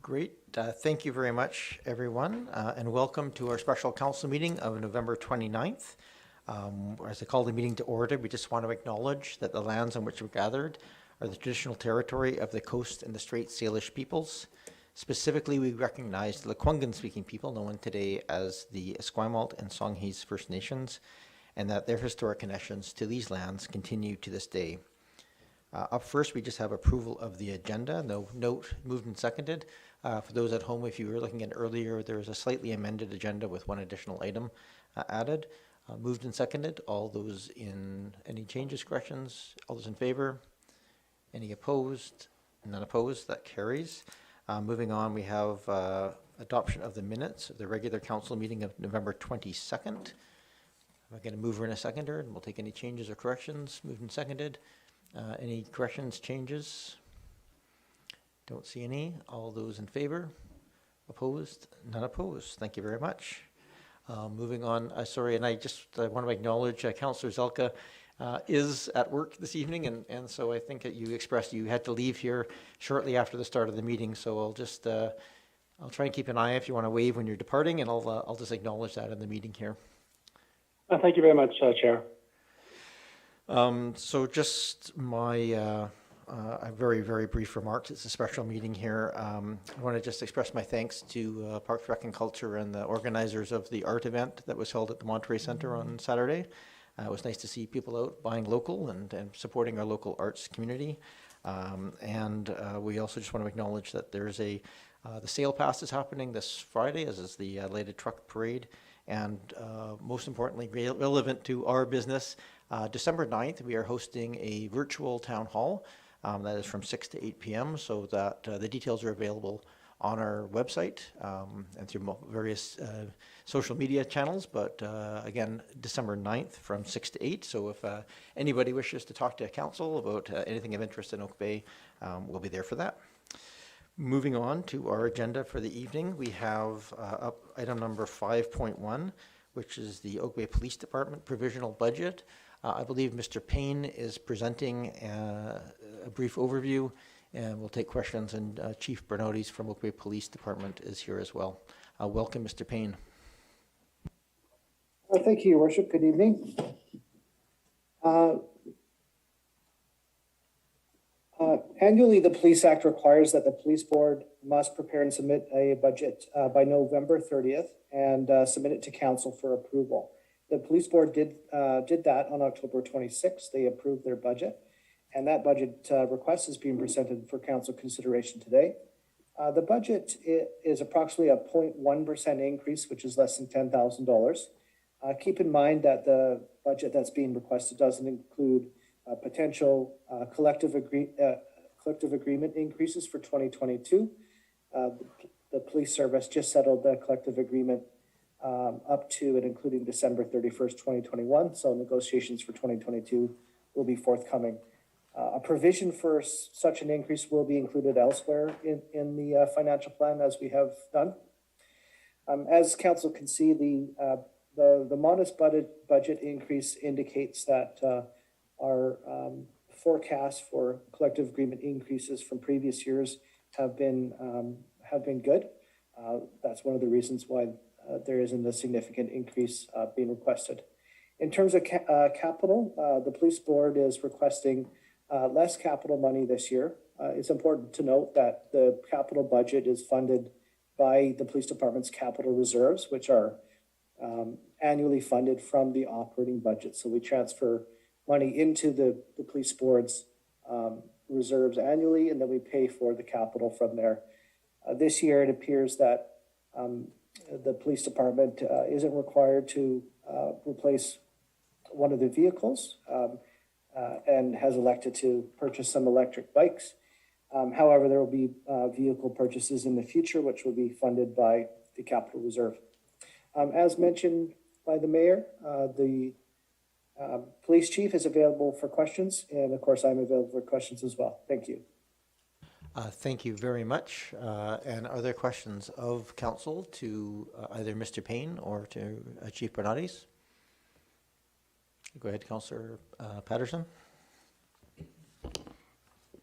Great. Thank you very much, everyone, and welcome to our special council meeting of November 29th. As I call the meeting to order, we just want to acknowledge that the lands on which we're gathered are the traditional territory of the Coast and the Straits Salish peoples. Specifically, we recognize the Lekwungen-speaking people, known today as the Esquimalt and Songhees First Nations, and that their historic connections to these lands continue to this day. Up first, we just have approval of the agenda. No note moved and seconded. For those at home, if you were looking at earlier, there is a slightly amended agenda with one additional item added. Moved and seconded. All those in any changes, corrections? All those in favor? Any opposed? None opposed. That carries. Moving on, we have adoption of the minutes of the regular council meeting of November 22nd. I'm going to move her in a seconder, and we'll take any changes or corrections. Moved and seconded. Any corrections, changes? Don't see any. All those in favor? Opposed? None opposed. Thank you very much. Moving on, sorry, and I want to acknowledge Councillor Zhelka is at work this evening, and so I think that you expressed you had to leave here shortly after the start of the meeting, so I'll try and keep an eye if you want to wave when you're departing, and I'll just acknowledge that in the meeting here. Thank you very much, Chair. So just my very, very brief remarks. It's a special meeting here. I want to just express my thanks to Parks, Rec and Culture and the organizers of the art event that was held at the Monterey Center on Saturday. It was nice to see people out buying local and supporting our local arts community. We also just want to acknowledge that there's the sale pass is happening this Friday, as is the Lighted Truck Parade. And most importantly, relevant to our business, December 9th, we are hosting a virtual town hall that is from 6 to 8 p.m. so that the details are available on our website and through various social media channels. But again, December 9th from 6 to 8. So if anybody wishes to talk to council about anything of interest in Oak Bay, we'll be there for that. Moving on to our agenda for the evening, we have up item number 5.1, which is the Oak Bay Police Department provisional budget. I believe Mr. Payne is presenting a brief overview, and we'll take questions, and Chief Bernodis from Oak Bay Police Department is here as well. Welcome, Mr. Payne. Thank you, Your Worship. Good evening. Annually, the Police Act requires that the Police Board must prepare and submit a budget by November 30th and submit it to Council for approval. The Police Board did that on October 26th. They approved their budget, and that budget request is being presented for Council consideration today. The budget is approximately a 0.1% increase, which is less than $10,000. Keep in mind that the budget that's being requested doesn't include potential collective agreement increases for 2022. The police service just settled the collective agreement up to and including December 31st, 2021. So negotiations for 2022 will be forthcoming. A provision for such an increase will be included elsewhere in the financial plan, as we have done. As council can see, the modest budget increase indicates that our forecast for collective agreement increases from previous years have been good. That's one of the reasons why there isn't a significant increase being requested. In terms of capital, the Police Board is requesting less capital money this year. It's important to note that the capital budget is funded by the Police Department's capital reserves, which are annually funded from the operating budget. So we transfer money into the Police Board's reserves annually, and then we pay for the capital from there. This year, it appears that the Police Department isn't required to replace one of the vehicles and has elected to purchase some electric bikes. However, there will be vehicle purchases in the future, which will be funded by the capital reserve. As mentioned by the Mayor, the Police Chief is available for questions, and of course I'm available for questions as well. Thank you. Thank you very much. And are there questions of council to either Mr. Payne or to Chief Bernodis? Go ahead, Councillor Patterson.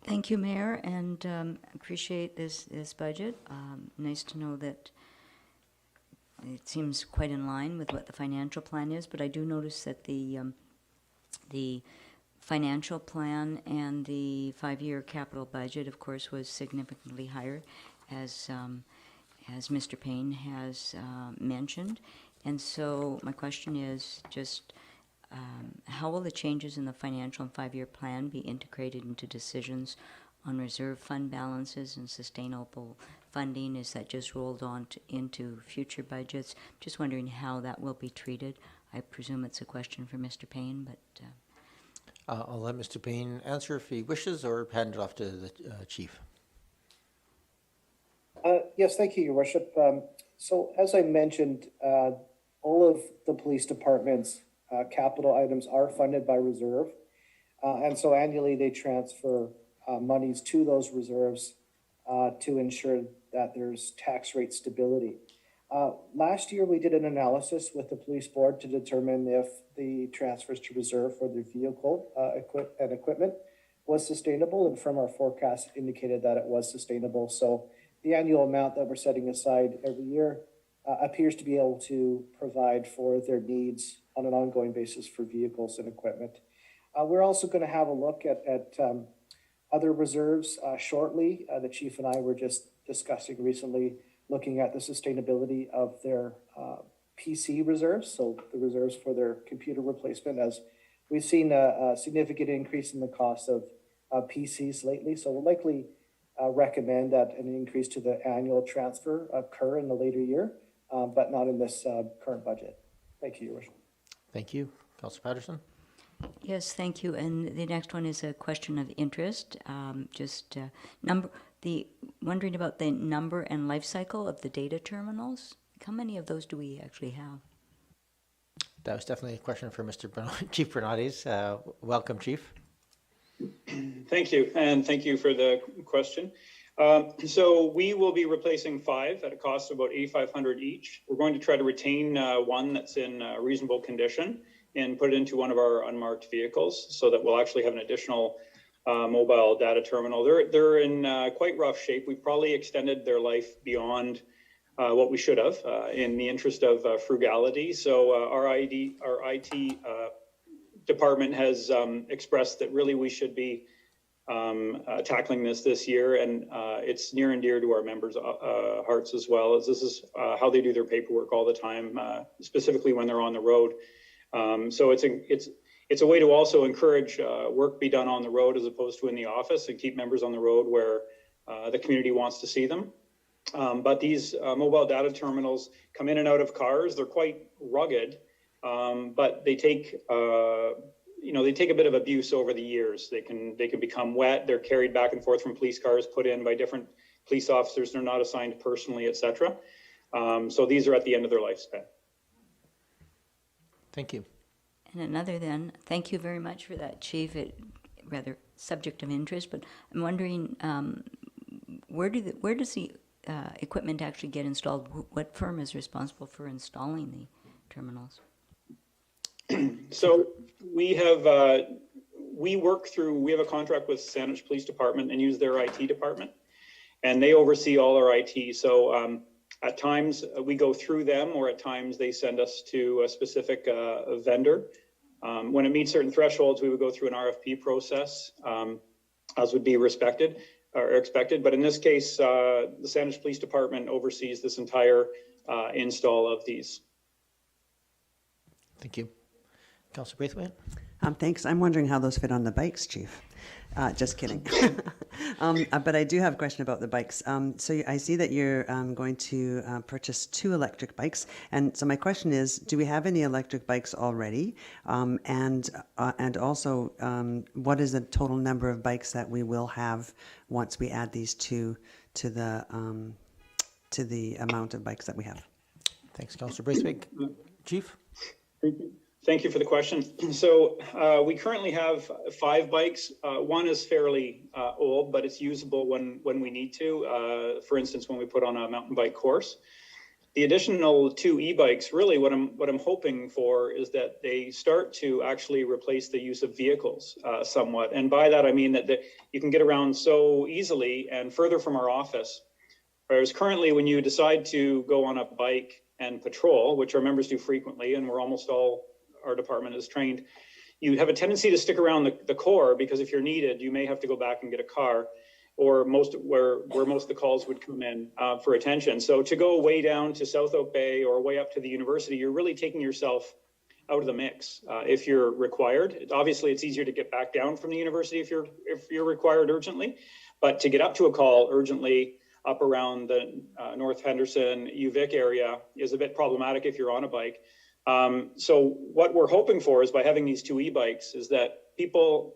Thank you, Mayor, and appreciate this budget. Nice to know that it seems quite in line with what the financial plan is, but I do notice that the financial plan and the 5-year capital budget, of course, was significantly higher, as Mr. Payne has mentioned. And so my question is just, how will the changes in the financial and 5-year plan be integrated into decisions on reserve fund balances and sustainable funding? Is that just rolled on into future budgets? Just wondering how that will be treated. I presume it's a question for Mr. Payne, but... I'll let Mr. Payne answer if he wishes, or hand it off to the chief. Yes, thank you, Your Worship. So as I mentioned, all of the police department's capital items are funded by reserve. And so annually they transfer monies to those reserves to ensure that there's tax rate stability. Last year, we did an analysis with the police board to determine if the transfers to reserve for their vehicle and equipment was sustainable, and from our forecast indicated that it was sustainable. So the annual amount that we're setting aside every year appears to be able to provide for their needs on an ongoing basis for vehicles and equipment. We're also going to have a look at other reserves shortly. The chief and I were just discussing recently looking at the sustainability of their PC reserves, so the reserves for their computer replacement, as we've seen a significant increase in the cost of PCs lately. So we'll likely recommend that an increase to the annual transfer occur in the later year, but not in this current budget. Thank you, Your Worship. Thank you. Councillor Patterson? Yes, thank you. And the next one is a question of interest. Wondering about the number and life cycle of the data terminals. How many of those do we actually have? That was definitely a question for Chief Bernades. Welcome, Chief. Thank you, and thank you for the question. So we will be replacing 5 at a cost of about $8,500 each. We're going to try to retain one that's in reasonable condition and put it into one of our unmarked vehicles so that we'll actually have an additional mobile data terminal. They're in quite rough shape. We've probably extended their life beyond what we should have in the interest of frugality. So our IT department has expressed that really we should be tackling this year, and it's near and dear to our members' hearts as well, as this is how they do their paperwork all the time, specifically when they're on the road. So it's a way to also encourage work be done on the road as opposed to in the office, and keep members on the road where the community wants to see them. But these mobile data terminals come in and out of cars. They're quite rugged, but they take they take a bit of abuse over the years. They can become wet. They're carried back and forth from police cars, put in by different police officers. They're not assigned personally, etc. So these are at the end of their lifespan. Thank you. And another then, thank you very much for that, Chief. Rather subject of interest, but I'm wondering where does the equipment actually get installed? What firm is responsible for installing the terminals? So we have a contract with Salish Police Department and use their IT department, and they oversee all our IT. So at times we go through them, or at times they send us to a specific vendor. When it meets certain thresholds, we would go through an RFP process, as would be respected or expected. But in this case, the Salish Police Department oversees this entire install of these. Thank you. Councillor Braithwaite? Thanks. I'm wondering how those fit on the bikes, Chief. Just kidding. But I do have a question about the bikes. So I see that you're going to purchase 2 electric bikes. And so my question is, do we have any electric bikes already? And also, what is the total number of bikes that we will have once we add these to the amount of bikes that we have? Thanks, Councillor Braithwaite. Chief? Thank you for the question. So we currently have 5 bikes. One is fairly old, but it's usable when we need to. For instance, when we put on a mountain bike course. The additional 2 e-bikes, really what I'm hoping for is that they start to actually replace the use of vehicles somewhat. And by that, I mean that you can get around so easily and further from our office. Whereas currently, when you decide to go on a bike and patrol, which our members do frequently, and our department is trained, you have a tendency to stick around the core, because if you're needed, you may have to go back and get a car, or where most of the calls would come in for attention. So to go way down to South Oak Bay or way up to the university, you're really taking yourself out of the mix if you're required. Obviously, it's easier to get back down from the university if you're required urgently, but to get up to a call urgently up around the North Henderson, UVic area is a bit problematic if you're on a bike. So what we're hoping for is, by having these 2 e-bikes, is that people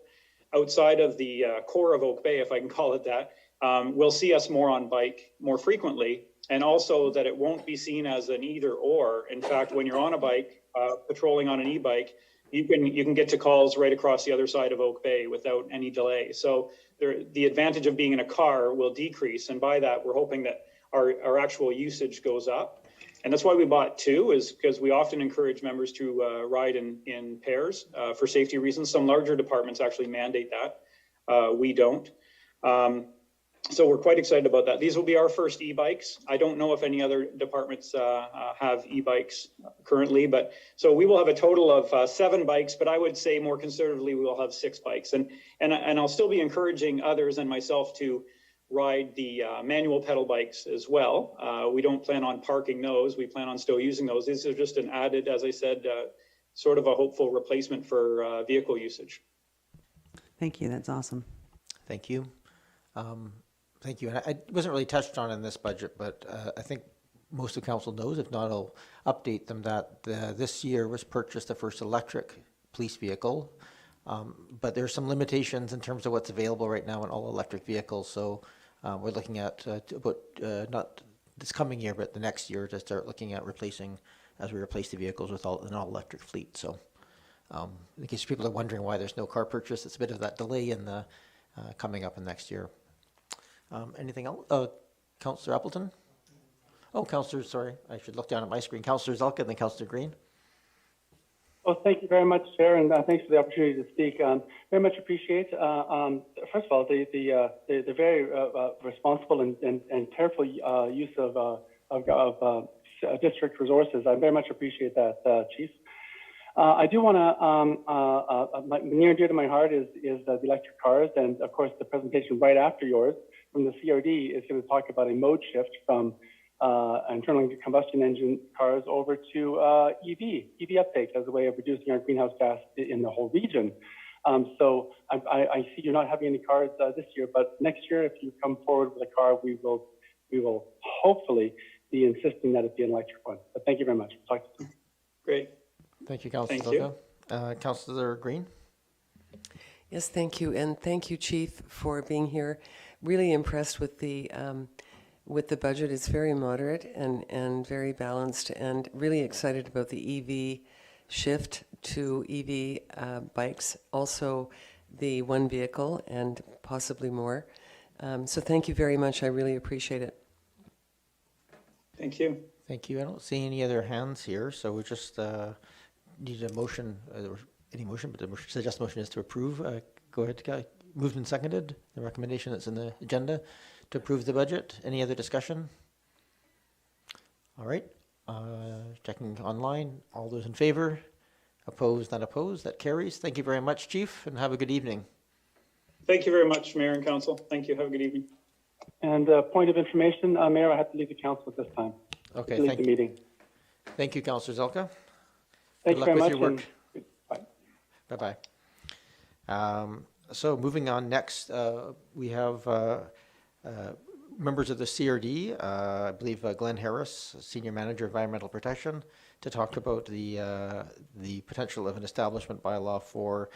outside of the core of Oak Bay, if I can call it that, will see us more on bike more frequently, and also that it won't be seen as an either or. In fact, when you're on a bike, patrolling on an e-bike, you can get to calls right across the other side of Oak Bay without any delay. So the advantage of being in a car will decrease, and by that, we're hoping that our actual usage goes up. And that's why we bought 2, is because we often encourage members to ride in pairs for safety reasons. Some larger departments actually mandate that. We don't. So we're quite excited about that. These will be our first e-bikes. I don't know if any other departments have e-bikes currently, but so we will have a total of 7 bikes, but I would say more conservatively, we will have 6 bikes. And I'll still be encouraging others and myself to ride the manual pedal bikes as well. We don't plan on parking those. We plan on still using those. These are just an added, as I said, sort of a hopeful replacement for vehicle usage. Thank you. That's awesome. Thank you. Thank you. And I wasn't really touched on in this budget, but I think most of council knows. If not, I'll update them that this year was purchased the first electric police vehicle. But there's some limitations in terms of what's available right now in all electric vehicles. So we're looking at about not this coming year, but the next year to start looking at replacing, as we replace the vehicles with an all-electric fleet. So in case people are wondering why there's no car purchase, it's a bit of that delay in the coming up in next year. Anything else? Councillor Appleton? Oh, Councillor, sorry, I should look down at my screen. Councillor Zhelka and then Councillor Green. Well, thank you very much, Chair, and thanks for the opportunity to speak. Very much appreciate. First of all, the very responsible and careful use of district resources. I very much appreciate that, Chief. I do want to, near and dear to my heart is the electric cars, and of course the presentation right after yours from the CRD is going to talk about a mode shift from internal combustion engine cars over to EV uptake as a way of reducing our greenhouse gas in the whole region. So I see you're not having any cars this year, but next year, if you come forward with a car, we will hopefully be insisting that it be an electric one. But thank you very much. Talk to you. Great. Thank you, Councillor Zhelka. Councillor Green? Yes, thank you. And thank you, Chief, for being here. Really impressed with the budget. It's very moderate and very balanced, and really excited about the EV shift to EV bikes, also the one vehicle and possibly more. So thank you very much. I really appreciate it. Thank you. Thank you. I don't see any other hands here, so we just need a motion, any motion, but the suggest motion is to approve. Go ahead, Guy. Moved and seconded. The recommendation that's in the agenda to approve the budget. Any other discussion? All right. Checking online. All those in favor? Opposed? Not opposed? That carries. Thank you very much, Chief, and have a good evening. Thank you very much, Mayor and Council. Thank you. Have a good evening. And point of information, Mayor, I have to leave the council at this time. Okay. Leave the meeting. Thank you, Councillor Zhelka. Thank you very much. Your work. Bye. Bye-bye. So moving on next, we have members of the CRD, I believe Glenn Harris, Senior Manager of Environmental Protection, to talk about the potential of an establishment bylaw for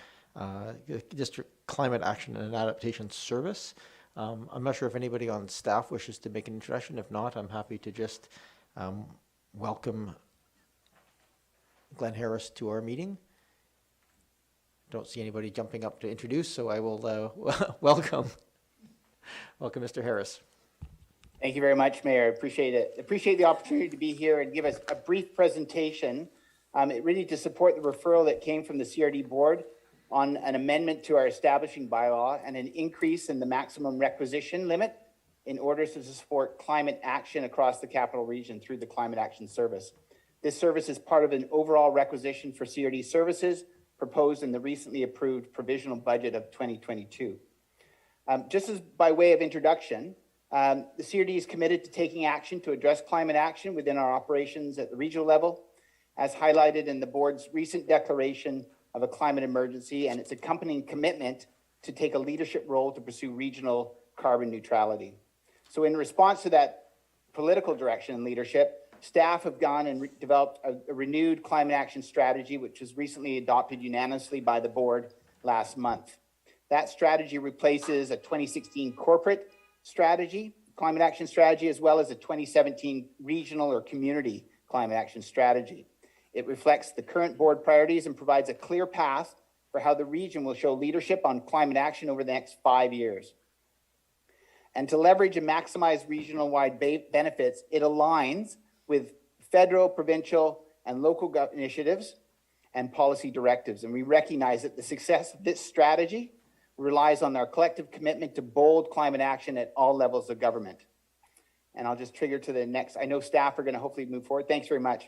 District Climate Action and Adaptation Service. I'm not sure if anybody on staff wishes to make an introduction. If not, I'm happy to just welcome Glenn Harris to our meeting. Don't see anybody jumping up to introduce, so I will welcome Mr. Harris. Thank you very much, Mayor. Appreciate it. Appreciate the opportunity to be here and give us a brief presentation. It really to support the referral that came from the CRD board on an amendment to our establishing bylaw and an increase in the maximum requisition limit in order to support climate action across the capital region through the Climate Action Service. This service is part of an overall requisition for CRD services proposed in the recently approved provisional budget of 2022. Just as by way of introduction, the CRD is committed to taking action to address climate action within our operations at the regional level, as highlighted in the board's recent declaration of a climate emergency and its accompanying commitment to take a leadership role to pursue regional carbon neutrality. So in response to that political direction and leadership, staff have gone and developed a renewed climate action strategy, which was recently adopted unanimously by the board last month. That strategy replaces a 2016 corporate strategy, climate action strategy, as well as a 2017 regional or community climate action strategy. It reflects the current board priorities and provides a clear path for how the region will show leadership on climate action over the next 5 years. And to leverage and maximize regional-wide benefits, it aligns with federal, provincial, and local initiatives and policy directives. And we recognize that the success of this strategy relies on our collective commitment to bold climate action at all levels of government. And I'll just trigger to the next. I know staff are going to hopefully move forward. Thanks very much.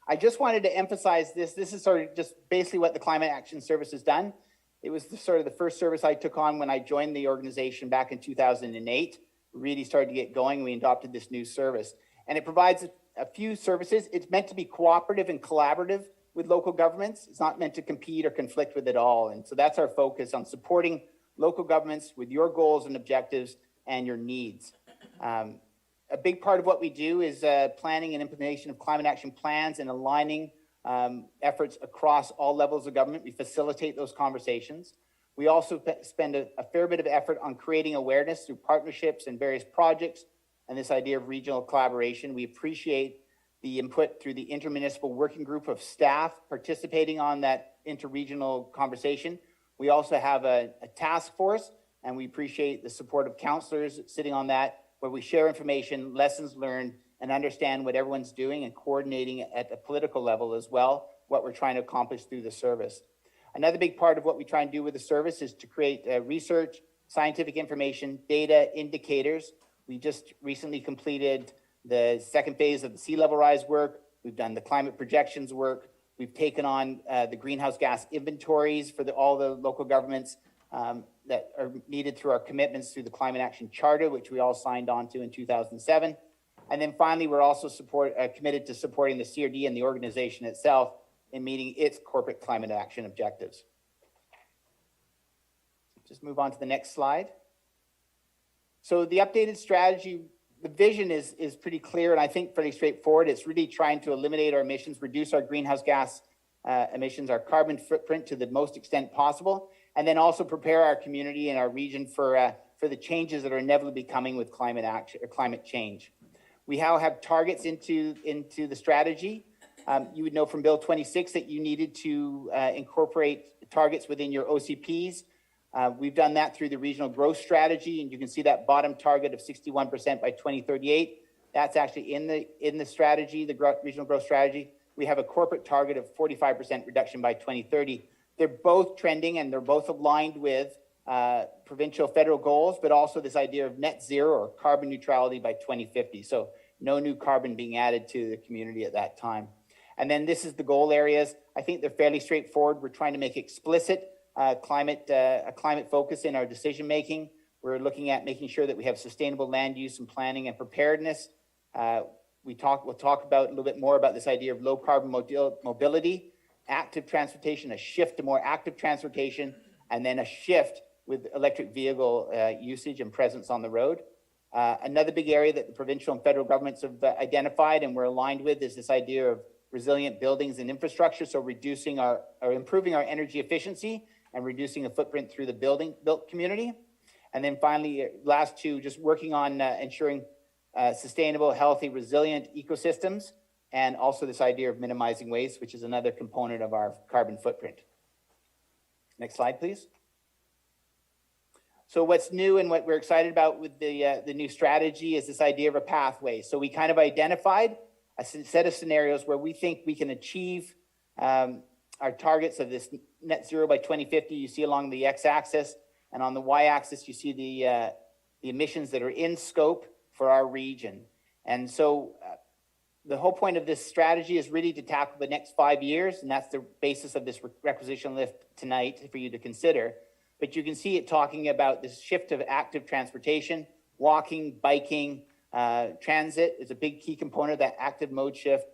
I just wanted to emphasize this. This is sort of just basically what the Climate Action Service has done. It was sort of the first service I took on when I joined the organization back in 2008. We really started to get going. We adopted this new service. And it provides a few services. It's meant to be cooperative and collaborative with local governments. It's not meant to compete or conflict with it all. And so that's our focus on supporting local governments with your goals and objectives and your needs. A big part of what we do is planning and implementation of climate action plans and aligning efforts across all levels of government. We facilitate those conversations. We also spend a fair bit of effort on creating awareness through partnerships and various projects and this idea of regional collaboration. We appreciate the input through the intermunicipal working group of staff participating on that interregional conversation. We also have a task force, and we appreciate the support of councillors sitting on that, where we share information, lessons learned, and understand what everyone's doing and coordinating at a political level as well, what we're trying to accomplish through the service. Another big part of what we try and do with the service is to create research, scientific information, data, indicators. We just recently completed the second phase of the sea level rise work. We've done the climate projections work. We've taken on the greenhouse gas inventories for all the local governments that are needed through our commitments through the Climate Action Charter, which we all signed on to in 2007. And then finally, we're also committed to supporting the CRD and the organization itself in meeting its corporate climate action objectives. Just move on to the next slide. So the updated strategy, the vision is pretty clear and I think pretty straightforward. It's really trying to eliminate our emissions, reduce our greenhouse gas emissions, our carbon footprint to the most extent possible, and then also prepare our community and our region for the changes that are inevitably coming with climate action or climate change. We now have targets into the strategy. You would know from Bill 26 that you needed to incorporate targets within your OCPs. We've done that through the regional growth strategy, and you can see that bottom target of 61% by 2038. That's actually in the strategy, the regional growth strategy. We have a corporate target of 45% reduction by 2030. They're both trending and they're both aligned with provincial federal goals, but also this idea of net zero or carbon neutrality by 2050. So no new carbon being added to the community at that time. And then this is the goal areas. I think they're fairly straightforward. We're trying to make explicit a climate focus in our decision making. We're looking at making sure that we have sustainable land use and planning and preparedness. We'll talk about a little bit more about this idea of low carbon mobility, active transportation, a shift to more active transportation, and then a shift with electric vehicle usage and presence on the road. Another big area that the provincial and federal governments have identified and we're aligned with is this idea of resilient buildings and infrastructure. So reducing or improving our energy efficiency and reducing the footprint through the built community. And then finally, last two, just working on ensuring sustainable, healthy, resilient ecosystems, and also this idea of minimizing waste, which is another component of our carbon footprint. Next slide, please. So what's new and what we're excited about with the new strategy is this idea of a pathway. So we kind of identified a set of scenarios where we think we can achieve our targets of this net zero by 2050. You see along the x-axis, and on the y-axis you see the emissions that are in scope for our region. And so the whole point of this strategy is really to tackle the next 5 years, and that's the basis of this requisition lift tonight for you to consider. But you can see it talking about this shift of active transportation, walking, biking, transit is a big key component of that active mode shift,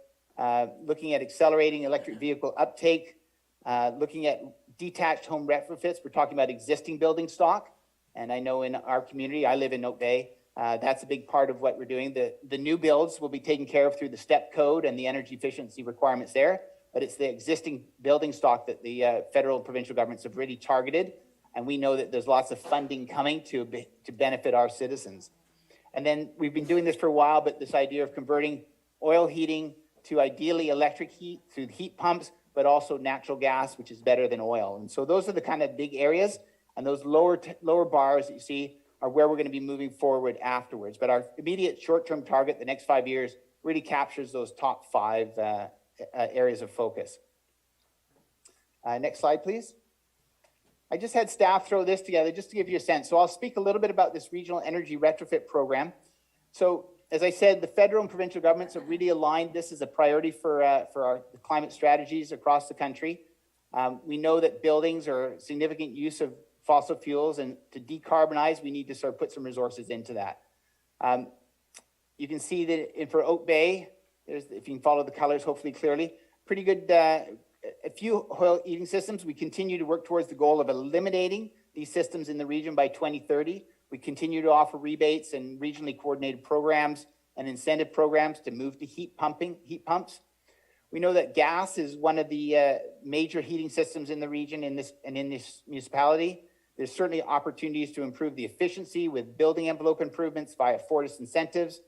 looking at accelerating electric vehicle uptake, looking at detached home retrofits. We're talking about existing building stock. And I know in our community, I live in Oak Bay, that's a big part of what we're doing. The new builds will be taken care of through the STEP code and the energy efficiency requirements there, but it's the existing building stock that the federal and provincial governments have really targeted. And we know that there's lots of funding coming to benefit our citizens. And then we've been doing this for a while, but this idea of converting oil heating to ideally electric heat through heat pumps, but also natural gas, which is better than oil. And so those are the kind of big areas, and those lower bars that you see are where we're going to be moving forward afterwards. But our immediate short-term target, the next 5 years, really captures those top 5 areas of focus. Next slide, please. I just had staff throw this together just to give you a sense. So I'll speak a little bit about this regional energy retrofit program. So as I said, the federal and provincial governments have really aligned this as a priority for our climate strategies across the country. We know that buildings are significant use of fossil fuels, and to decarbonize, we need to sort of put some resources into that. You can see that for Oak Bay, if you can follow the colors hopefully clearly, pretty good, a few oil heating systems. We continue to work towards the goal of eliminating these systems in the region by 2030. We continue to offer rebates and regionally coordinated programs and incentive programs to move to heat pumps. We know that gas is one of the major heating systems in the region in this municipality. There's certainly opportunities to improve the efficiency with building envelope improvements via Fortis incentives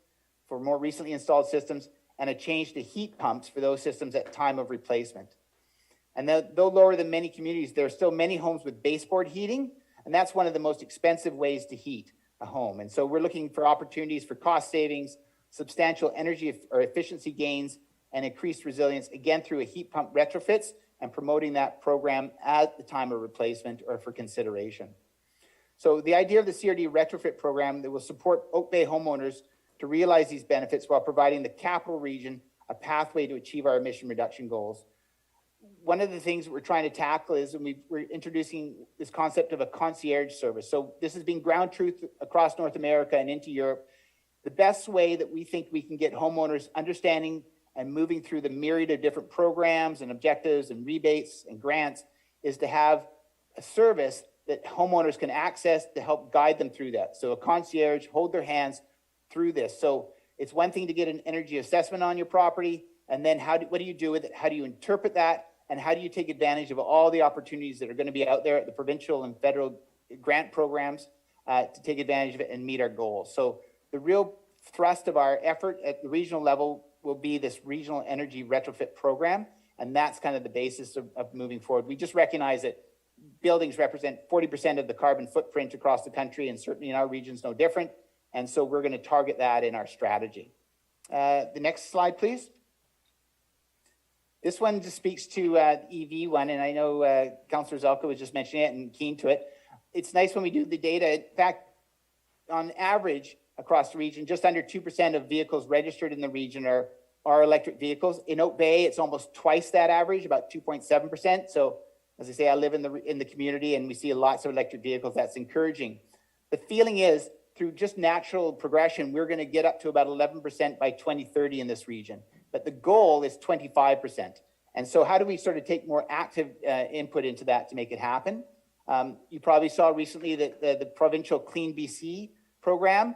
for more recently installed systems, and a change to heat pumps for those systems at time of replacement. And though lower than many communities, there are still many homes with baseboard heating, and that's one of the most expensive ways to heat a home. And so we're looking for opportunities for cost savings, substantial energy or efficiency gains, and increased resilience, again, through a heat pump retrofits and promoting that program at the time of replacement or for consideration. So the idea of the CRD retrofit program that will support Oak Bay homeowners to realize these benefits while providing the capital region a pathway to achieve our emission reduction goals. One of the things that we're trying to tackle is we're introducing this concept of a concierge service. So this has been ground truth across North America and into Europe. The best way that we think we can get homeowners understanding and moving through the myriad of different programs and objectives and rebates and grants is to have a service that homeowners can access to help guide them through that. So a concierge, hold their hands through this. So it's one thing to get an energy assessment on your property, and then what do you do with it? How do you interpret that? And how do you take advantage of all the opportunities that are going to be out there at the provincial and federal grant programs to take advantage of it and meet our goals? So the real thrust of our effort at the regional level will be this regional energy retrofit program, and that's kind of the basis of moving forward. We just recognize that buildings represent 40% of the carbon footprint across the country, and certainly in our region's no different, and so we're going to target that in our strategy. The next slide, please. This one just speaks to the EV one, and I know Councillor Zhelka was just mentioning it and keen to it. It's nice when we do the data. In fact, on average, across the region, just under 2% of vehicles registered in the region are electric vehicles. In Oak Bay, it's almost twice that average, about 2.7%. So as I say, I live in the community and we see lots of electric vehicles. That's encouraging. The feeling is through just natural progression, we're going to get up to about 11% by 2030 in this region. But the goal is 25%. And so how do we sort of take more active input into that to make it happen? You probably saw recently that the provincial Clean BC program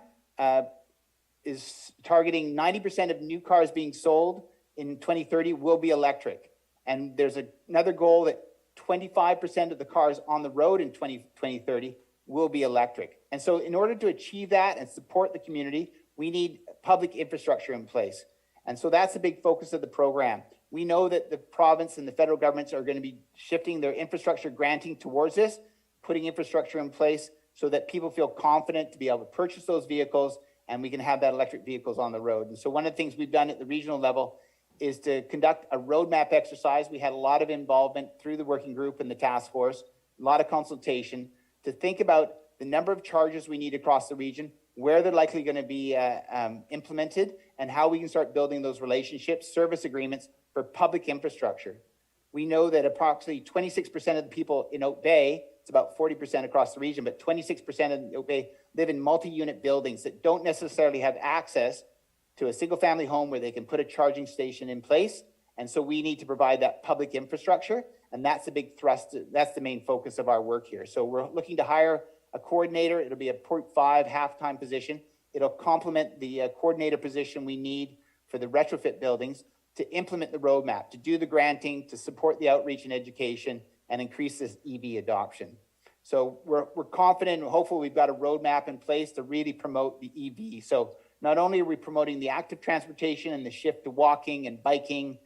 is targeting 90% of new cars being sold in 2030 will be electric. And there's another goal that 25% of the cars on the road in 2030 will be electric. And so in order to achieve that and support the community, we need public infrastructure in place. And so that's a big focus of the program. We know that the province and the federal governments are going to be shifting their infrastructure granting towards this, putting infrastructure in place so that people feel confident to be able to purchase those vehicles and we can have that electric vehicles on the road. And so one of the things we've done at the regional level is to conduct a roadmap exercise. We had a lot of involvement through the working group and the task force, a lot of consultation to think about the number of chargers we need across the region, where they're likely going to be implemented, and how we can start building those relationships, service agreements for public infrastructure. We know that approximately 26% of the people in Oak Bay, it's about 40% across the region, but 26% of Oak Bay live in multi-unit buildings that don't necessarily have access to a single-family home where they can put a charging station in place. And so we need to provide that public infrastructure, and that's the big thrust, that's the main focus of our work here. So we're looking to hire a coordinator. It'll be a 0.5 half-time position. It'll complement the coordinator position we need for the retrofit buildings to implement the roadmap, to do the granting, to support the outreach and education, and increase this EV adoption. So we're confident and hopeful we've got a roadmap in place to really promote the EV. So not only are we promoting the active transportation and the shift to walking and biking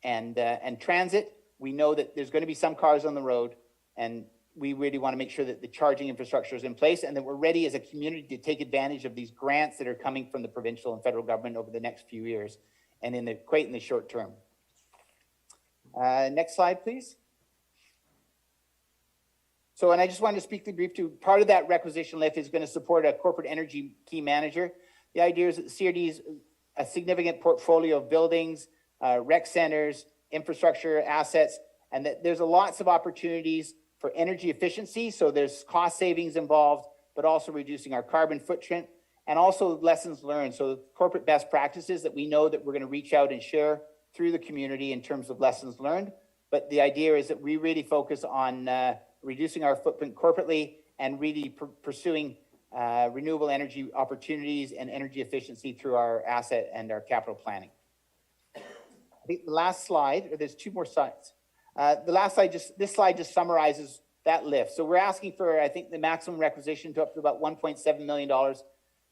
and transit, we know that there's going to be some cars on the road, and we really want to make sure that the charging infrastructure is in place and that we're ready as a community to take advantage of these grants that are coming from the provincial and federal government over the next few years and in the short term. Next slide, please. So, and I just wanted to speak to brief to part of that requisition lift is going to support a corporate energy key manager. The idea is that the CRD is a significant portfolio of buildings, rec centers, infrastructure assets, and that there's lots of opportunities for energy efficiency. So there's cost savings involved, but also reducing our carbon footprint and also lessons learned. So corporate best practices that we know that we're going to reach out and share through the community in terms of lessons learned. But the idea is that we really focus on reducing our footprint corporately and really pursuing renewable energy opportunities and energy efficiency through our asset and our capital planning. I think the last slide, or there's two more slides. The last slide, this slide just summarizes that lift. So we're asking for, I think, the maximum requisition to up to about $1.7 million.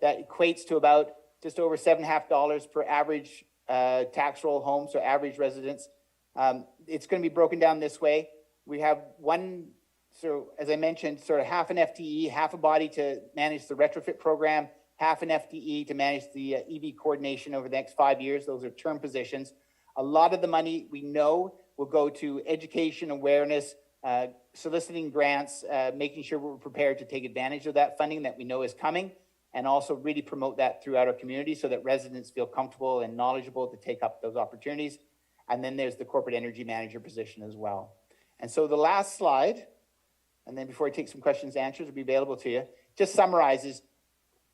That equates to about just over $7.50 per average tax roll home, so average residence. It's going to be broken down this way. We have one, so as I mentioned, sort of half an FTE, half a body to manage the retrofit program, half an FTE to manage the EV coordination over the next 5 years. Those are term positions. A lot of the money we know will go to education, awareness, soliciting grants, making sure we're prepared to take advantage of that funding that we know is coming, and also really promote that throughout our community so that residents feel comfortable and knowledgeable to take up those opportunities. And then there's the corporate energy manager position as well. And so the last slide, and then before I take some questions and answers, will be available to you, just summarizes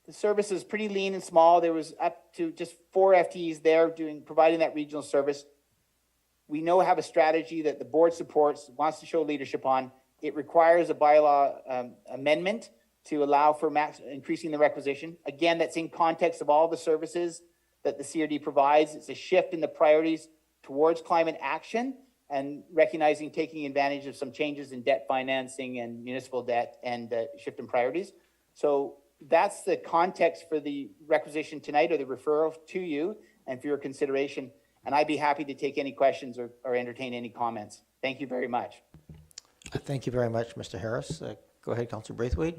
the service is pretty lean and small. There was up to just 4 FTEs there providing that regional service. We know have a strategy that the board supports, wants to show leadership on. It requires a bylaw amendment to allow for increasing the requisition. Again, that's in context of all the services that the CRD provides. It's a shift in the priorities towards climate action and recognizing taking advantage of some changes in debt financing and municipal debt and shift in priorities. So that's the context for the requisition tonight, or the referral to you and for your consideration. And I'd be happy to take any questions or entertain any comments. Thank you very much. Thank you very much, Mr. Harris. Go ahead, Councillor Braithwaite.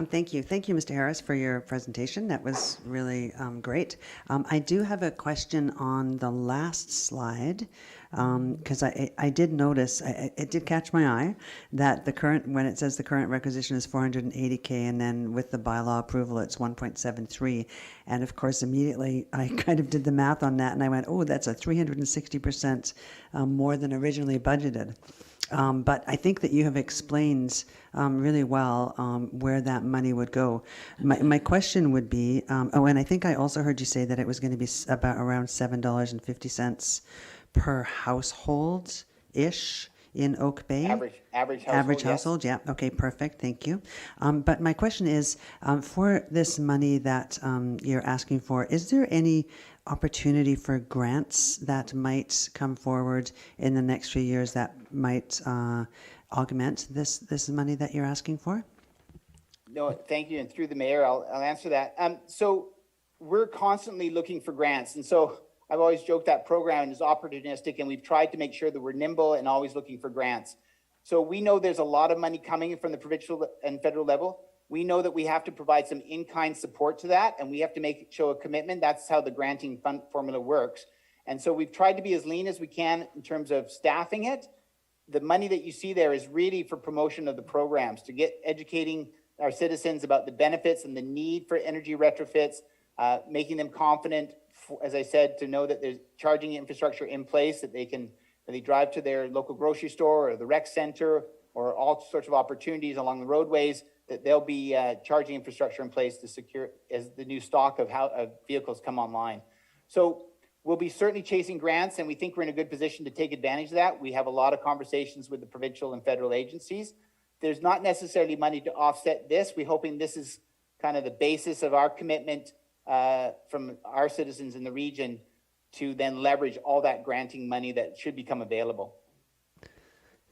Thank you. Thank you, Mr. Harris, for your presentation. That was really great. I do have a question on the last slide, because I did notice, it did catch my eye, that the current, when it says the current requisition is 480K, and then with the bylaw approval, it's 1.73. And of course, immediately I kind of did the math on that, and I went, oh, that's a 360% more than originally budgeted. But I think that you have explained really well where that money would go. My question would be, and I think I also heard you say that it was going to be about around $7.50 per household-ish in Oak Bay. Average household. Average household, yes. Yeah. Okay, perfect. Thank you. But my question is, for this money that you're asking for, is there any opportunity for grants that might come forward in the next few years that might augment this money that you're asking for? No, thank you. And through the mayor, I'll answer that. So we're constantly looking for grants. And so I've always joked that program is opportunistic, and we've tried to make sure that we're nimble and always looking for grants. So we know there's a lot of money coming from the provincial and federal level. We know that we have to provide some in-kind support to that, and we have to show a commitment. That's how the granting fund formula works. And so we've tried to be as lean as we can in terms of staffing it. The money that you see there is really for promotion of the programs, to get educating our citizens about the benefits and the need for energy retrofits, making them confident, as I said, to know that there's charging infrastructure in place, that when they drive to their local grocery store or the rec center or all sorts of opportunities along the roadways, that there'll be charging infrastructure in place to secure as the new stock of vehicles come online. So we'll be certainly chasing grants, and we think we're in a good position to take advantage of that. We have a lot of conversations with the provincial and federal agencies. There's not necessarily money to offset this. We're hoping this is kind of the basis of our commitment from our citizens in the region to then leverage all that granting money that should become available.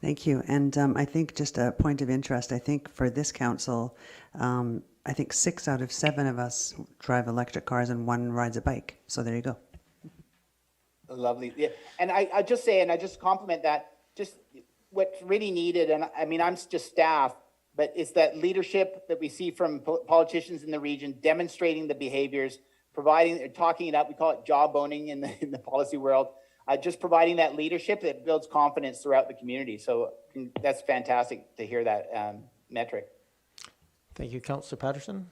Thank you. And I think just a point of interest, I think for this council, I think 6 out of 7 of us drive electric cars and 1 rides a bike. So there you go. Lovely. Yeah. And I just say, and I just compliment that, just what's really needed, and I mean, I'm just staff, but it's that leadership that we see from politicians in the region, demonstrating the behaviors, talking it up. We call it jawboning in the policy world. Just providing that leadership that builds confidence throughout the community. So that's fantastic to hear that metric. Thank you, Councillor Patterson.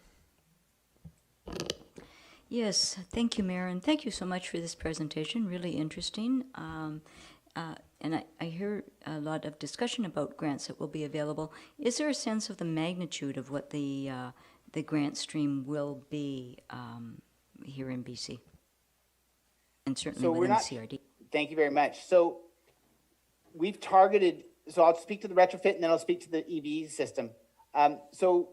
Yes, thank you, Mayor, and thank you so much for this presentation. Really interesting. And I hear a lot of discussion about grants that will be available. Is there a sense of the magnitude of what the grant stream will be here in BC? And certainly within CRD. Thank you very much. So we've targeted, so I'll speak to the retrofit and then I'll speak to the EV system. So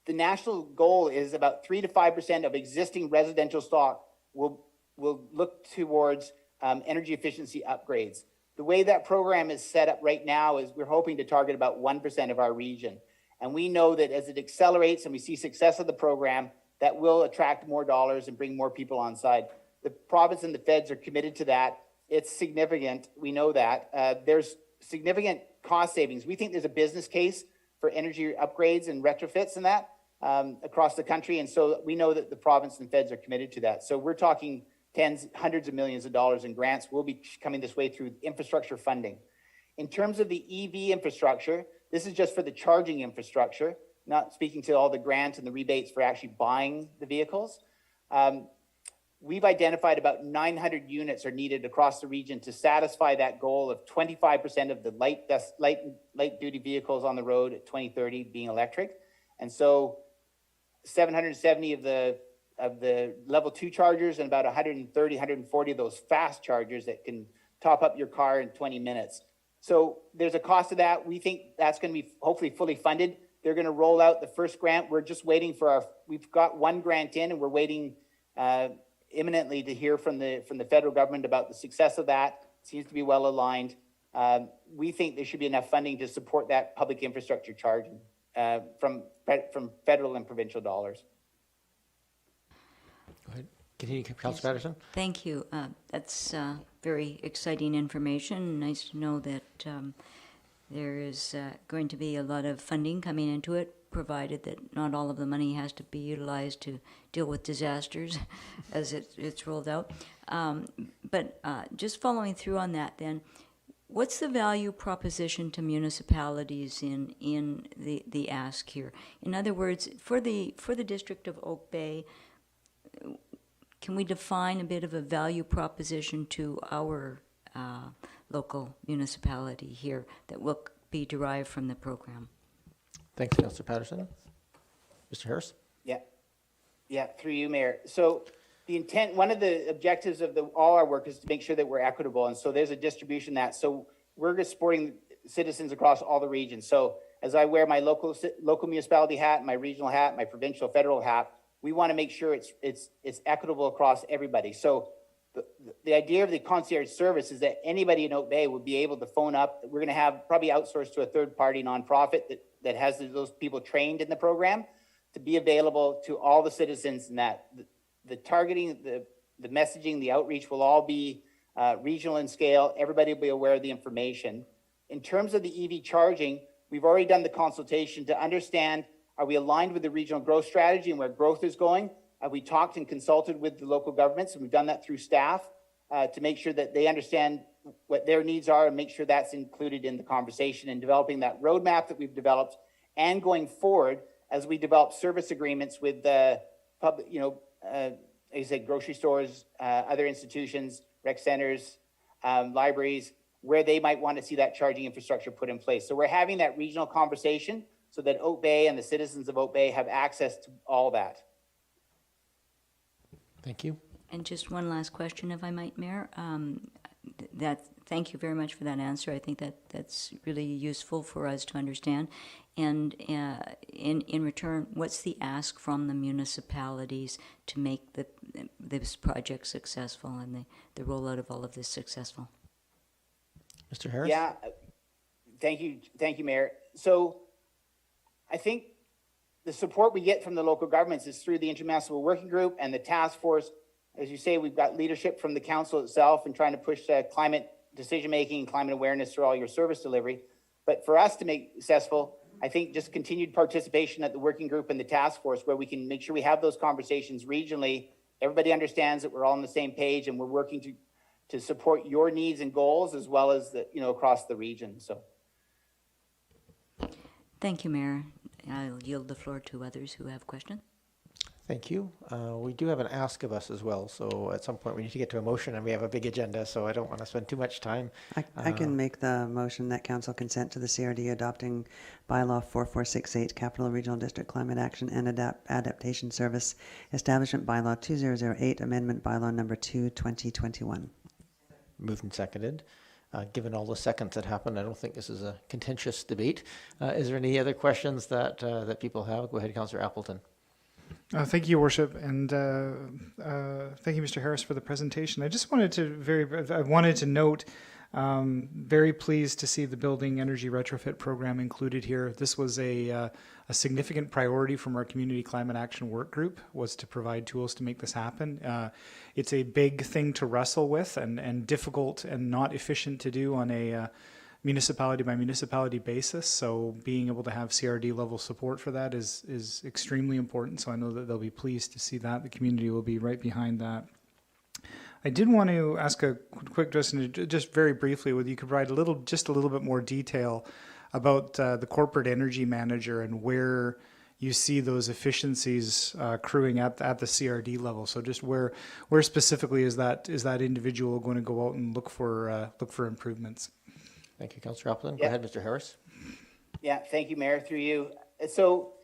the national goal is about 3 to 5% of existing residential stock will look towards energy efficiency upgrades. The way that program is set up right now is we're hoping to target about 1% of our region. And we know that as it accelerates and we see success of the program, that will attract more dollars and bring more people on side. The province and the feds are committed to that. It's significant. We know that. There's significant cost savings. We think there's a business case for energy upgrades and retrofits and that across the country. And so we know that the province and feds are committed to that. So we're talking hundreds of millions of dollars in grants will be coming this way through infrastructure funding. In terms of the EV infrastructure, this is just for the charging infrastructure, not speaking to all the grants and the rebates for actually buying the vehicles. We've identified about 900 units are needed across the region to satisfy that goal of 25% of the light duty vehicles on the road at 2030 being electric. And so 770 of the level 2 chargers and about 130, 140 of those fast chargers that can top up your car in 20 minutes. So there's a cost of that. We think that's going to be hopefully fully funded. They're going to roll out the first grant. We're just waiting for we've got 1 grant in and we're waiting imminently to hear from the federal government about the success of that. It seems to be well aligned. We think there should be enough funding to support that public infrastructure charging from federal and provincial dollars. Go ahead. Continue, Councillor Patterson. Thank you. That's very exciting information. Nice to know that there is going to be a lot of funding coming into it, provided that not all of the money has to be utilized to deal with disasters as it's rolled out. But just following through on that then, what's the value proposition to municipalities in the ask here? In other words, for the District of Oak Bay, can we define a bit of a value proposition to our local municipality here that will be derived from the program? Thanks, Councillor Patterson. Mr. Harris? Yeah, through you, Mayor. So the intent, one of the objectives of all our work is to make sure that we're equitable. And so there's a distribution that, so we're just supporting citizens across all the regions. So as I wear my local municipality hat, my regional hat, my provincial, federal hat, we want to make sure it's equitable across everybody. So the idea of the concierge service is that anybody in Oak Bay would be able to phone up. We're going to have probably outsourced to a third-party nonprofit that has those people trained in the program to be available to all the citizens, and that the targeting, the messaging, the outreach will all be regional in scale. Everybody will be aware of the information. In terms of the EV charging, we've already done the consultation to understand, Are we aligned with the regional growth strategy and where growth is going? Have we talked and consulted with the local governments? And we've done that through staff to make sure that they understand what their needs are and make sure that's included in the conversation and developing that roadmap that we've developed, and going forward as we develop service agreements with the public, like I said, grocery stores, other institutions, rec centers, libraries, where they might want to see that charging infrastructure put in place. So we're having that regional conversation so that Oak Bay and the citizens of Oak Bay have access to all that. Thank you. And just one last question, if I might, Mayor. Thank you very much for that answer. I think that's really useful for us to understand. And in return, what's the ask from the municipalities to make this project successful and the rollout of all of this successful? Mr. Harris? Yeah, thank you, Mayor. So I think the support we get from the local governments is through the Intermunicipal Working Group and the task force. As you say, we've got leadership from the council itself and trying to push climate decision-making and climate awareness through all your service delivery. But for us to make it successful, I think just continued participation at the working group and the task force, where we can make sure we have those conversations regionally. Everybody understands that we're all on the same page and we're working to support your needs and goals as well as across the region. So. Thank you, Mayor. I'll yield the floor to others who have questions. Thank you. We do have an ask of us as well, so at some point we need to get to a motion, and we have a big agenda, so I don't want to spend too much time. I can make the motion that council consent to the CRD adopting Bylaw 4468, Capital Regional District Climate Action and Adaptation Service, Establishment Bylaw 2008, Amendment Bylaw Number 2, 2021. Moved and seconded. Given all the seconds that happened, I don't think this is a contentious debate. Is there any other questions that people have? Go ahead, Councillor Appleton. Thank you, Your Worship, and thank you, Mr. Harris, for the presentation. I just wanted to note, very pleased to see the building energy retrofit program included here. This was a significant priority from our community climate action work group, was to provide tools to make this happen. It's a big thing to wrestle with and difficult and not efficient to do on a municipality by municipality basis. So being able to have CRD level support for that is extremely important. So I know that they'll be pleased to see that. The community will be right behind that. I did want to ask a quick question, just very briefly, whether you could provide just a little bit more detail about the corporate energy manager and where you see those efficiencies accruing at the CRD level. So just where specifically is that individual going to go out and look for improvements? Thank you, Councillor Appleton. Yeah. Go ahead, Mr. Harris. Yeah, thank you, Mayor, through you. So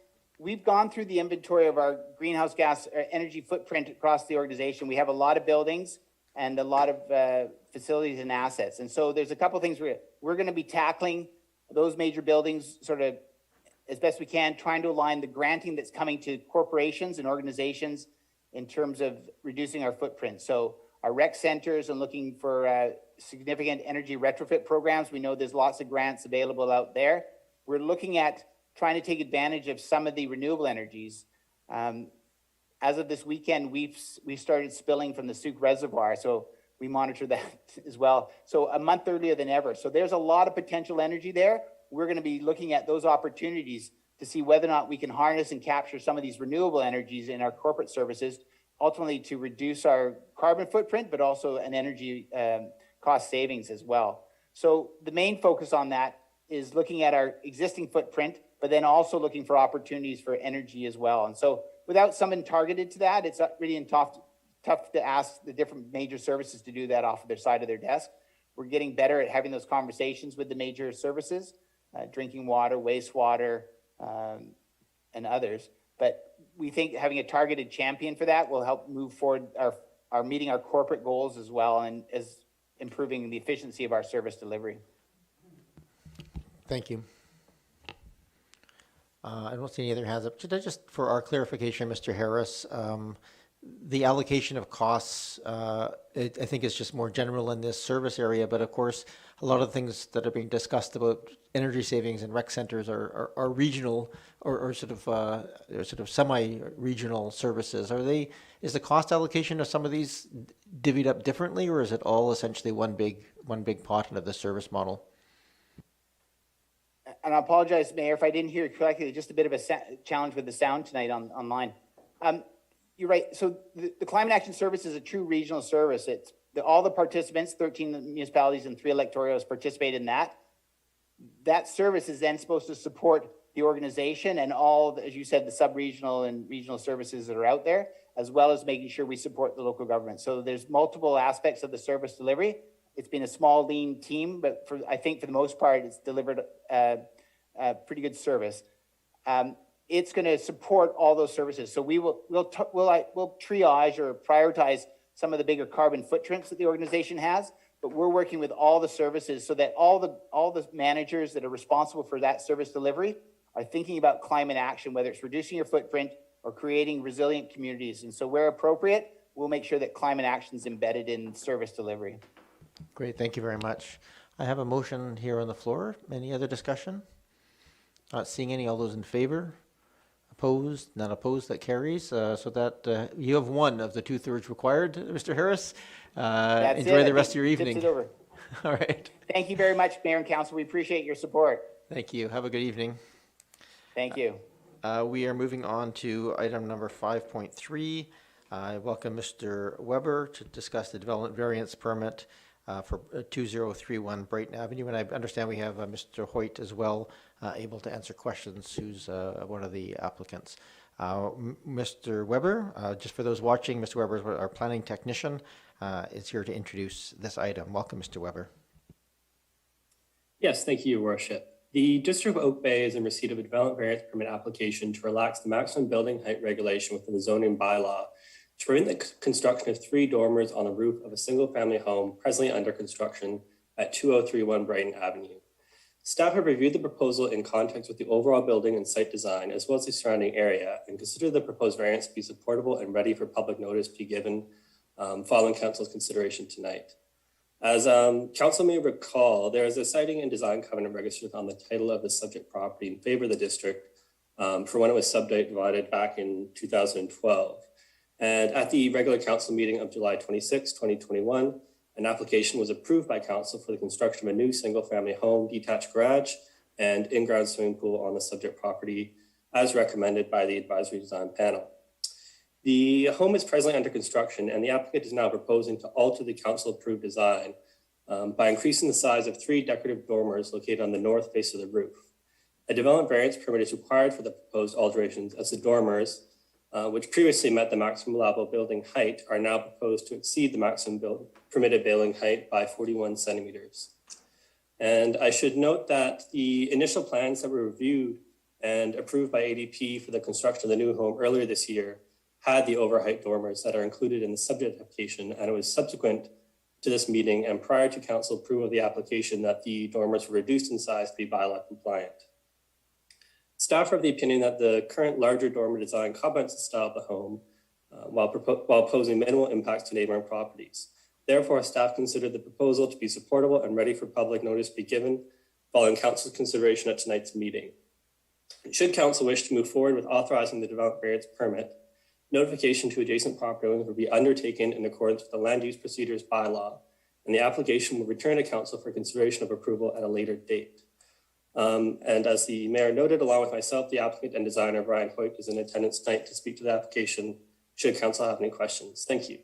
we've gone through the inventory of our greenhouse gas energy footprint across the organization. We have a lot of buildings and a lot of facilities and assets. And so there's a couple things we're going to be tackling those major buildings sort of as best we can, trying to align the granting that's coming to corporations and organizations in terms of reducing our footprint. So our rec centers and looking for significant energy retrofit programs. We know there's lots of grants available out there. We're looking at trying to take advantage of some of the renewable energies. As of this weekend, we started spilling from the Souk Reservoir, so we monitor that as well. So a month earlier than ever. So there's a lot of potential energy there. We're going to be looking at those opportunities to see whether or not we can harness and capture some of these renewable energies in our corporate services, ultimately to reduce our carbon footprint, but also an energy cost savings as well. So the main focus on that is looking at our existing footprint, but then also looking for opportunities for energy as well. And so without someone targeted to that, it's really tough to ask the different major services to do that off of their side of their desk. We're getting better at having those conversations with the major services, drinking water, wastewater, and others. But we think having a targeted champion for that will help move forward our meeting our corporate goals as well, and as improving the efficiency of our service delivery. Thank you. I don't see any other hands up. Just for our clarification, Mr. Harris, the allocation of costs, I think is just more general in this service area, but of course, a lot of things that are being discussed about energy savings and rec centers are regional or sort of semi-regional services. Is the cost allocation of some of these divvied up differently, or is it all essentially one big pot into the service model? and I apologize, Mayor, if I didn't hear you correctly, just a bit of a challenge with the sound tonight online. You're right. So the Climate Action Service is a true regional service. It's all the participants, 13 municipalities and 3 electorates participate in that. That service is then supposed to support the organization and all, as you said, the sub-regional and regional services that are out there, as well as making sure we support the local government. So there's multiple aspects of the service delivery. It's been a small, lean team, but I think for the most part, it's delivered a pretty good service. It's going to support all those services. So we'll triage or prioritize some of the bigger carbon footprints that the organization has, but we're working with all the services so that all the managers that are responsible for that service delivery are thinking about climate action, whether it's reducing your footprint or creating resilient communities. And so where appropriate, we'll make sure that climate action is embedded in service delivery. Great, thank you very much. I have a motion here on the floor. Any other discussion? Not seeing any. All those in favor? Opposed? Not opposed. That carries. So that you have one of the 2/3 required, Mr. Harris. Enjoy the rest of your evening. Tips it over. All right. Thank you very much, Mayor and Council. We appreciate your support. Thank you. Have a good evening. Thank you. We are moving on to item number 5.3. I welcome Mr. Weber to discuss the development variance permit for 2031 Brighton Avenue. And I understand we have Mr. Hoyt as well, able to answer questions, who's one of the applicants. Mr. Weber, just for those watching, Mr. Weber is our planning technician, is here to introduce this item. Welcome, Mr. Weber. Yes, thank you, Your Worship. The District of Oak Bay is in receipt of a development variance permit application to relax the maximum building height regulation within the zoning bylaw to prevent the construction of 3 dormers on the roof of a single-family home presently under construction at 2031 Brighton Avenue. Staff have reviewed the proposal in context with the overall building and site design, as well as the surrounding area, and consider the proposed variance to be supportable and ready for public notice to be given following Council's consideration tonight. As Council may recall, there is a siting and design covenant registered on the title of the subject property in favor of the district for when it was subdivided back in 2012. And at the regular council meeting of July 26, 2021, an application was approved by council for the construction of a new single-family home, detached garage, and in-ground swimming pool on the subject property as recommended by the advisory design panel. The home is presently under construction, and the applicant is now proposing to alter the council-approved design by increasing the size of 3 decorative dormers located on the north face of the roof. A development variance permit is required for the proposed alterations, as the dormers, which previously met the maximum allowable building height, are now proposed to exceed the maximum permitted building height by 41 centimeters. And I should note that the initial plans that were reviewed and approved by ADP for the construction of the new home earlier this year had the overheight dormers that are included in the subject application, and it was subsequent to this meeting and prior to council approval of the application that the dormers were reduced in size to be bylaw compliant. Staff are of the opinion that the current larger dormer design complements the style of the home while posing minimal impacts to neighboring properties. Therefore, staff considered the proposal to be supportable and ready for public notice to be given following council's consideration at tonight's meeting. Should council wish to move forward with authorizing the development variance permit, notification to adjacent property owners will be undertaken in accordance with the land use procedures bylaw, and the application will return to council for consideration of approval at a later date. And as the mayor noted, along with myself, the applicant and designer Brian Hoyt is in attendance tonight to speak to the application should council have any questions. Thank you.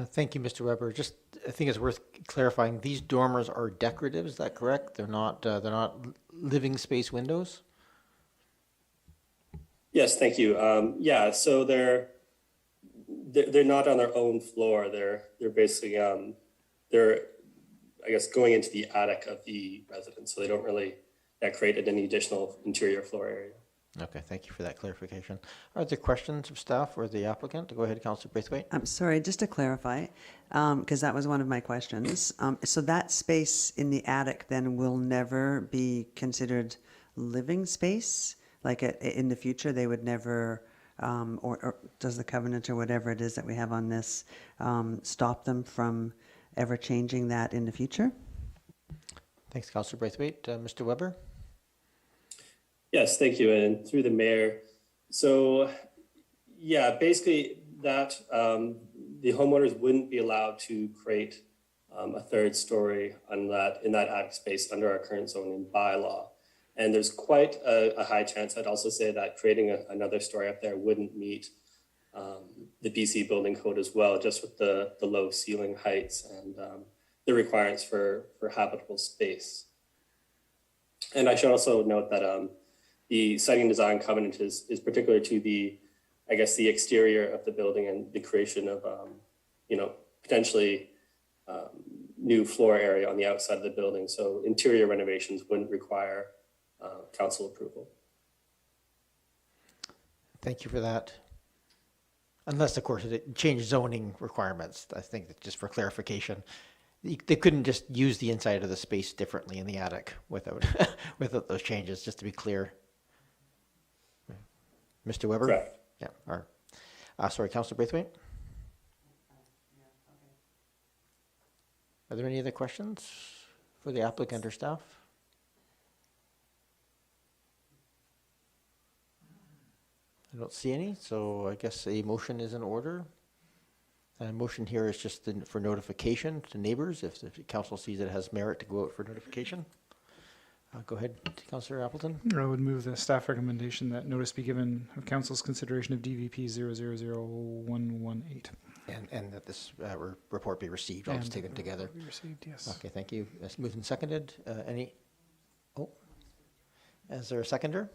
Thank you, Mr. Weber. Just, I think it's worth clarifying. These dormers are decorative. Is that correct? They're not living space windows. Yes, thank you. Yeah, so they're not on their own floor. They're basically they're, I guess, going into the attic of the residence, so they don't really create any additional interior floor area. Okay, thank you for that clarification. Are there questions of staff or the applicant? Go ahead, Councillor Braithwaite. I'm sorry, just to clarify, because that was one of my questions. So that space in the attic then will never be considered living space? Like in the future, they would never, or does the covenant or whatever it is that we have on this stop them from ever changing that in the future? Thanks, Councillor Braithwaite. Mr. Weber? Yes, thank you. And through the mayor. So yeah, basically that the homeowners wouldn't be allowed to create a 3rd story on in that attic space under our current zoning bylaw. And there's quite a high chance, I'd also say, that creating another story up there wouldn't meet the BC building code as well, just with the low ceiling heights and the requirements for habitable space. And I should also note that the siting design covenant is particular to the, I guess, the exterior of the building and the creation of, potentially new floor area on the outside of the building. So interior renovations wouldn't require council approval. Thank you for that. Unless, of course, it changed zoning requirements. I think that just for clarification, they couldn't just use the inside of the space differently in the attic without without those changes, just to be clear. Mr. Weber? Correct. Yeah. Sorry, Councillor Braithwaite? Are there any other questions for the applicant or staff? I don't see any, so I guess a motion is in order. A motion here is just for notification to neighbors if the council sees it has merit to go out for notification. Go ahead, Councillor Appleton. I would move the staff recommendation that notice be given of council's consideration of DVP 000118. And that this report be received. I'll just take them together. Be received, yes. Okay, thank you. That's moved and seconded. Is there a seconder?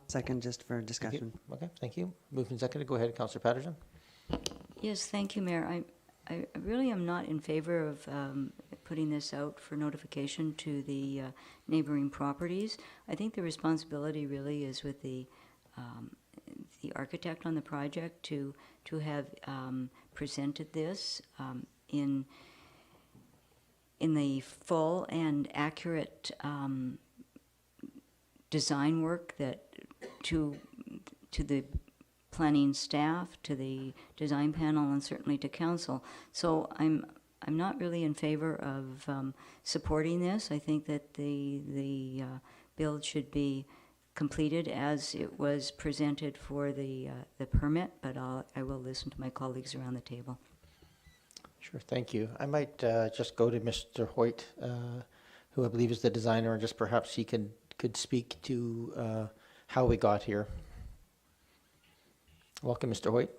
Second, just for Thank you. discussion. Okay, thank you. Moved and seconded. Go ahead, Councillor Patterson. Yes, thank you, Mayor. I really am not in favor of putting this out for notification to the neighboring properties. I think the responsibility really is with the architect on the project to have presented this in the full and accurate design work that to the planning staff, to the design panel, and certainly to council. So I'm not really in favor of supporting this. I think that the build should be completed as it was presented for the permit, but I will listen to my colleagues around the table. Sure, thank you. I might just go to Mr. Hoyt, who I believe is the designer, and just perhaps he could speak to how we got here. Welcome, Mr. Hoyt.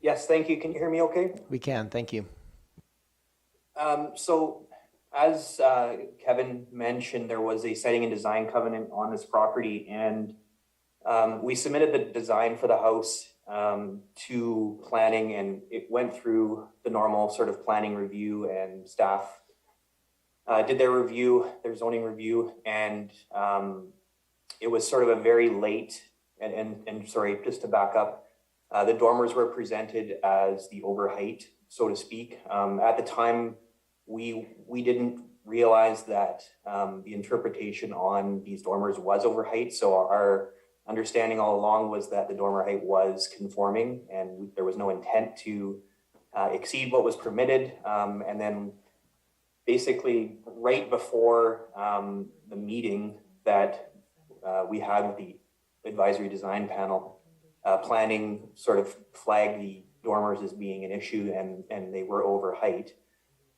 Yes, thank you. Can you hear me okay? We can, thank you. So as Kevin mentioned, there was a siting and design covenant on this property, and we submitted the design for the house to planning, and it went through the normal sort of planning review, and staff did their review, their zoning review, and it was sort of a very late, and sorry, just to back up, the dormers were presented as the overheight, so to speak. At the time, we didn't realize that the interpretation on these dormers was overheight. So our understanding all along was that the dormer height was conforming, and there was no intent to exceed what was permitted. And then basically right before the meeting that we had with the advisory design panel, planning sort of flagged the dormers as being an issue, and they were over height.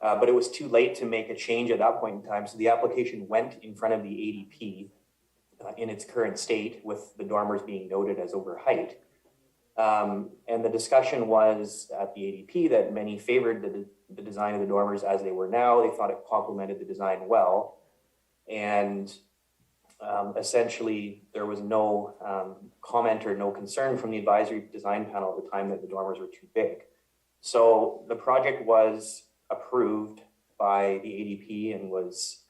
But it was too late to make a change at that point in time. So the application went in front of the ADP in its current state, with the dormers being noted as over height. And the discussion was at the ADP that many favored the design of the dormers as they were now. They thought it complemented the design well. And essentially, there was no comment or no concern from the advisory design panel at the time that the dormers were too big. So the project was approved by the ADP and was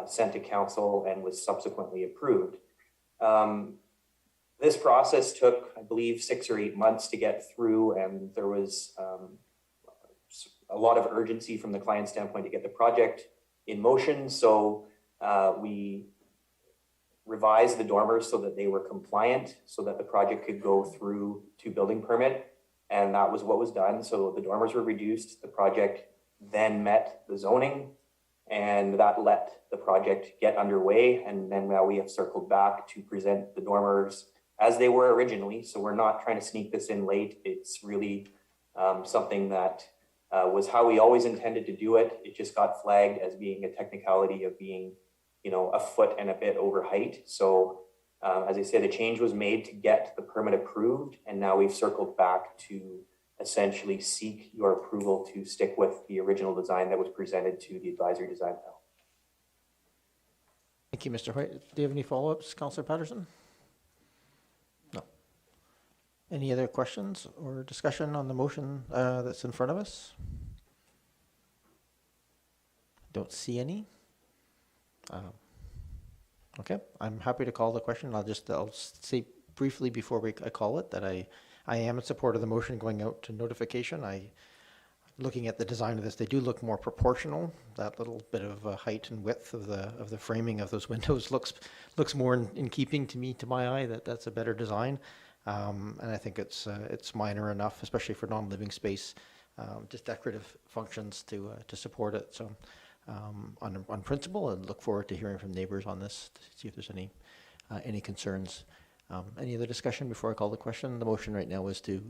sent to council and was subsequently approved. This process took, I believe, 6 or 8 months to get through, and there was a lot of urgency from the client standpoint to get the project in motion. So we revised the dormers so that they were compliant, so that the project could go through to building permit, and that was what was done. So the dormers were reduced, the project then met the zoning, and that let the project get underway. And then now we have circled back to present the dormers as they were originally. So we're not trying to sneak this in late. It's really something that was how we always intended to do it. It just got flagged as being a technicality of being, a foot and a bit over height. So as I said, the change was made to get the permit approved, and now we've circled back to essentially seek your approval to stick with the original design that was presented to the advisory design panel. Thank you, Mr. Hoyt. Do you have any follow-ups, Councillor Patterson? No. Any other questions or discussion on the motion that's in front of us? Don't see any. Okay, I'm happy to call the question. I'll say briefly before I call it that I am in support of the motion going out to notification. Looking at the design of this, they do look more proportional. That little bit of height and width of the framing of those windows looks more in keeping to my eye. That's a better design, and I think it's minor enough, especially for non-living space, just decorative functions to support it. So. On principle, and look forward to hearing from neighbors on this to see if there's any concerns. Any other discussion before I call the question? The motion right now is to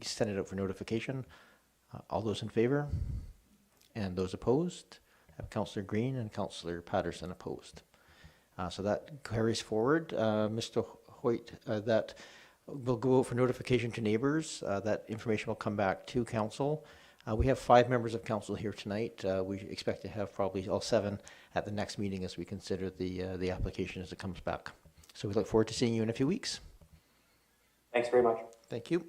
send it out for notification. All those in favor? And those opposed? I have Councillor Green and Councillor Patterson opposed. So that carries forward. Mr. Hoyt, that will go out for notification to neighbors. That information will come back to council. We have 5 members of council here tonight. We expect to have probably all 7 at the next meeting as we consider the application as it comes back. So we look forward to seeing you in a few weeks. Thanks very much. Thank you.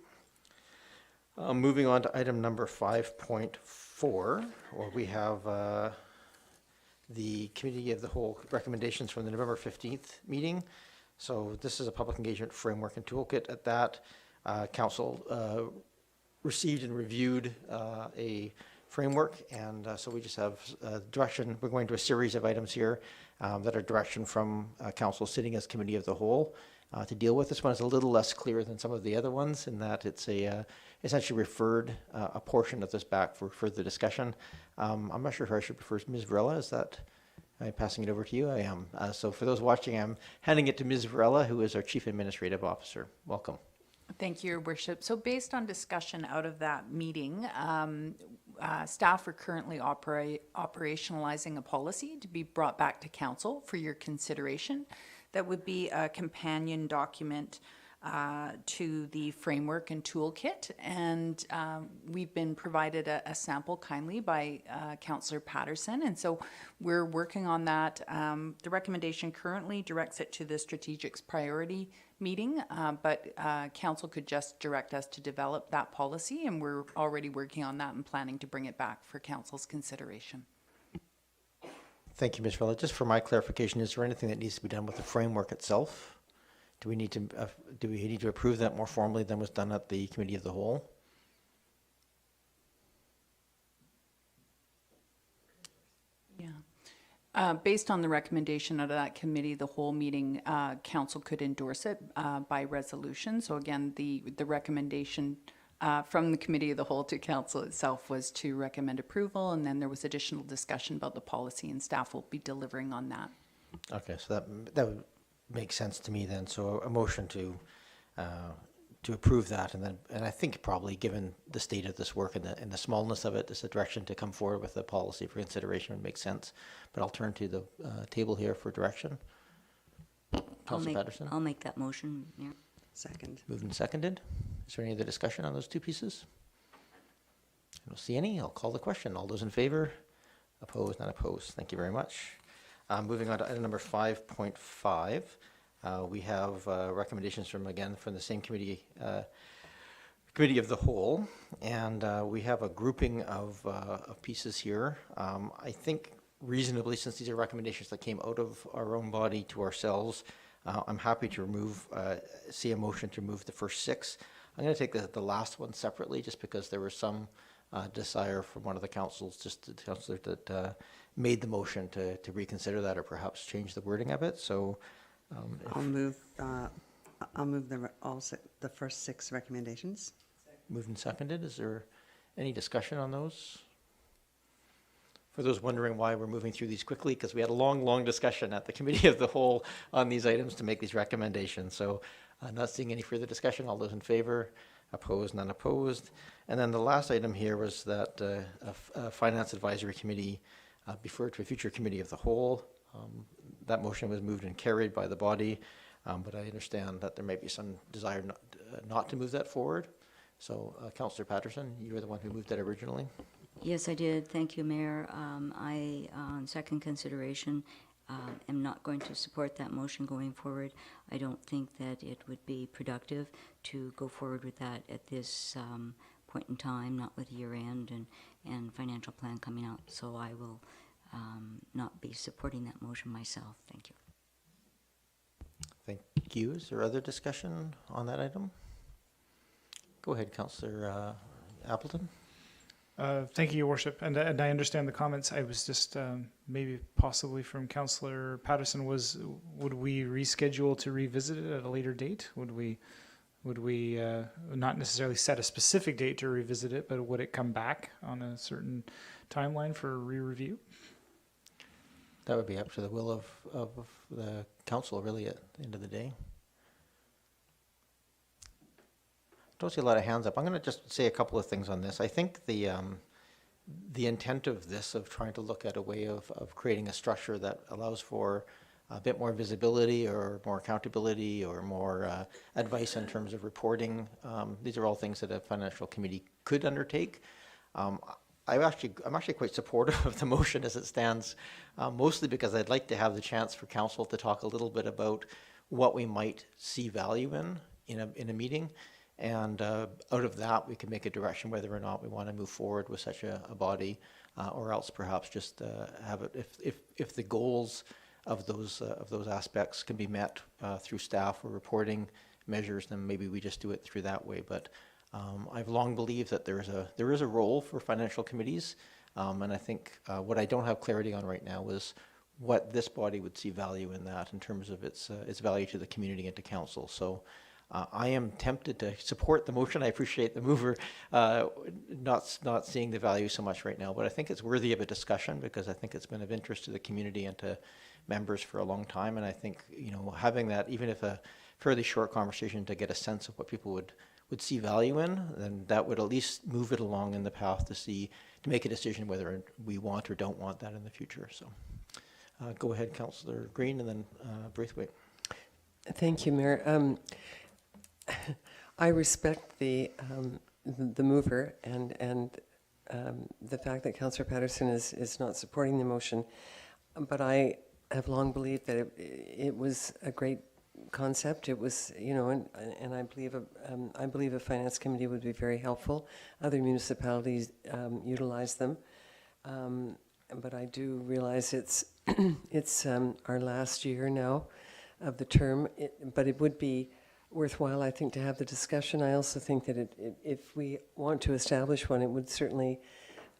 Moving on to item number 5.4, where we have the Committee of the Whole recommendations from the November 15th meeting. So this is a public engagement framework and toolkit. At that, council received and reviewed a framework, and so we just have direction. We're going to a series of items here that are direction from council sitting as committee of the whole to deal with. This one is a little less clear than some of the other ones in that it's essentially referred a portion of this back for further discussion. I'm not sure who I should prefer. Ms. Varela, is that? I'm passing it over to you. I am. So for those watching, I'm handing it to Ms. Varela, who is our Chief Administrative Officer. Welcome. Thank you, Your Worship. So based on discussion out of that meeting, staff are currently operationalizing a policy to be brought back to council for your consideration. That would be a companion document to the framework and toolkit. And we've been provided a sample kindly by Councillor Patterson. And so we're working on that. The recommendation currently directs it to the strategic priority meeting, but council could just direct us to develop that policy, and we're already working on that and planning to bring it back for council's consideration. Thank you, Ms. Varela. Just for my clarification, is there anything that needs to be done with the framework itself? Do we need to approve that more formally than was done at the Committee of the Whole? Based on the recommendation of that committee, the whole meeting, council could endorse it by resolution. So again, the recommendation from the committee of the whole to council itself was to recommend approval, and then there was additional discussion about the policy, and staff will be delivering on that. Okay, so that would make sense to me then. So a motion to approve that, and I think probably given the state of this work and the smallness of it, this a direction to come forward with a policy for consideration would make sense. But I'll turn to the table here for direction. Councillor Patterson. I'll make that motion. Yeah. Second. Moved and seconded. Is there any other discussion on those two pieces? I don't see any. I'll call the question. All those in favor? Opposed? Not opposed. Thank you very much. Moving on to item number 5.5. We have recommendations from the same committee, Committee of the Whole, and we have a grouping of pieces here. I think reasonably, since these are recommendations that came out of our own body to ourselves, I'm happy to see a motion to remove the first 6. I'm going to take the last one separately, just because there was some desire from one of the councils, the councillor that made the motion to reconsider that or perhaps change the wording of it. So I'll move the first 6 recommendations. Moved and seconded. Is there any discussion on those? For those wondering why we're moving through these quickly, because we had a long discussion at the Committee of the Whole on these items to make these recommendations. So I'm not seeing any further discussion. All those in favor? Opposed? None opposed. And then the last item here was that a Finance Advisory Committee be referred to a future committee of the whole. That motion was moved and carried by the body, but I understand that there may be some desire not to move that forward. So, Councillor Patterson, you were the one who moved that originally. Yes, I did. Thank you, Mayor. I, on second consideration, am not going to support that motion going forward. I don't think that it would be productive to go forward with that at this point in time, not with year end and financial plan coming out. So I will not be supporting that motion myself. Thank you. Thank you. Is there other discussion on that item? Go ahead, Councillor Appleton. Thank you, Your Worship, and I understand the comments. I was just maybe possibly from Councillor Patterson would we reschedule to revisit it at a later date? Would we not necessarily set a specific date to revisit it, but would it come back on a certain timeline for a re-review? That would be up to the will of the council, really, at the end of the day. Don't see a lot of hands up. I'm going to just say a couple of things on this. I think the intent of this, of trying to look at a way of creating a structure that allows for a bit more visibility or more accountability or more advice in terms of reporting, these are all things that a financial committee could undertake. I'm actually quite supportive of the motion as it stands, mostly because I'd like to have the chance for council to talk a little bit about what we might see value in a meeting. And out of that, we can make a direction whether or not we want to move forward with such a body, or else perhaps just have it if the goals of those aspects can be met through staff or reporting measures, then maybe we just do it through that way. But I've long believed that there is a role for financial committees, and I think what I don't have clarity on right now is what this body would see value in that in terms of its value to the community and to council. So. I am tempted to support the motion. I appreciate the mover not seeing the value so much right now, but I think it's worthy of a discussion because I think it's been of interest to the community and to members for a long time. And I think, having that, even if a fairly short conversation to get a sense of what people would see value in, then that would at least move it along in the path to make a decision whether we want or don't want that in the future. So go ahead, Councillor Green, and then Braithwaite. Thank you, Mayor. I respect the mover and the fact that Councillor Patterson is not supporting the motion, but I have long believed that it was a great concept. It was, and I believe a finance committee would be very helpful. Other municipalities utilize them, but I do realize it's our last year now of the term. But it would be worthwhile, I think, to have the discussion. I also think that if we want to establish one, it would certainly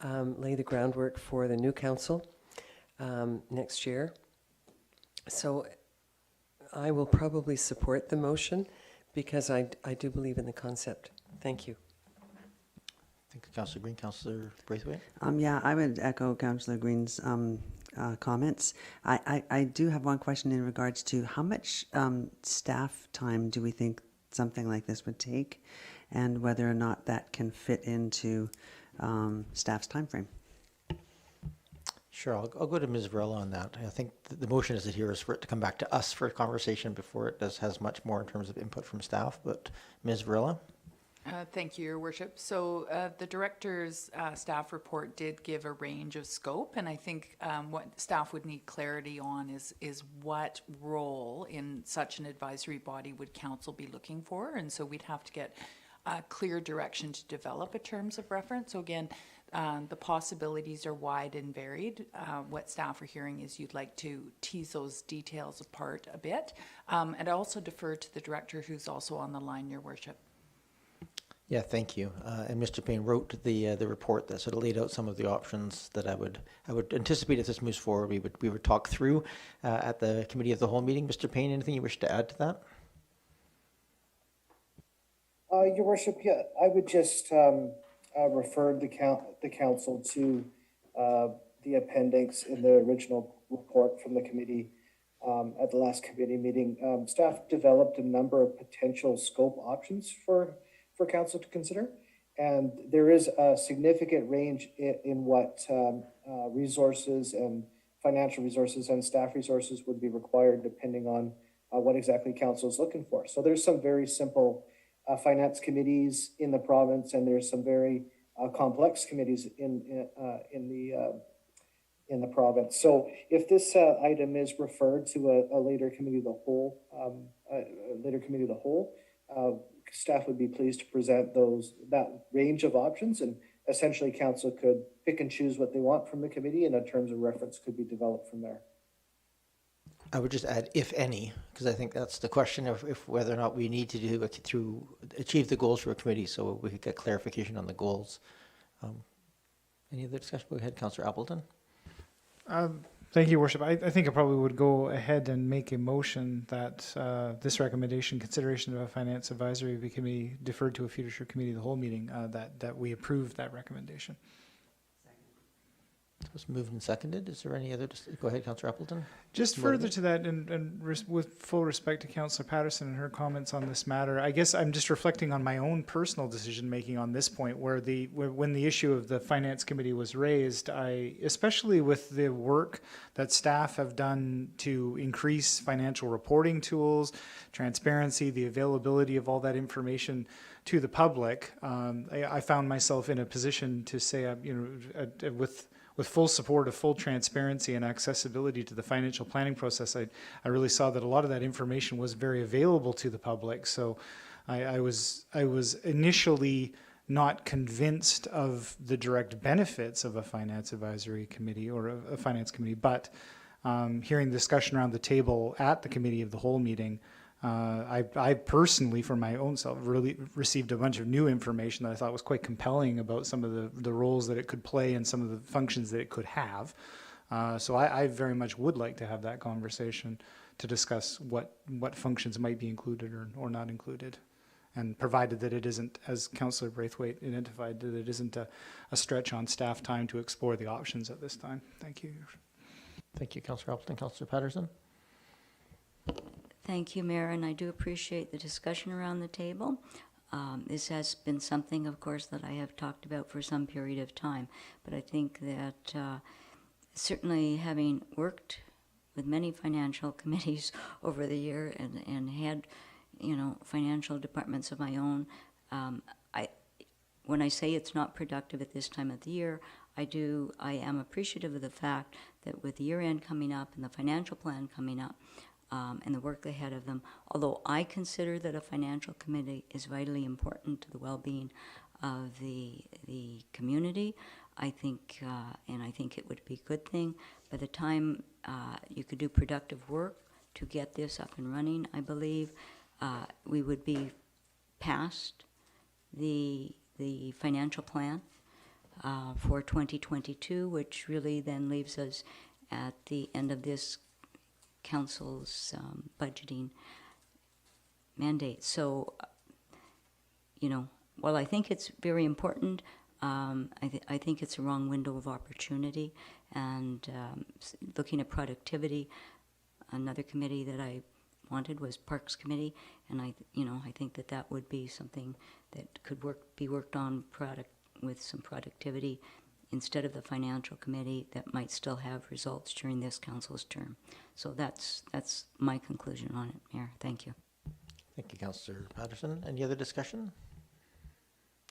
lay the groundwork for the new council next year. So I will probably support the motion because I do believe in the concept. Thank you. Thank you, Councillor Green. Councillor Braithwaite? Yeah, I would echo Councillor Green's comments. I do have one question in regards to how much staff time do we think something like this would take, and whether or not that can fit into staff's time frame. Sure, I'll go to Ms. Varela on that. I think the motion as it here is for it to come back to us for a conversation before it has much more in terms of input from staff. But Ms. Varela? Thank you, Your Worship. So the director's staff report did give a range of scope, and I think what staff would need clarity on is what role in such an advisory body would council be looking for, and so we'd have to get a clear direction to develop a terms of reference. So again, the possibilities are wide and varied. What staff are hearing is you'd like to tease those details apart a bit, and I also defer to the director who's also on the line, Your Worship. Yeah, thank you. And Mr. Payne wrote the report that sort of laid out some of the options that I would anticipate if this moves forward we would talk through at the committee of the whole meeting. Mr. Payne, anything you wish to add to that? Your Worship, yeah, I would just refer the council to the appendix in the original report from the committee at the last committee meeting. Staff developed a number of potential scope options for for council to consider. And there is a significant range in what resources and financial resources and staff resources would be required depending on what exactly council is looking for. So there's some very simple finance committees in the province, and there's some very complex committees in the province. So if this item is referred to a later committee of the whole, staff would be pleased to present that range of options, and essentially council could pick and choose what they want from the committee, and a terms of reference could be developed from there. I would just add, if any, because I think that's the question of if whether or not we need to do it to achieve the goals for a committee, so we could get clarification on the goals. Any other discussion? Go ahead, Councillor Appleton. Thank you, Worship. I think I probably would go ahead and make a motion that this recommendation, consideration of a finance advisory committee deferred to a future committee of the whole meeting, that we approve that recommendation. It was moved and seconded. Is there any other? Go ahead, Councillor Appleton. Just further to that, and with full respect to Councillor Patterson and her comments on this matter, I guess I'm just reflecting on my own personal decision making on this point, where when the issue of the finance committee was raised, especially with the work that staff have done to increase financial reporting tools, transparency, the availability of all that information to the public, I found myself in a position to say, with full support of full transparency and accessibility to the financial planning process, I really saw that a lot of that information was very available to the public. So I was initially not convinced of the direct benefits of a finance advisory committee or a finance committee, but hearing the discussion around the table at the committee of the whole meeting, I personally, for my own self, really received a bunch of new information that I thought was quite compelling about some of the roles that it could play and some of the functions that it could have. So I very much would like to have that conversation to discuss what functions might be included or not included. And provided that it isn't, as Councillor Braithwaite identified, that it isn't a stretch on staff time to explore the options at this time. Thank you. Thank you, Councillor Appleton. Councillor Patterson. Thank you, Mayor, and I do appreciate the discussion around the table. This has been something, of course, that I have talked about for some period of time, but I think that certainly having worked with many financial committees over the year and had, financial departments of my own, when I say it's not productive at this time of the year, I am appreciative of the fact that with the year end coming up and the financial plan coming up, and the work ahead of them. Although I consider that a financial committee is vitally important to the well-being of the community, I think it would be a good thing. By the time you could do productive work to get this up and running, I believe we would be past the financial plan for 2022, which really then leaves us at the end of this council's budgeting mandate. So, while I think it's very important, I think it's a wrong window of opportunity. And looking at productivity, another committee that I wanted was Parks Committee, and I think that would be something that could be worked on with some productivity instead of the financial committee that might still have results during this council's term. So that's my conclusion on it, Mayor. Thank you. Thank you, Councillor Patterson. Any other discussion?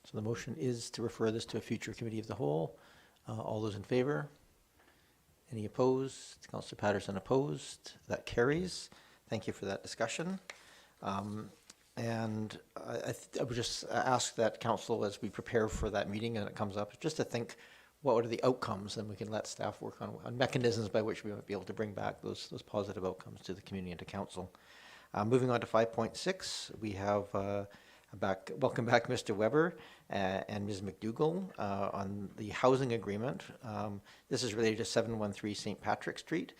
So the motion is to refer this to a future committee of the whole. All those in favor? Any opposed? Councillor Patterson opposed. That carries. Thank you for that discussion. And I would just ask that council, as we prepare for that meeting and it comes up, just to think, what are the outcomes? And we can let staff work on mechanisms by which we might be able to bring back those positive outcomes to the community and to council. Moving on to 5.6, we have welcome back Mr. Weber and Ms. McDougall on the housing agreement. This is related to 713 St. Patrick Street.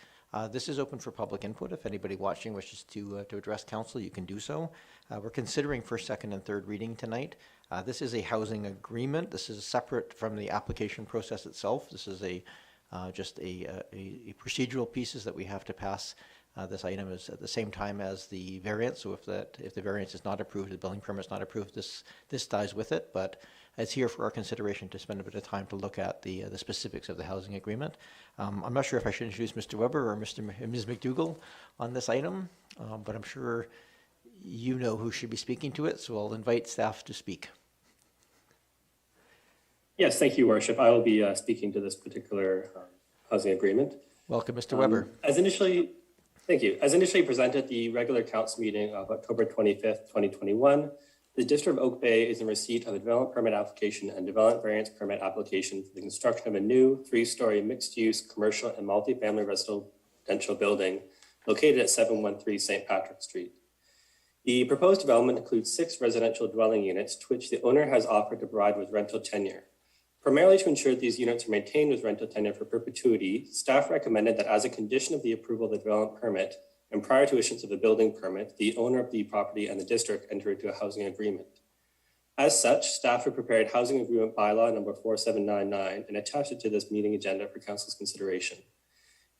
This is open for public input. If anybody watching wishes to address council, you can do so. We're considering first, second, and third reading tonight. This is a housing agreement. This is separate from the application process itself. This is just a procedural pieces that we have to pass This item is at the same time as the variance, so if the variance is not approved, the building permit is not approved, this dies with it, but it's here for our consideration to spend a bit of time to look at the specifics of the housing agreement. I'm not sure if I should introduce Mr. Weber or Ms. McDougall on this item, but I'm sure you know who should be speaking to it, so I'll invite staff to speak. Yes, thank you, Worship. I will be speaking to this particular housing agreement. Welcome, Mr. Weber. Thank you. As initially presented at the regular council meeting of October 25th, 2021, the District of Oak Bay is in receipt of a development permit application and development variance permit application for the construction of a new 3-story mixed-use commercial and multifamily residential building located at 713 St. Patrick Street. The proposed development includes 6 residential dwelling units to which the owner has offered to provide with rental tenure. Primarily to ensure that these units are maintained with rental tenure for perpetuity, staff recommended that as a condition of the approval of the development permit and prior to issuance of the building permit, the owner of the property and the district enter into a housing agreement. As such, staff have prepared housing agreement bylaw number 4799 and attached it to this meeting agenda for council's consideration.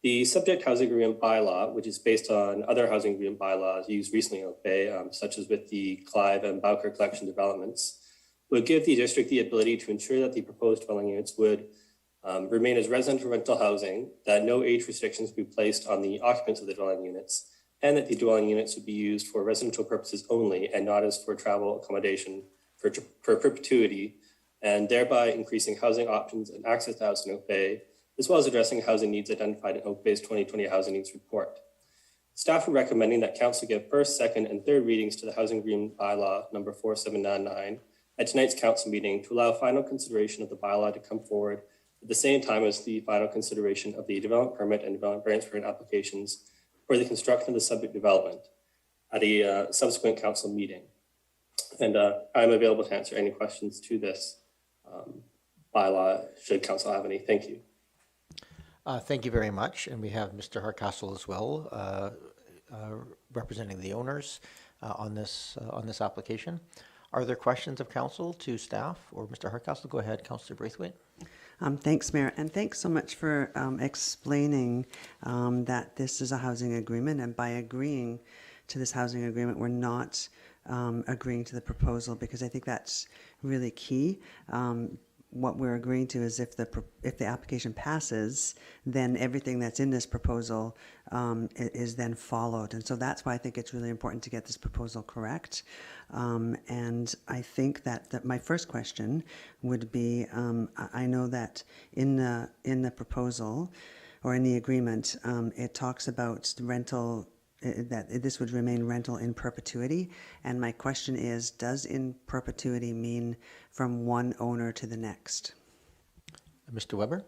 The subject housing agreement bylaw, which is based on other housing agreement bylaws used recently in Oak Bay, such as with the Clive and Bowker collection developments, would give the district the ability to ensure that the proposed dwelling units would remain as residential rental housing, that no age restrictions be placed on the occupants of the dwelling units, and that the dwelling units would be used for residential purposes only and not as for travel accommodation for perpetuity, and thereby increasing housing options and access to housing in Oak Bay, as well as addressing housing needs identified in Oak Bay's 2020 Housing Needs Report. Staff are recommending that council give first, second, and third readings to the housing agreement bylaw number 4799 at tonight's council meeting to allow final consideration of the bylaw to come forward at the same time as the final consideration of the development permit and development variance permit applications for the construction of the subject development at a subsequent council meeting. And I'm available to answer any questions to this bylaw should council have any. Thank you. Thank you very much. And we have Mr. Hardcastle as well, representing the owners on this application. Are there questions of council to staff or Mr. Hardcastle? Go ahead, Councillor Braithwaite. Thanks, Mayor, and thanks so much for explaining that this is a housing agreement, and by agreeing to this housing agreement, we're not agreeing to the proposal, because I think that's really key. What we're agreeing to is if the application passes, then everything that's in this proposal is then followed. And so that's why I think it's really important to get this proposal correct. And I think that my first question would be, I know that in the proposal or in the agreement, it talks about rental, that this would remain rental in perpetuity. And my question is, does in perpetuity mean from one owner to the next? Mr. Weber?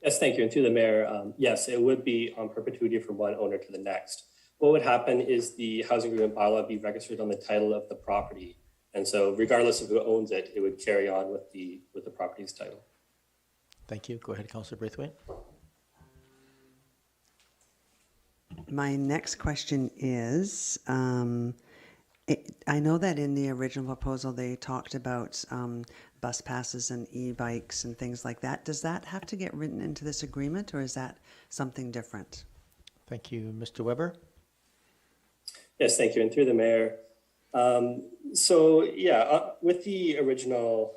Yes, thank you. And through the mayor, yes, it would be on perpetuity from one owner to the next. What would happen is the housing agreement bylaw would be registered on the title of the property. And so regardless of who owns it, it would carry on with the property's title. Thank you. Go ahead, Councillor Braithwaite. My next question is, I know that in the original proposal they talked about bus passes and e-bikes and things like that. Does that have to get written into this agreement, or is that something different? Thank you. Mr. Weber? Yes, thank you. And through the mayor, with the original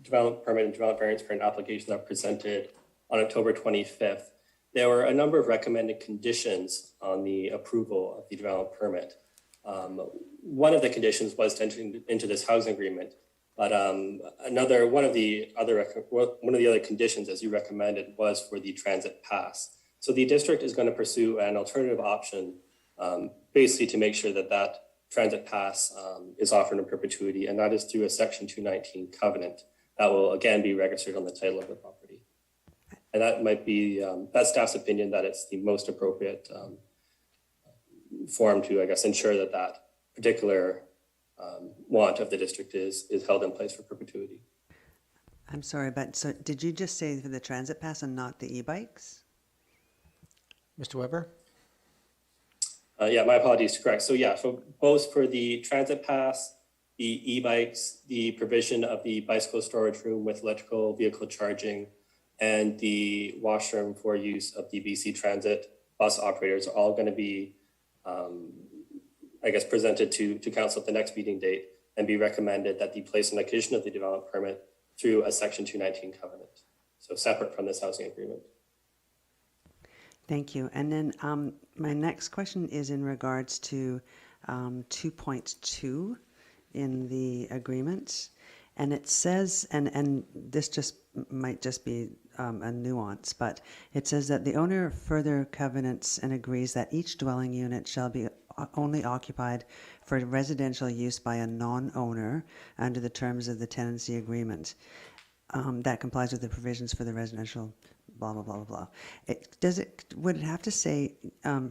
development permit and development variance permit application that presented on October 25th, there were a number of recommended conditions on the approval of the development permit. One of the conditions was to enter into this housing agreement, but one of the other conditions, as you recommended, was for the transit pass. So the district is going to pursue an alternative option, basically to make sure that transit pass is offered in perpetuity, and that is through a Section 219 covenant that will again be registered on the title of the property. And that might be, that's staff's opinion, that it's the most appropriate form to, I guess, ensure that particular want of the district is held in place for perpetuity. I'm sorry, but so did you just say for the transit pass and not the e-bikes? Mr. Weber? Yeah, my apologies, correct. So yeah, so both for the transit pass, the e-bikes, the provision of the bicycle storage room with electrical vehicle charging, and the washroom for use of the BC Transit bus operators are all going to be, I guess, presented to council at the next meeting date and be recommended that be placed on the condition of the development permit through a Section 219 covenant. So separate from this housing agreement. Thank you. And then my next question is in regards to 2.2 in the agreement. And it says, and this just might just be a nuance, but it says that the owner further covenants and agrees that each dwelling unit shall be only occupied for residential use by a non-owner under the terms of the tenancy agreement. That complies with the provisions for the residential blah, blah, blah, blah, blah. Would it have to say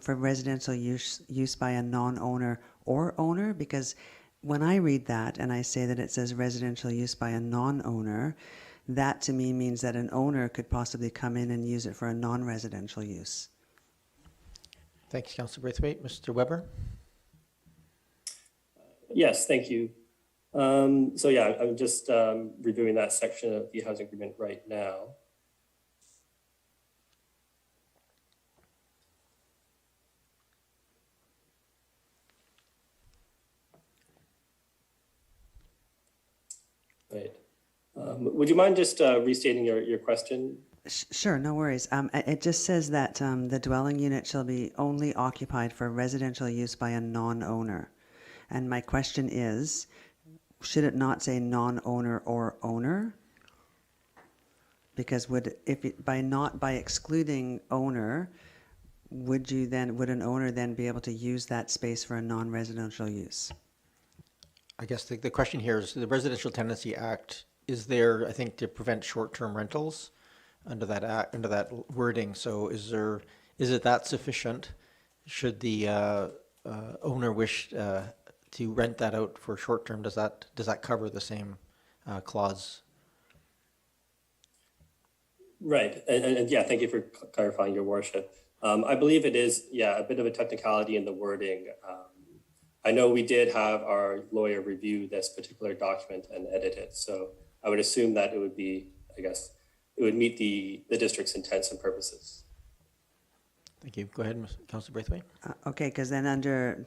for residential use by a non-owner or owner? Because when I read that and I say that it says residential use by a non-owner, that to me means that an owner could possibly come in and use it for a non-residential use. Thanks, Councillor Braithwaite. Mr. Weber? Yes, thank you. So yeah, I'm just reviewing that section of the housing agreement right now. Right. Would you mind just restating your question? Sure, no worries. It just says that the dwelling unit shall be only occupied for residential use by a non-owner. And my question is, should it not say non-owner or owner? Because by excluding owner, would an owner then be able to use that space for a non-residential use? I guess the question here is the Residential Tenancy Act is there, I think, to prevent short-term rentals under that act, under that wording. So is it that sufficient? Should the owner wish to rent that out for short-term? Does that cover the same clause? Right, and yeah, thank you for clarifying, Your Worship. I believe it is, yeah, a bit of a technicality in the wording. I know we did have our lawyer review this particular document and edit it, so I would assume that it would be, I guess, it would meet the district's intents and purposes. Thank you. Go ahead, Councillor Braithwaite. Okay, because then under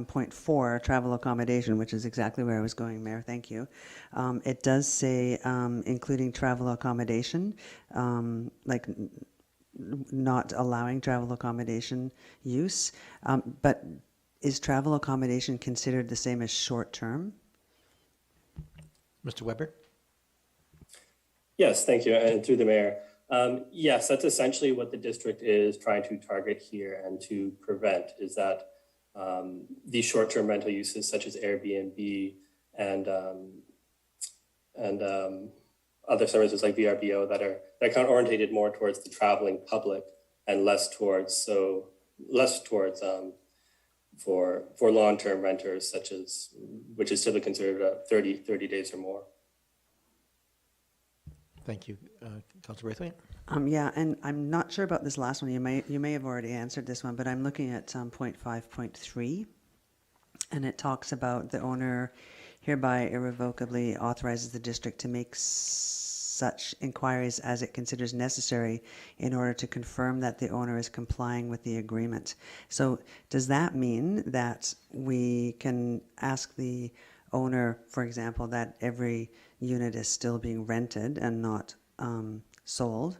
point 4, travel accommodation, which is exactly where I was going, Mayor, thank you. It does say including travel accommodation, like not allowing travel accommodation use, but is travel accommodation considered the same as short term? Mr. Weber? Yes, thank you, and through the mayor. Yes, that's essentially what the district is trying to target here and to prevent, is that these short-term rental uses such as Airbnb and other services like VRBO that are kind of orientated more towards the traveling public and less towards for long-term renters, such as, which is typically considered 30 days or more. Thank you. Councillor Braithwaite? Yeah, and I'm not sure about this last one. You may have already answered this one, but I'm looking at point 5.3, and it talks about the owner hereby irrevocably authorizes the district to make such inquiries as it considers necessary in order to confirm that the owner is complying with the agreement. So does that mean that we can ask the owner, for example, that every unit is still being rented and not sold,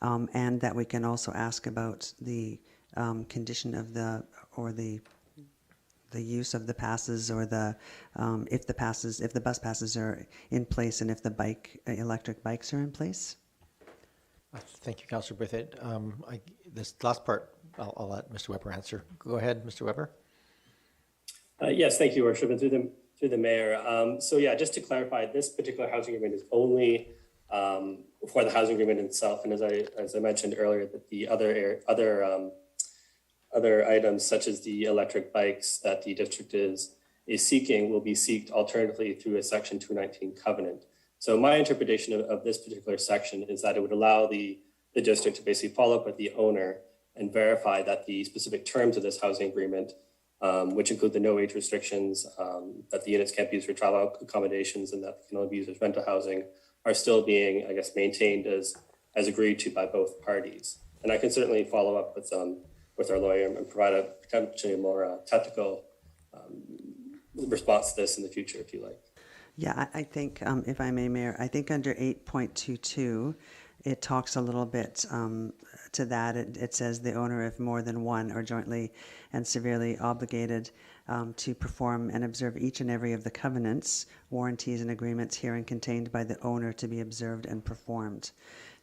and that we can also ask about the condition of the use of the passes, or if the bus passes are in place, and if the electric bikes are in place? Thank you, Councillor Braithwaite. This last part, I'll let Mr. Weber answer. Go ahead, Mr. Weber. Yes, thank you, Worship, and through the mayor. So yeah, just to clarify, this particular housing agreement is only for the housing agreement itself, and as I mentioned earlier, that the other items such as the electric bikes that the district is seeking will be sought alternatively through a Section 219 covenant. So my interpretation of this particular section is that it would allow the district to basically follow up with the owner and verify that the specific terms of this housing agreement, which include the no age restrictions, that the units can't be used for travel accommodations and that they can only be used as rental housing, are still being, I guess, maintained as agreed to by both parties. And I can certainly follow up with our lawyer and provide a potentially more technical response to this in the future, if you like. Yeah, I think, if I may, Mayor, I think under 8.22, it talks a little bit to that. It says the owner, if more than one, are jointly and severely obligated to perform and observe each and every of the covenants, warranties, and agreements herein contained by the owner to be observed and performed.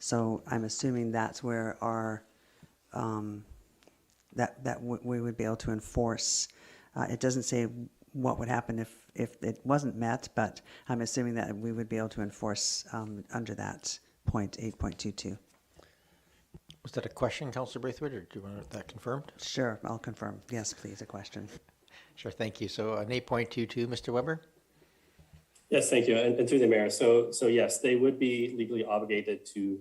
So I'm assuming that's where our we would be able to enforce. It doesn't say what would happen if it wasn't met, but I'm assuming that we would be able to enforce under that point 8.22. Was that a question, Councillor Braithwaite, or do you want that confirmed? Sure, I'll confirm. Yes, please, a question. Sure, thank you. So on 8.22, Mr. Weber? Yes, thank you. And through the mayor. So yes, they would be legally obligated to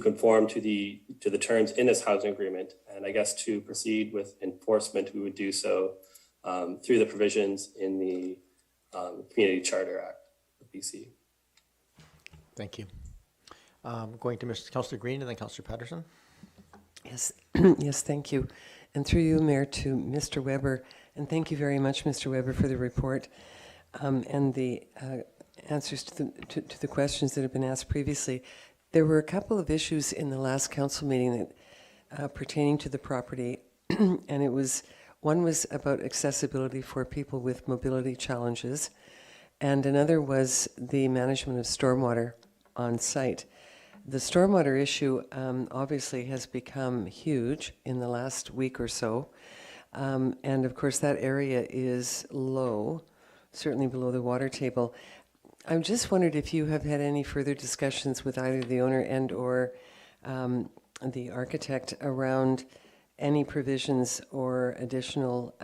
conform to the terms in this housing agreement. And I guess to proceed with enforcement, we would do so through the provisions in the Community Charter Act of BC. Thank you. Going to Mr. Councillor Green and then Councillor Patterson. Yes, yes, thank you. And through you, Mayor, to Mr. Weber. And thank you very much, Mr. Weber, for the report and the answers to the questions that have been asked previously. There were a couple of issues in the last council meeting that pertaining to the property, and one was about accessibility for people with mobility challenges, and another was the management of stormwater on site. The stormwater issue obviously has become huge in the last week or so, and of course that area is low, certainly below the water table. I'm just wondered if you have had any further discussions with either the owner and or the architect around any provisions or additional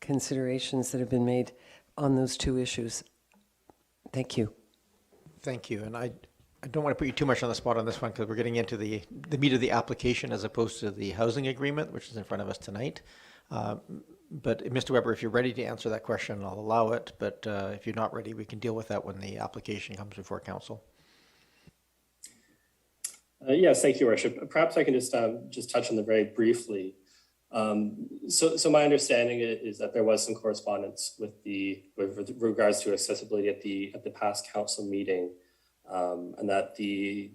considerations that have been made on those two issues. Thank you. Thank you. And I don't want to put you too much on the spot on this one because we're getting into the meat of the application as opposed to the housing agreement, which is in front of us tonight. But Mr. Weber, if you're ready to answer that question, I'll allow it. But if you're not ready, we can deal with that when the application comes before council. Yes, thank you, Worship. Perhaps I can just touch on that very briefly. So my understanding is that there was some correspondence with regards to accessibility at the past council meeting, and that the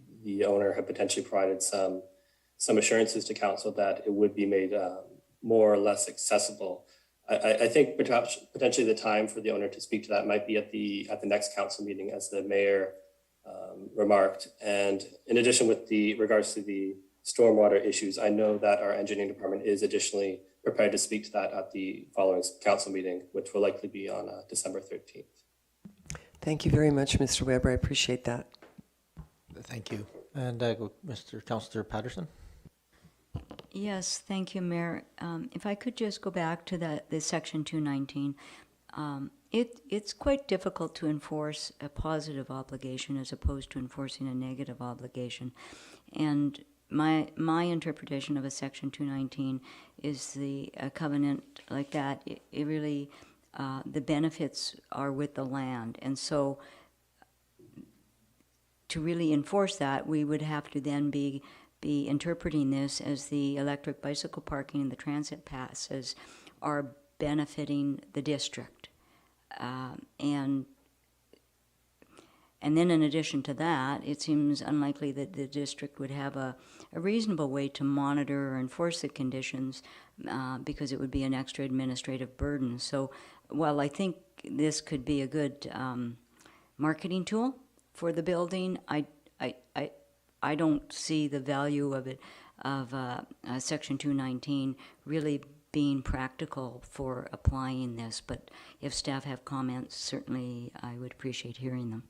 owner had potentially provided some assurances to council that it would be made more or less accessible. I think perhaps potentially the time for the owner to speak to that might be at the next council meeting, as the mayor remarked. And in addition, with regards to the stormwater issues, I know that our engineering department is additionally prepared to speak to that at the following council meeting, which will likely be on December 13th. Thank you very much, Mr. Weber. I appreciate that. Thank you. And Mr. Councillor Patterson. Yes, thank you, Mayor. If I could just go back to the Section 219, it's quite difficult to enforce a positive obligation as opposed to enforcing a negative obligation. And my interpretation of a Section 219 is a covenant like that. It really, the benefits are with the land. And so to really enforce that, we would have to then be interpreting this as the electric bicycle parking and the transit passes are benefiting the district. And then in addition to that, it seems unlikely that the district would have a reasonable way to monitor or enforce the conditions because it would be an extra administrative burden. So while I think this could be a good marketing tool for the building, I don't see the value of it, of Section 219 really being practical for applying this. But if staff have comments, certainly I would appreciate hearing them.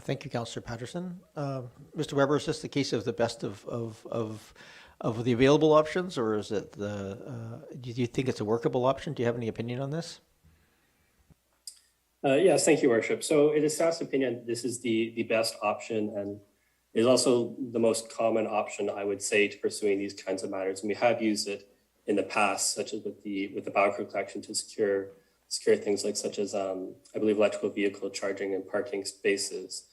Thank you, Councillor Patterson. Mr. Weber, is this the case of the best of the available options, or is it do you think it's a workable option? Do you have any opinion on this? Yes, thank you, Worship. So in staff's opinion, this is the best option and is also the most common option, I would say, to pursuing these kinds of matters. And we have used it in the past, such as with the biocrew collection to secure things such as I believe electrical vehicle charging and parking spaces.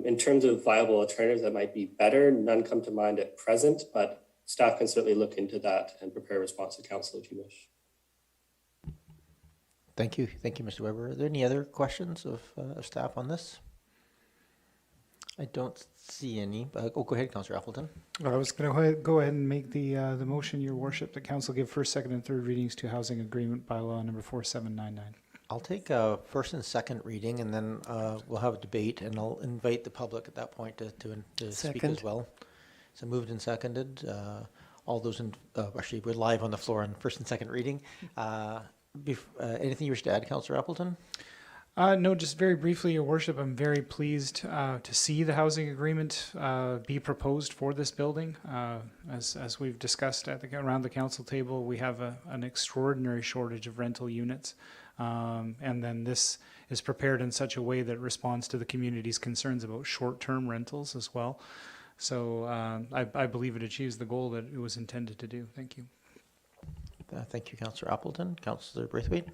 In terms of viable alternatives that might be better, none come to mind at present, but staff can certainly look into that and prepare a response to council if you wish. Thank you. Thank you, Mr. Weber. Are there any other questions of staff on this? I don't see any. Go ahead, Councillor Appleton. I was going to go ahead and make the motion, Your Worship, that council give first, second, and third readings to housing agreement bylaw number 4799. I'll take first and second reading, and then we'll have a debate, and I'll invite the public at that point to speak as well. So moved and seconded. All those in, actually, we're live on the floor on first and second reading. Anything you wish to add, Councillor Appleton? No, just very briefly, Your Worship, I'm very pleased to see the housing agreement be proposed for this building. As we've discussed around the council table, we have an extraordinary shortage of rental units. And then this is prepared in such a way that responds to the community's concerns about short-term rentals as well. So I believe it achieves the goal that it was intended to do. Thank you. Thank you, Councillor Appleton. Councillor Braithwaite?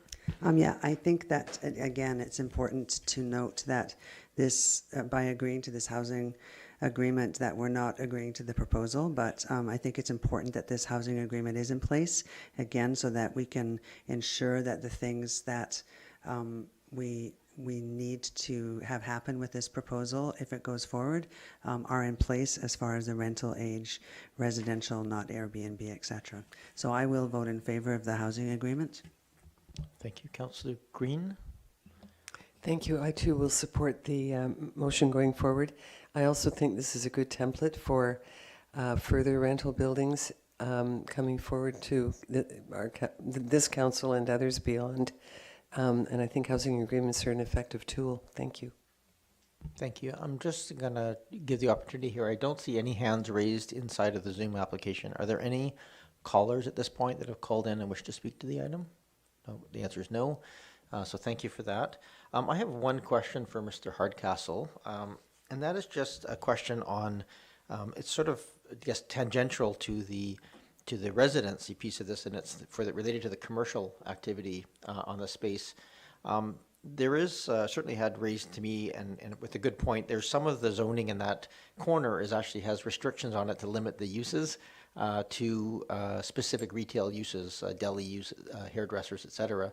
Yeah, I think that, again, it's important to note that this, by agreeing to this housing agreement, that we're not agreeing to the proposal, but I think it's important that this housing agreement is in place, again, so that we can ensure that the things that we need to have happen with this proposal, if it goes forward, are in place as far as the rental age, residential, not Airbnb, etc. So I will vote in favor of the housing agreement. Thank you, Councillor Green. Thank you. I too will support the motion going forward. I also think this is a good template for further rental buildings coming forward to this council and others beyond. And I think housing agreements are an effective tool. Thank you. Thank you. I'm just going to give the opportunity here. I don't see any hands raised inside of the Zoom application. Are there any callers at this point that have called in and wish to speak to the item? No, the answer is no. So thank you for that. I have one question for Mr. Hardcastle, and that is just a question on, it's sort of, I guess, tangential to the residency piece of this, and it's related to the commercial activity on the space. There is certainly had raised to me, and with a good point, there's some of the zoning in that corner actually has restrictions on it to limit the uses to specific retail uses, deli use, hairdressers, etc.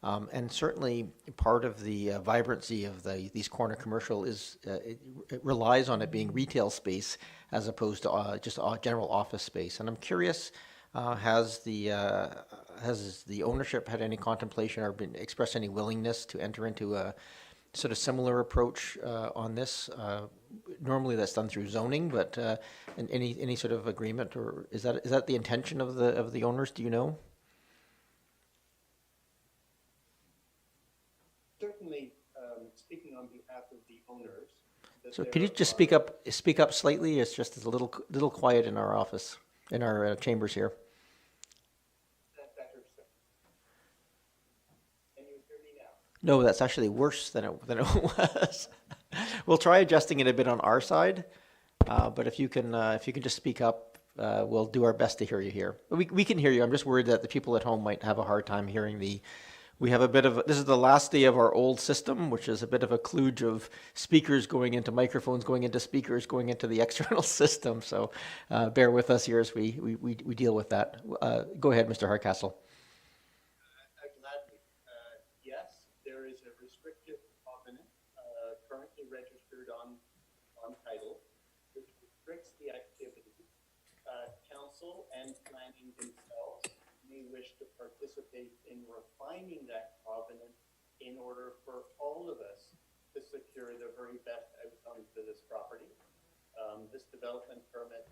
And certainly part of the vibrancy of these corner commercial is it relies on it being retail space as opposed to just general office space. And I'm curious, has the ownership had any contemplation or been expressed any willingness to enter into a sort of similar approach on this? Normally that's done through zoning, but any sort of agreement, or is that the intention of the owners? Do you know? Certainly, speaking on behalf of the owners. So could you just speak up slightly? It's just a little quiet in our office, in our chambers here. Can you hear me now? No, that's actually worse than it was. We'll try adjusting it a bit on our side, but if you can just speak up, we'll do our best to hear you here. We can hear you. I'm just worried that the people at home might have a hard time hearing we have a bit of, this is the last day of our old system, which is a bit of a kludge of speakers going into microphones, going into speakers, going into the external system. So bear with us here as we deal with that. Go ahead, Mr. Hardcastle. Gladly. Yes, there is a restrictive covenant currently registered on title, which restricts the activity. Council and planning themselves may wish to participate in refining that covenant in order for all of us to secure the very best outcome for this property. This development permit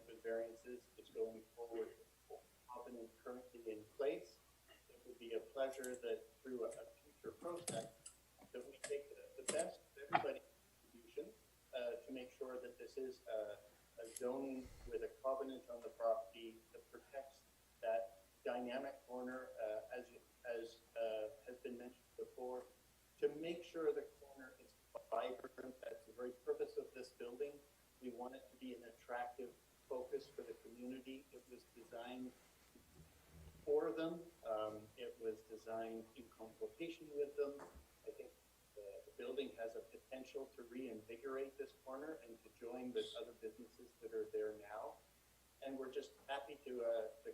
with variances is going forward with the covenant currently in place. It would be a pleasure that through a future process that we take the best of everybody's contribution to make sure that this is a zoning with a covenant on the property that protects that dynamic corner, as has been mentioned before, to make sure the corner is vibrant. That's the very purpose of this building. We want it to be an attractive focus for the community. It was designed for them. It was designed in consultation with them. I think the building has a potential potential to reinvigorate this corner and to join the other businesses that are there now. And we're just happy to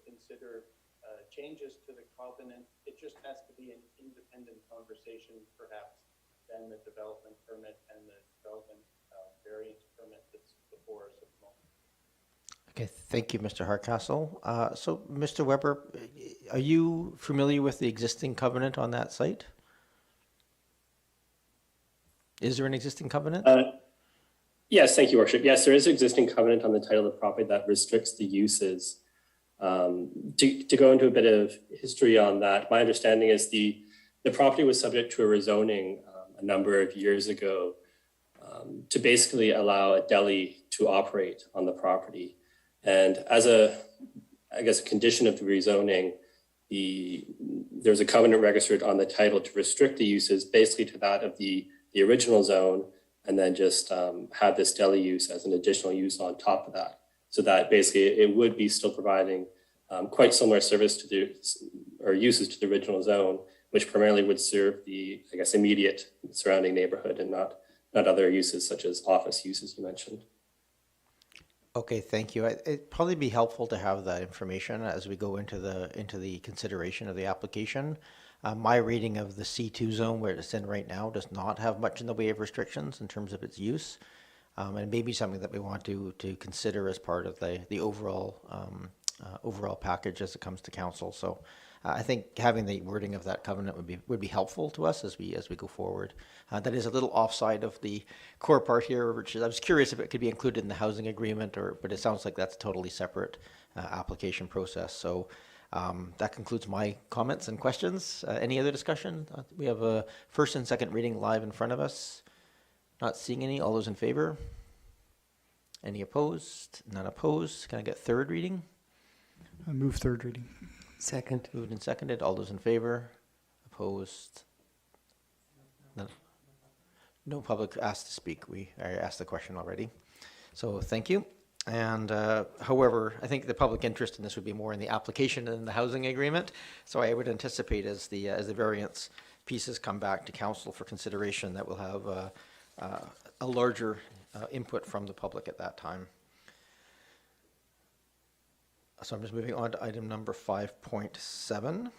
consider changes to the covenant. It just has to be an independent conversation, perhaps, than the development permit and the development variance permit that's before us at the moment. Okay, thank you, Mr. Hardcastle. So, Mr. Weber, are you familiar with the existing covenant on that site? Is there an existing covenant? Yes, thank you, Worship. Yes, there is an existing covenant on the title of the property that restricts the uses. To go into a bit of history on that, my understanding is the property was subject to a rezoning a number of years ago to basically allow a deli to operate on the property. And as a condition of the rezoning, there's a covenant registered on the title to restrict the uses basically to that of the original zone, and then just have this deli use as an additional use on top of that. So that basically it would be still providing quite similar service to uses to the original zone, which primarily would serve the, immediate surrounding neighborhood and not other uses such as office uses you mentioned. Okay, thank you. It'd probably be helpful to have that information as we go into the consideration of the application. My reading of the C2 zone where it's in right now does not have much in the way of restrictions in terms of its use, and maybe something that we want to consider as part of the overall package as it comes to council. So I think having the wording of that covenant would be helpful to us as we go forward. That is a little offside of the core part here, which is, I was curious if it could be included in the housing agreement, but it sounds like that's a totally separate application process. So that concludes my comments and questions. Any other discussion? We have a first and second reading live in front of us. Not seeing any. All those in favor? Any opposed? None opposed. Can I get third reading? I move third reading. Second. Moved and seconded. All those in favor? Opposed? None. No public asked to speak. I asked the question already. So thank you. And however, I think the public interest in this would be more in the application than the housing agreement. So I would anticipate as the variance pieces come back to council for consideration that we'll have a larger input from the public at that time. So I'm just moving on to item number 5.7.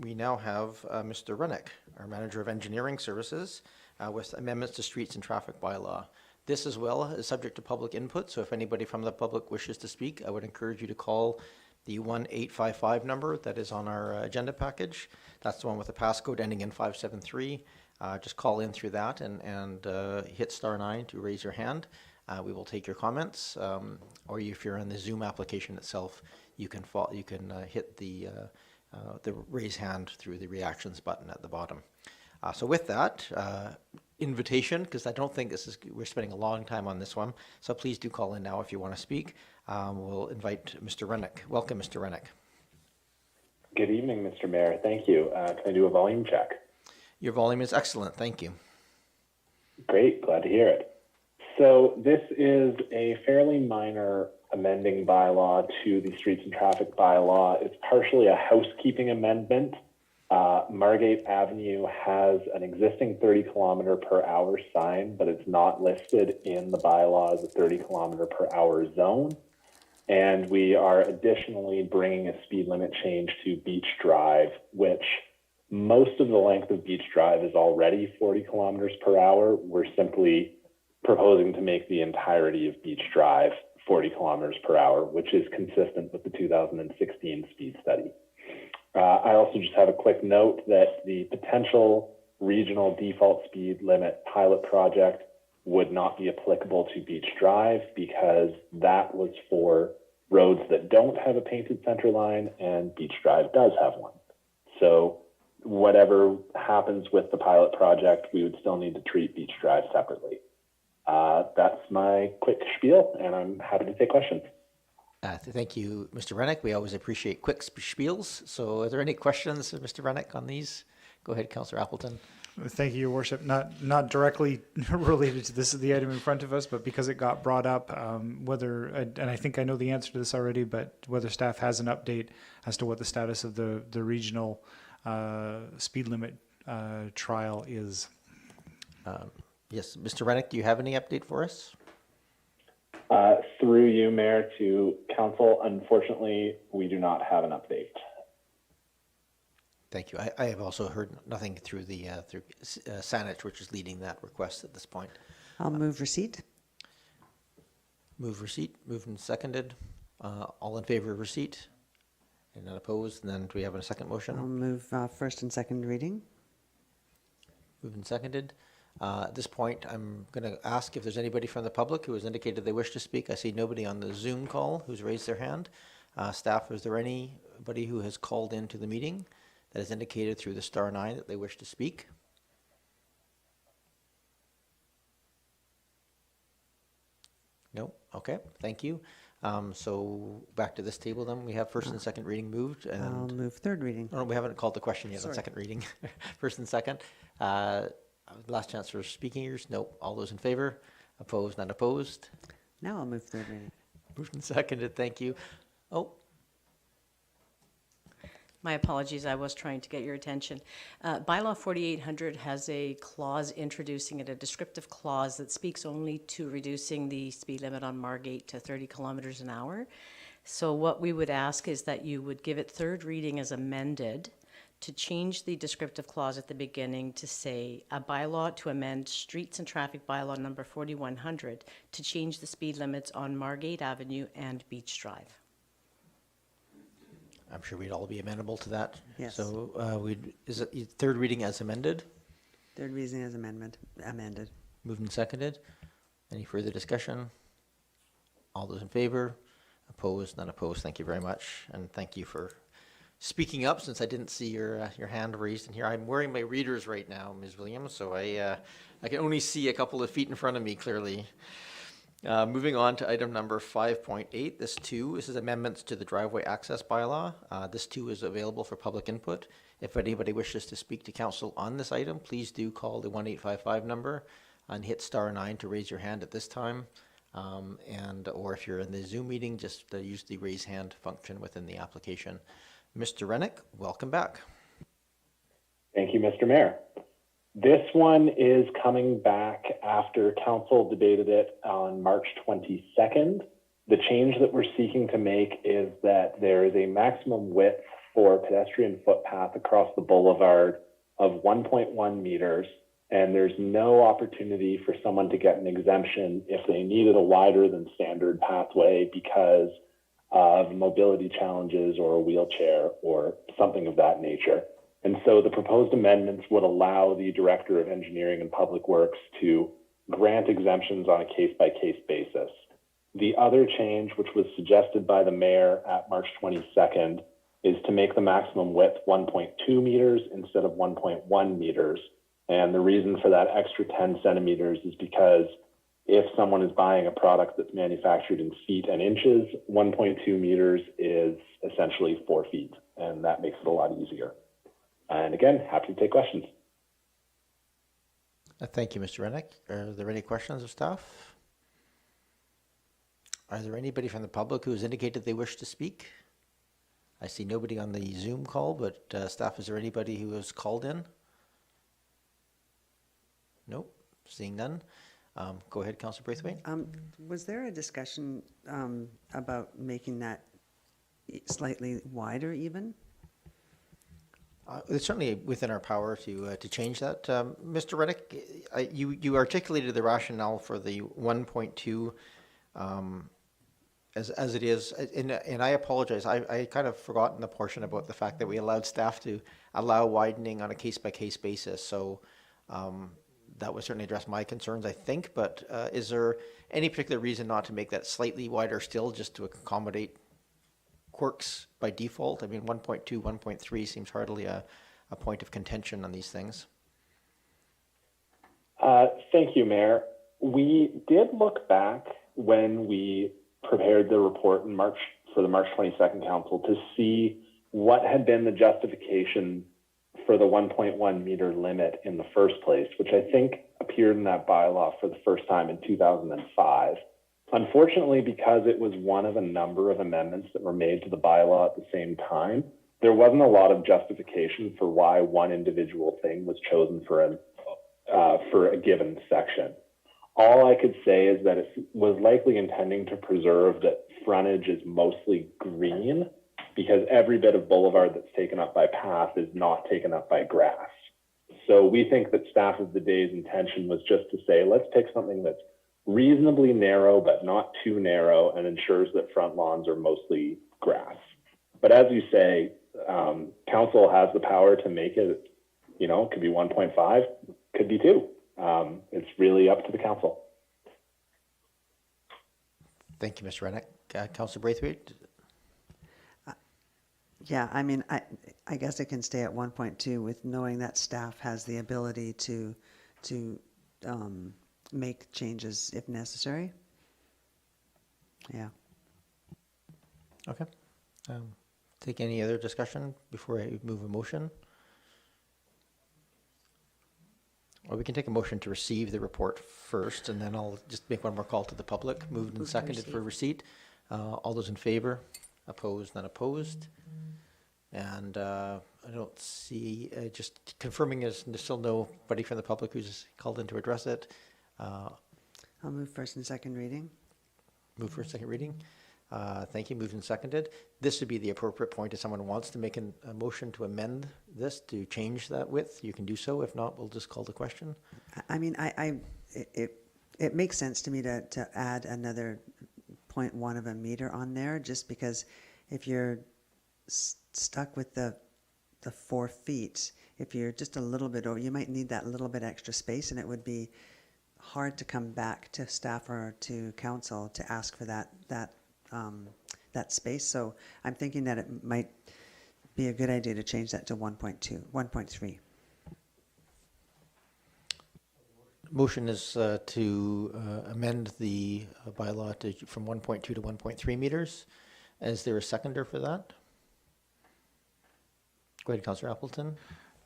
We now have Mr. Rennick, our Manager of Engineering Services, with amendments to Streets and Traffic Bylaw. This as well is subject to public input, so if anybody from the public wishes to speak, I would encourage you to call the 1855 number that is on our agenda package. That's the one with the passcode ending in 573. Just call in through that and hit *9 to raise your hand. We will take your comments, or if you're in the Zoom application itself, you can hit the raise hand through the reactions button at the bottom. So with that, invitation, because I don't think we're spending a long time on this one, so please do call in now if you want to speak. We'll invite Mr. Rennick. Welcome, Mr. Rennick. Good evening, Mr. Mayor. Thank you. Can I do a volume check? Your volume is excellent. Thank you. Great. Glad to hear it. So this is a fairly minor amending bylaw to the Streets and Traffic Bylaw. It's partially a housekeeping amendment. Margate Avenue has an existing 30-kilometer-per-hour sign, but it's not listed in the bylaw as a 30-kilometer-per-hour zone. And we are additionally bringing a speed limit change to Beach Drive, which most of the length of Beach Drive is already 40 kilometers per hour. We're simply proposing to make the entirety of Beach Drive 40 kilometers per hour, which is consistent with the 2016 speed study. I also just have a quick note that the potential regional default speed limit pilot project would not be applicable to Beach Drive because that was for roads that don't have a painted center line, and Beach Drive does have one. So whatever happens with the pilot project, we would still need to treat Beach Drive separately. That's my quick spiel, and I'm happy to take questions. Thank you, Mr. Rennick. We always appreciate quick spiels. So are there any questions, Mr. Rennick, on these? Go ahead, Councillor Appleton. Thank you, Your Worship. Not directly related to this, the item in front of us, but because it got brought up, and I think I know the answer to this already, but whether staff has an update as to what the status of the regional speed limit trial is. Yes, Mr. Rennick, do you have any update for us? Through you, Mayor, to Council, unfortunately, we do not have an update. Thank you. I have also heard nothing through the Salish, which is leading that request at this point. I'll move receipt. Move receipt, moved and seconded. All in favor of receipt? And none opposed? And then do we have a second motion? I'll move first and second reading. Moved and seconded. At this point, I'm going to ask if there's anybody from the public who has indicated they wish to speak. I see nobody on the Zoom call who's raised their hand. Staff, is there anybody who has called into the meeting that has indicated through the *9 that they wish to speak? No? Okay, thank you. So back to this table then. We have first and second reading moved. And I'll move third reading. Oh, no, we haven't called the question yet on Sorry. second reading. First and second. Last chance for speaking ears. Nope. All those in favor? Opposed? None opposed? Now I'll move third reading. Moved and seconded. Thank you. Oh, My apologies, I was trying to get your attention. Bylaw 4800 has a clause introducing it, a descriptive clause that speaks only to reducing the speed limit on Margate to 30 kilometers an hour. So what we would ask is that you would give it third reading as amended to change the descriptive clause at the beginning to say a bylaw to amend Streets and Traffic Bylaw number 4100 to change the speed limits on Margate Avenue and Beach Drive. I'm sure we'd all be amenable to that. Yes. So is it third reading as amended? Third reading as amended. Moved and seconded. Any further discussion? All those in favor? Opposed? None opposed. Thank you very much. And thank you for speaking up since I didn't see your hand raised in here. I'm wearing my readers right now, Ms. Williams, so I can only see a couple of feet in front of me clearly. Moving on to item number 5.8, this is amendments to the driveway access bylaw. This too is available for public input. If anybody wishes to speak to council on this item, please do call the 1855 number and hit *9 to raise your hand at this time. Or if you're in the Zoom meeting, just use the raise hand function within the application. Mr. Rennick, welcome back. Thank you, Mr. Mayor. This one is coming back after council debated it on March 22nd. The change that we're seeking to make is that there is a maximum width for pedestrian footpath across the boulevard of 1.1 meters, and there's no opportunity for someone to get an exemption if they needed a wider than standard pathway because of mobility challenges or a wheelchair or something of that nature. And so the proposed amendments would allow the Director of Engineering and Public Works to grant exemptions on a case-by-case basis. The other change, which was suggested by the mayor at March 22nd, is to make the maximum width 1.2 meters instead of 1.1 meters. And the reason for that extra 10 centimeters is because if someone is buying a product that's manufactured in feet and inches, 1.2 meters is essentially 4 feet, and that makes it a lot easier. And again, happy to take questions. Thank you, Mr. Rennick. Are there any questions of staff? Are there anybody from the public who has indicated they wish to speak? I see nobody on the Zoom call, but staff, is there anybody who has called in? Nope, seeing none. Go ahead, Councillor Braithwaite. Was there a discussion about making that slightly wider even? It's certainly within our power to change that. Mr. Rennick, you articulated the rationale for the 1.2 as it is, and I apologize. I kind of forgotten the portion about the fact that we allowed staff to allow widening on a case-by-case basis. So that would certainly address my concerns, I think. But is there any particular reason not to make that slightly wider still, just to accommodate quirks by default? I mean, 1.2, 1.3 seems hardly a point of contention on these things. Thank you, Mayor. We did look back when we prepared the report in March for the March 22nd Council to see what had been the justification for the 1.1 meter limit in the first place, which I think appeared in that bylaw for the first time in 2005. Unfortunately, because it was one of a number of amendments that were made to the bylaw at the same time, there wasn't a lot of justification for why one individual thing was chosen for for a given section. All I could say is that it was likely intending to preserve that frontage is mostly green, because every bit of boulevard that's taken up by path is not taken up by grass. So we think that staff of the day's intention was just to say, let's pick something that's reasonably narrow, but not too narrow, and ensures that front lawns are mostly grass. But as you say, council has the power to make it, you know, it could be 1.5, could be 2. It's really up to the council. Thank you, Mr. Rennick. Councillor Braithwaite? Yeah, I mean, I guess it can stay at 1.2 with knowing that staff has the ability to make changes if necessary. Yeah. Okay. Take any other discussion before I move a motion? Or we can take a motion to receive the report first, and then I'll just make one more call to the public. Moved and seconded for receipt. All those in favor? Opposed? None opposed? And I don't see, just confirming there's still nobody from the public who's called in to address it. I'll move first and second reading. Move first, second reading. Thank you. Moved and seconded. This would be the appropriate point if someone wants to make a motion to amend this to change that width. You can do so. If not, we'll just call the question. I mean, it makes sense to me to add another 0.1 of a meter on there, just because if you're stuck with the 4 feet, if you're just a little bit over, you might need that little bit extra space, and it would be hard to come back to staff or to council to ask for that space. So I'm thinking that it might be a good idea to change that to 1.3. Motion is to amend the bylaw from 1.2 to 1.3 meters. Is there a seconder for that? Go ahead, Councillor Appleton.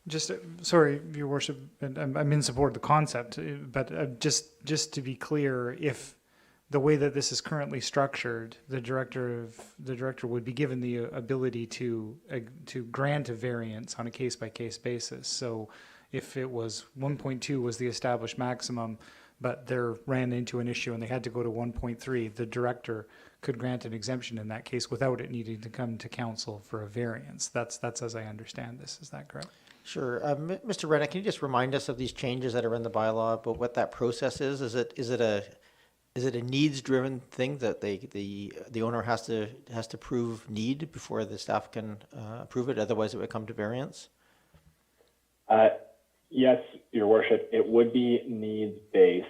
Just, sorry, Your Worship, and I'm in support of the concept, but just to be clear, if the way that this is currently structured, the director would be given the ability to grant a variance on a case-by-case basis. So if it was 1.2 was the established maximum, but there ran into an issue and they had to go to 1.3, the director could grant an exemption in that case without it needing to come to council for a variance. That's as I understand this. Is that correct? Sure. Mr. Rennick, can you just remind us of these changes that are in the bylaw, but what that process is? Is it a needs-driven thing that the owner has to prove need before the staff can approve it? Otherwise, it would come to variance. Yes, Your Worship, it would be needs-based.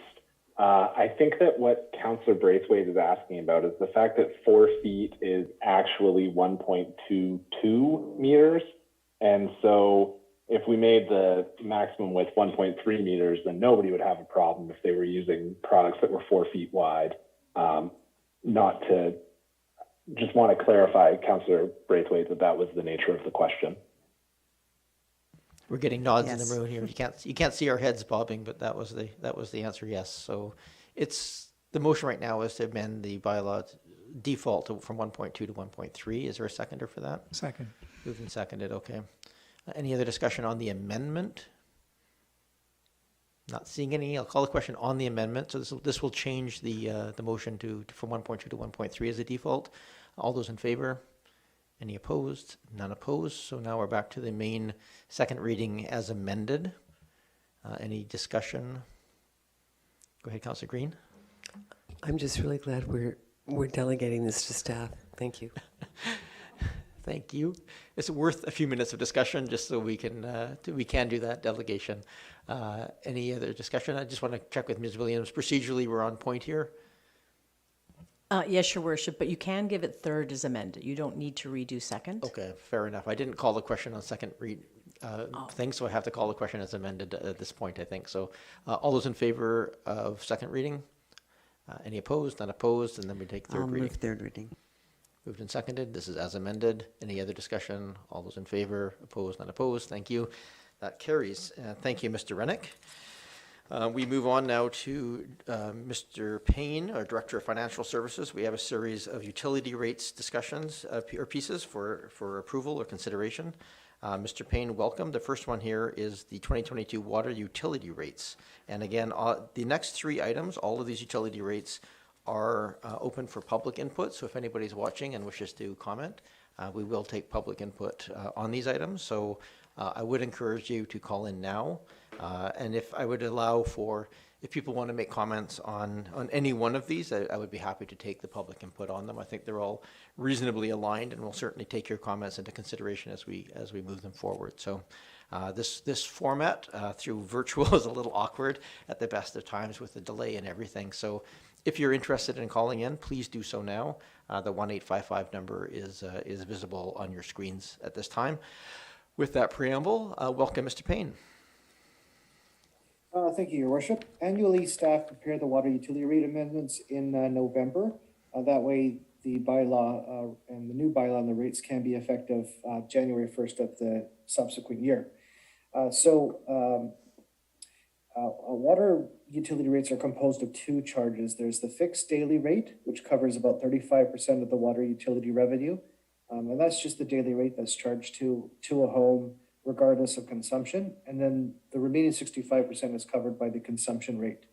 I think that what Councillor Braithwaite is asking about is the fact that 4 feet is actually 1.22 meters. And so if we made the maximum width 1.3 meters, then nobody would have a problem if they were using products that were 4 feet wide. Not to, just want to clarify, Councillor Braithwaite, that was the nature of the question. We're getting nods Yes. in the room here. You can't see our heads bobbing, but that was the answer. Yes. So it's the motion right now is to amend the bylaw default from 1.2 to 1.3. Is there a seconder for that? Second. Moved and seconded. Okay. Any other discussion on the amendment? Not seeing any. I'll call the question on the amendment. So this will change the motion from 1.2 to 1.3 as a default. All those in favor? Any opposed? None opposed. So now we're back to the main second reading as amended. Any discussion? Go ahead, Councillor Green. I'm just really glad we're delegating this to staff. Thank you. Thank you. It's worth a few minutes of discussion just so we can do that delegation. Any other discussion? I just want to check with Ms. Williams. Procedurally, we're on point here. Yes, Your Worship, but you can give it third as amended. You don't need to redo second. Okay, fair enough. I didn't call the question on second read thing, so I have to call the question as amended at this point, I think. So all those in favor of second reading? Any opposed? None opposed? And then we take third reading. Move third reading. Moved and seconded. This is as amended. Any other discussion? All those in favor? Opposed? None opposed? Thank you. That carries. Thank you, Mr. Rennick. We move on now to Mr. Payne, our Director of Financial Services. We have a series of utility rates discussions or pieces for approval or consideration. Mr. Payne, welcome. The first one here is the 2022 water utility rates. And again, the next three items, all of these utility rates are open for public input. So if anybody's watching and wishes to comment, we will take public input on these items. So I would encourage you to call in now. And if I would allow for, if people want to make comments on any one of these, I would be happy to take the public input on them. I think they're all reasonably aligned, and we'll certainly take your comments into consideration as we move them forward. So this format through virtual is a little awkward at the best of times with the delay and everything. So if you're interested in calling in, please do so now. The 1855 number is visible on your screens at this time. With that preamble, welcome, Mr. Payne. Thank you, Your Worship. Annually, staff prepare the water utility rate amendments in November. That way, the bylaw and the new bylaw and the rates can be effective January 1st of the subsequent year. Water utility rates are composed of two charges. There's the fixed daily rate, which covers about 35% of the water utility revenue. And that's just the daily rate that's charged to a home regardless of consumption. And then the remaining 65% is covered by the consumption rate.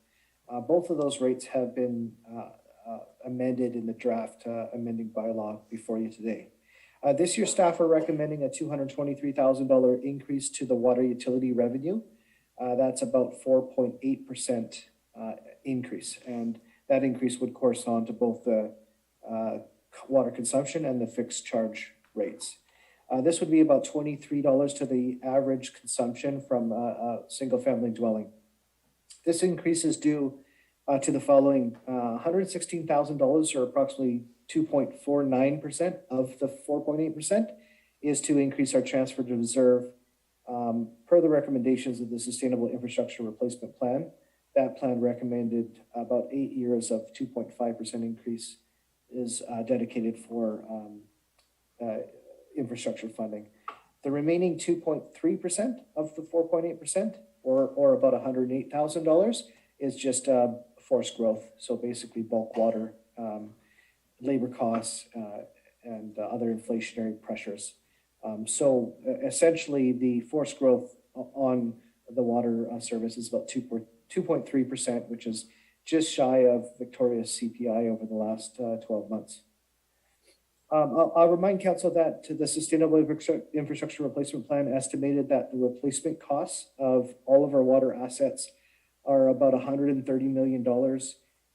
Both of those rates have been amended in the draft amending bylaw before you today. This year, staff are recommending a $223,000 increase to the water utility revenue. That's about 4.8% increase. And that increase would correspond to both the water consumption and the fixed charge rates. This would be about $23 to the average consumption from a single family dwelling. This increase is due to the following: $116,000, or approximately 2.49% of the 4.8%, is to increase our transfer to reserve per the recommendations of the Sustainable Infrastructure Replacement Plan. That plan recommended about 8 years of 2.5% increase is dedicated for infrastructure funding. The remaining 2.3% of the 4.8%, or about $108,000, is just forced growth. So basically bulk water, labor costs, and other inflationary pressures. So essentially the forced growth on the water service is about 2.3%, which is just shy of Victoria's CPI over the last 12 months. I'll remind Council that the Sustainable Infrastructure Replacement Plan estimated that the replacement costs of all of our water assets are about $130 million.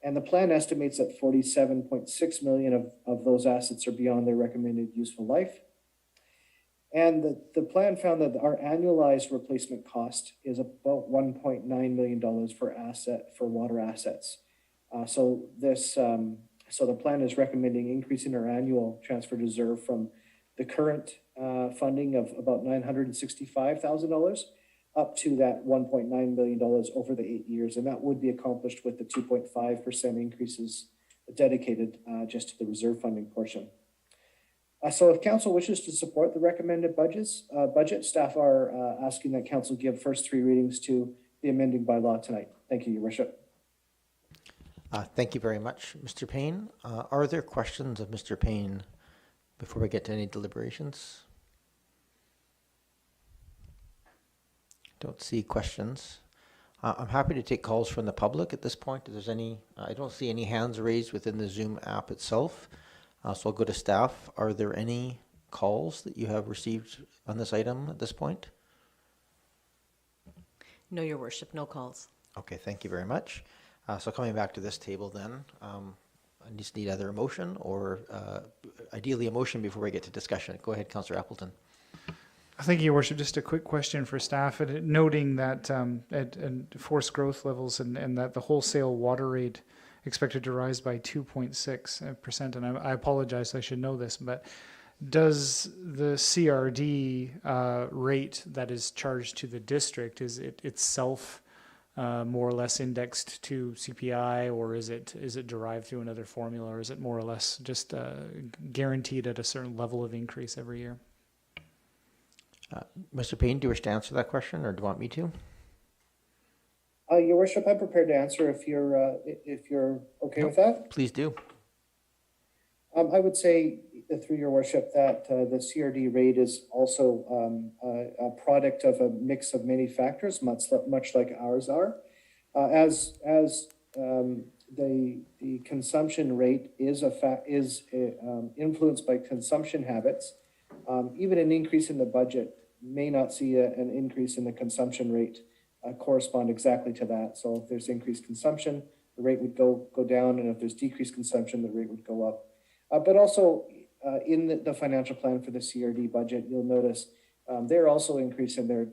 And the plan estimates that 47.6 million of those assets are beyond their recommended useful life. And the plan found that our annualized replacement cost is about $1.9 million for water assets. So the plan is recommending increasing our annual transfer to reserve from the current funding of about $965,000 up to that $1.9 million over the 8 years. And that would be accomplished with the 2.5% increases dedicated just to the reserve funding portion. So if Council wishes to support the recommended budget, staff are asking that Council give first three readings to the amending bylaw tonight. Thank you, Your Worship. Thank you very much, Mr. Payne. Are there questions of Mr. Payne before we get to any deliberations? Don't see questions. I'm happy to take calls from the public at this point. If there's any, I don't see any hands raised within the Zoom app itself. So I'll go to staff. Are there any calls that you have received on this item at this point? No, Your Worship, no calls. Okay, thank you very much. So coming back to this table then, I just need either a motion or ideally a motion before we get to discussion. Go ahead, Councillor Appleton. Thank you, Your Worship. Just a quick question for staff, noting that at forced growth levels and that the wholesale water rate expected to rise by 2.6%. And I apologize, I should know this, but does the CRD rate that is charged to the district, is it itself more or less indexed to CPI, or is it derived through another formula, or is it more or less just guaranteed at a certain level of increase every year? Mr. Payne, do you wish to answer that question, or do you want me to? Your Worship, I'm prepared to answer if you're okay with that. Please do. I would say, through your worship, that the CRD rate is also a product of a mix of many factors, much like ours are. As the consumption rate is influenced by consumption habits, even an increase in the budget may not see an increase in the consumption rate correspond exactly to that. So if there's increased consumption, the rate would go down, and if there's decreased consumption, the rate would go up. But also in the financial plan for the CRD budget, you'll notice they're also increasing their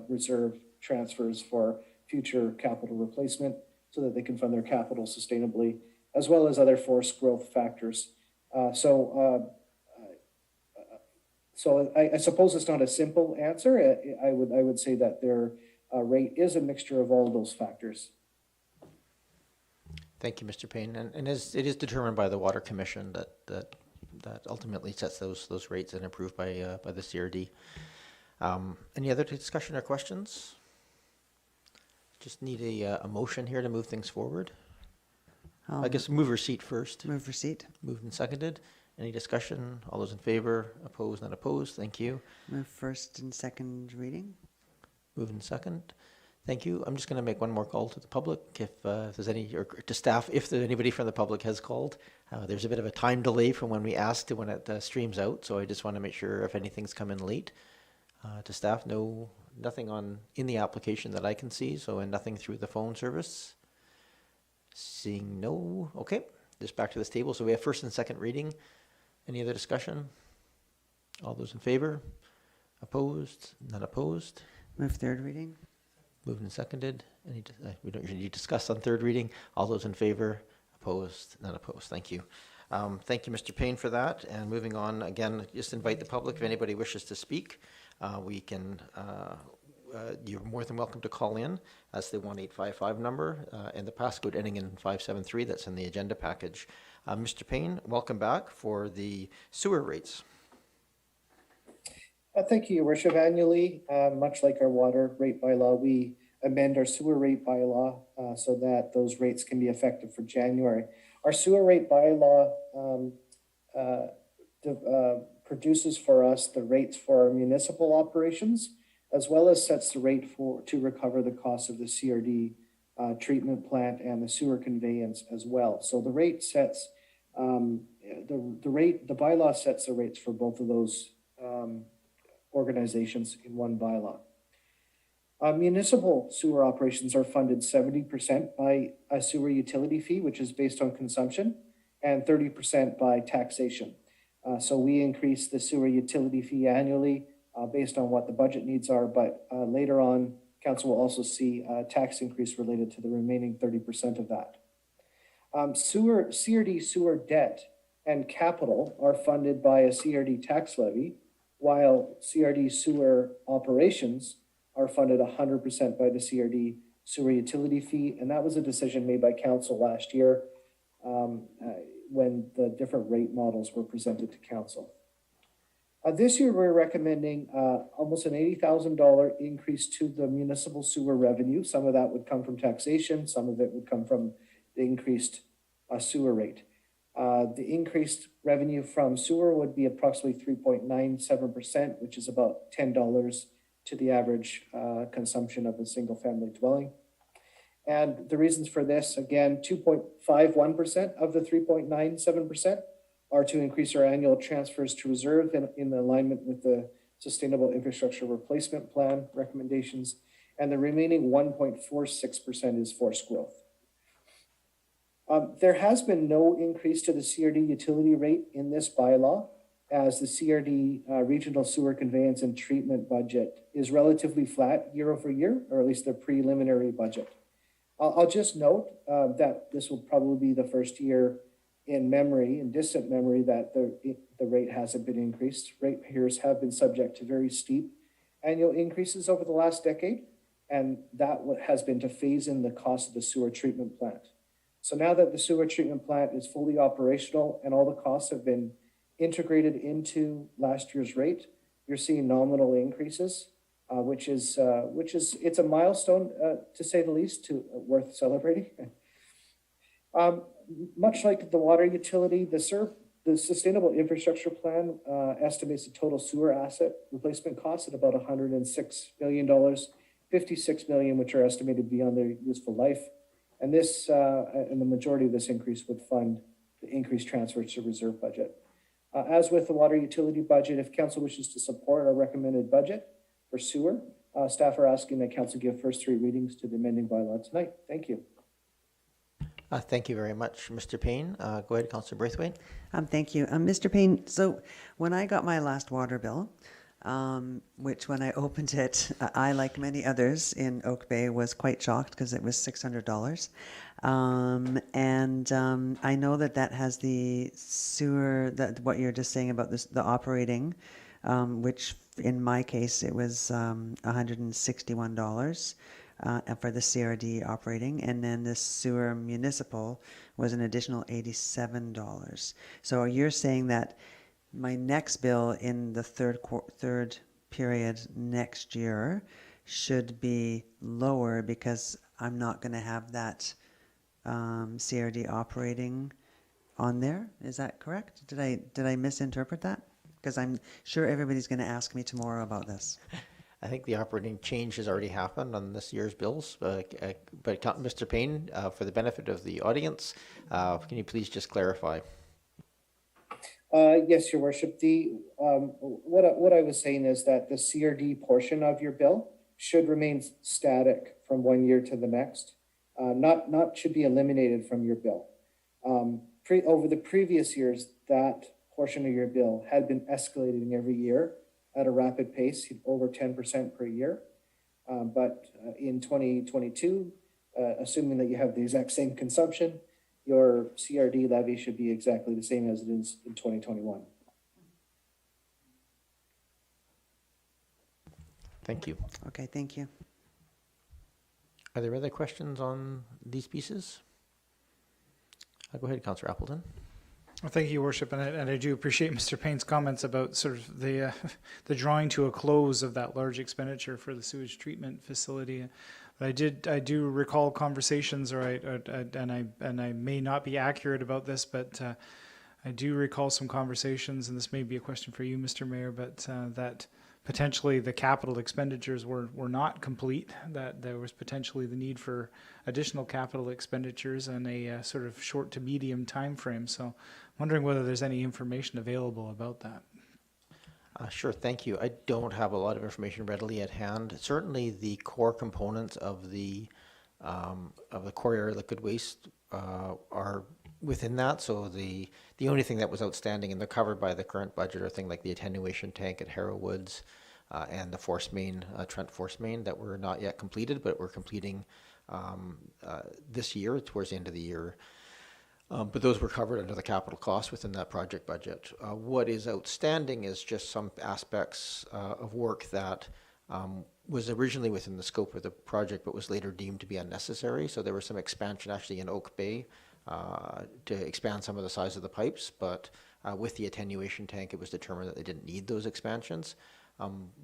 reserve transfers for future capital replacement so that they can fund their capital sustainably, as well as other forced growth factors. So I suppose it's not a simple answer. I would say that their rate is a mixture of all those factors. Thank you, Mr. Payne. And it is determined by the Water Commission that ultimately sets those rates and approved by the CRD. Any other discussion or questions? Just need a motion here to move things forward. I guess move receipt first. Move receipt. Moved and seconded. Any discussion? All those in favor? Opposed? Not opposed? Thank you. Move first and second reading. Move and second. Thank you. I'm just going to make one more call to the public. If there's any, or to staff, if anybody from the public has called. There's a bit of a time delay from when we ask to when it streams out, so I just want to make sure if anything's come in late. To staff, nothing in the application that I can see, and nothing through the phone service. Seeing no, okay. Just back to this table. So we have first and second reading. Any other discussion? All those in favor? Opposed? None opposed? Move third reading. Moved and seconded. We don't usually discuss on third reading. All those in favor? Opposed? None opposed. Thank you. Thank you, Mr. Payne, for that. And moving on, again, just invite the public if anybody wishes to speak. You're more than welcome to call in. That's the 1855 number and the passcode ending in 573. That's in the agenda package. Mr. Payne, welcome back for the sewer rates. Thank you, Your Worship. Annually, much like our water rate bylaw, we amend our sewer rate bylaw so that those rates can be effective for January. Our sewer rate bylaw produces for us the rates for our municipal operations, as well as sets the rate to recover the cost of the CRD treatment plant and the sewer conveyance as well. So the rate sets the bylaw sets the rates for both of those organizations in one bylaw. Municipal sewer operations are funded 70% by a sewer utility fee, which is based on consumption, and 30% by taxation. So we increase the sewer utility fee annually based on what the budget needs are, but later on, Council will also see a tax increase related to the remaining 30% of that. CRD sewer debt and capital are funded by a CRD tax levy, while CRD sewer operations are funded 100% by the CRD sewer utility fee. And that was a decision made by Council last year when the different rate models were presented to Council. This year, we're recommending almost an $80,000 increase to the municipal sewer revenue. Some of that would come from taxation. Some of it would come from the increased sewer rate. The increased revenue from sewer would be approximately 3.97%, which is about $10 to the average consumption of a single family dwelling. And the reasons for this, again, 2.51% of the 3.97% are to increase our annual transfers to reserve in alignment with the Sustainable Infrastructure Replacement Plan recommendations, and the remaining 1.46% is forced growth. There has been no increase to the CRD utility rate in this bylaw, as the CRD regional sewer conveyance and treatment budget is relatively flat year over year, or at least the preliminary budget. I'll just note that this will probably be the first year in distant memory, that the rate hasn't been increased. Ratepayers have been subject to very steep annual increases over the last decade, and that has been to phase in the cost of the sewer treatment plant. So now that the sewer treatment plant is fully operational and all the costs have been integrated into last year's rate, you're seeing nominal increases, which is it's a milestone to say the least, worth celebrating. Much like the water utility, the The Sustainable Infrastructure Plan estimates the total sewer asset replacement cost at about $106 million, $56 million, which are estimated beyond their useful life. And this, and the majority of this increase would fund the increased transfers to reserve budget. As with the water utility budget, if council wishes to support our recommended budget for sewer, staff are asking that council give first three readings to the amending bylaw tonight. Thank you. Thank you very much, Mr. Payne. Go ahead, Councillor Braithwaite. Thank you. Mr. Payne, so when I got my last water bill, which when I opened it, I, like many others in Oak Bay, was quite shocked because it was $600. I know that that has the sewer, that what you're just saying about this, the operating, which in my case, it was $161 for the CRD operating, and then the sewer municipal was an additional $87. So you're saying that my next bill in the third period next year should be lower because I'm not going to have that CRD operating on there. Is that correct? Did I misinterpret that? Because I'm sure everybody's going to ask me tomorrow about this. I think the operating change has already happened on this year's bills, but Mr. Payne, for the benefit of the audience, can you please just clarify? Yes, Your Worship. What I was saying is that the CRD portion of your bill should remain static from one year to the next. Not should be eliminated from your bill. Over the previous years, that portion of your bill had been escalating every year at a rapid pace, over 10% per year. But in 2022, assuming that you have the exact same consumption, your CRD levy should be exactly the same as it is in 2021. Thank you. Okay, thank you. Are there other questions on these pieces? Go ahead, Councillor Appleton. Well, thank you, Your Worship, and I do appreciate Mr. Payne's comments about sort of the drawing to a close of that large expenditure for the sewage treatment facility. But I do recall conversations, and I may not be accurate about this, but I do recall some conversations, and this may be a question for you, Mr. Mayor, but that potentially the capital expenditures were not complete, that there was potentially the need for additional capital expenditures in a sort of short to medium time frame. So I'm wondering whether there's any information available about that. Sure, thank you. I don't have a lot of information readily at hand. Certainly the core components of the core area liquid waste are within that. So the only thing that was outstanding, and they're covered by the current budget, are things like the attenuation tank at Harrow Woods and the force main, Trent force main, that were not yet completed, but we're completing this year, towards the end of the year. But those were covered under the capital cost within that project budget. What is outstanding is just some aspects of work that was originally within the scope of the project, but was later deemed to be unnecessary. So there was some expansion actually in Oak Bay to expand some of the size of the pipes, but with the attenuation tank, it was determined that they didn't need those expansions.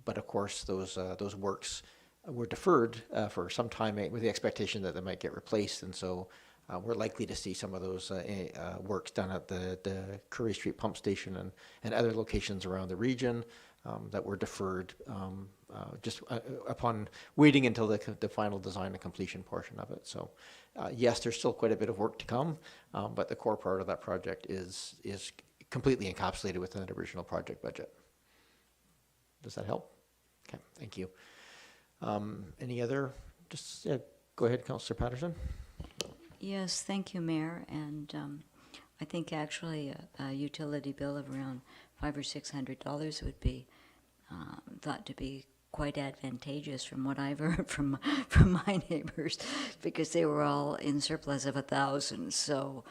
But of course, those works were deferred for some time with the expectation that they might get replaced, and so we're likely to see some of those works done at the Curry Street pump station and other locations around the region that were deferred just upon waiting until the final design and completion portion of it. So yes, there's still quite a bit of work to come, but the core part of that project is completely encapsulated within the original project budget. Does that help? Okay, thank you. Any other? Just go ahead, Councillor Patterson. Yes, thank you, Mayor. And I think actually a utility bill of around $500 or $600 would be thought to be quite advantageous from what I've heard from my neighbors, because they were all in surplus of 1,000. So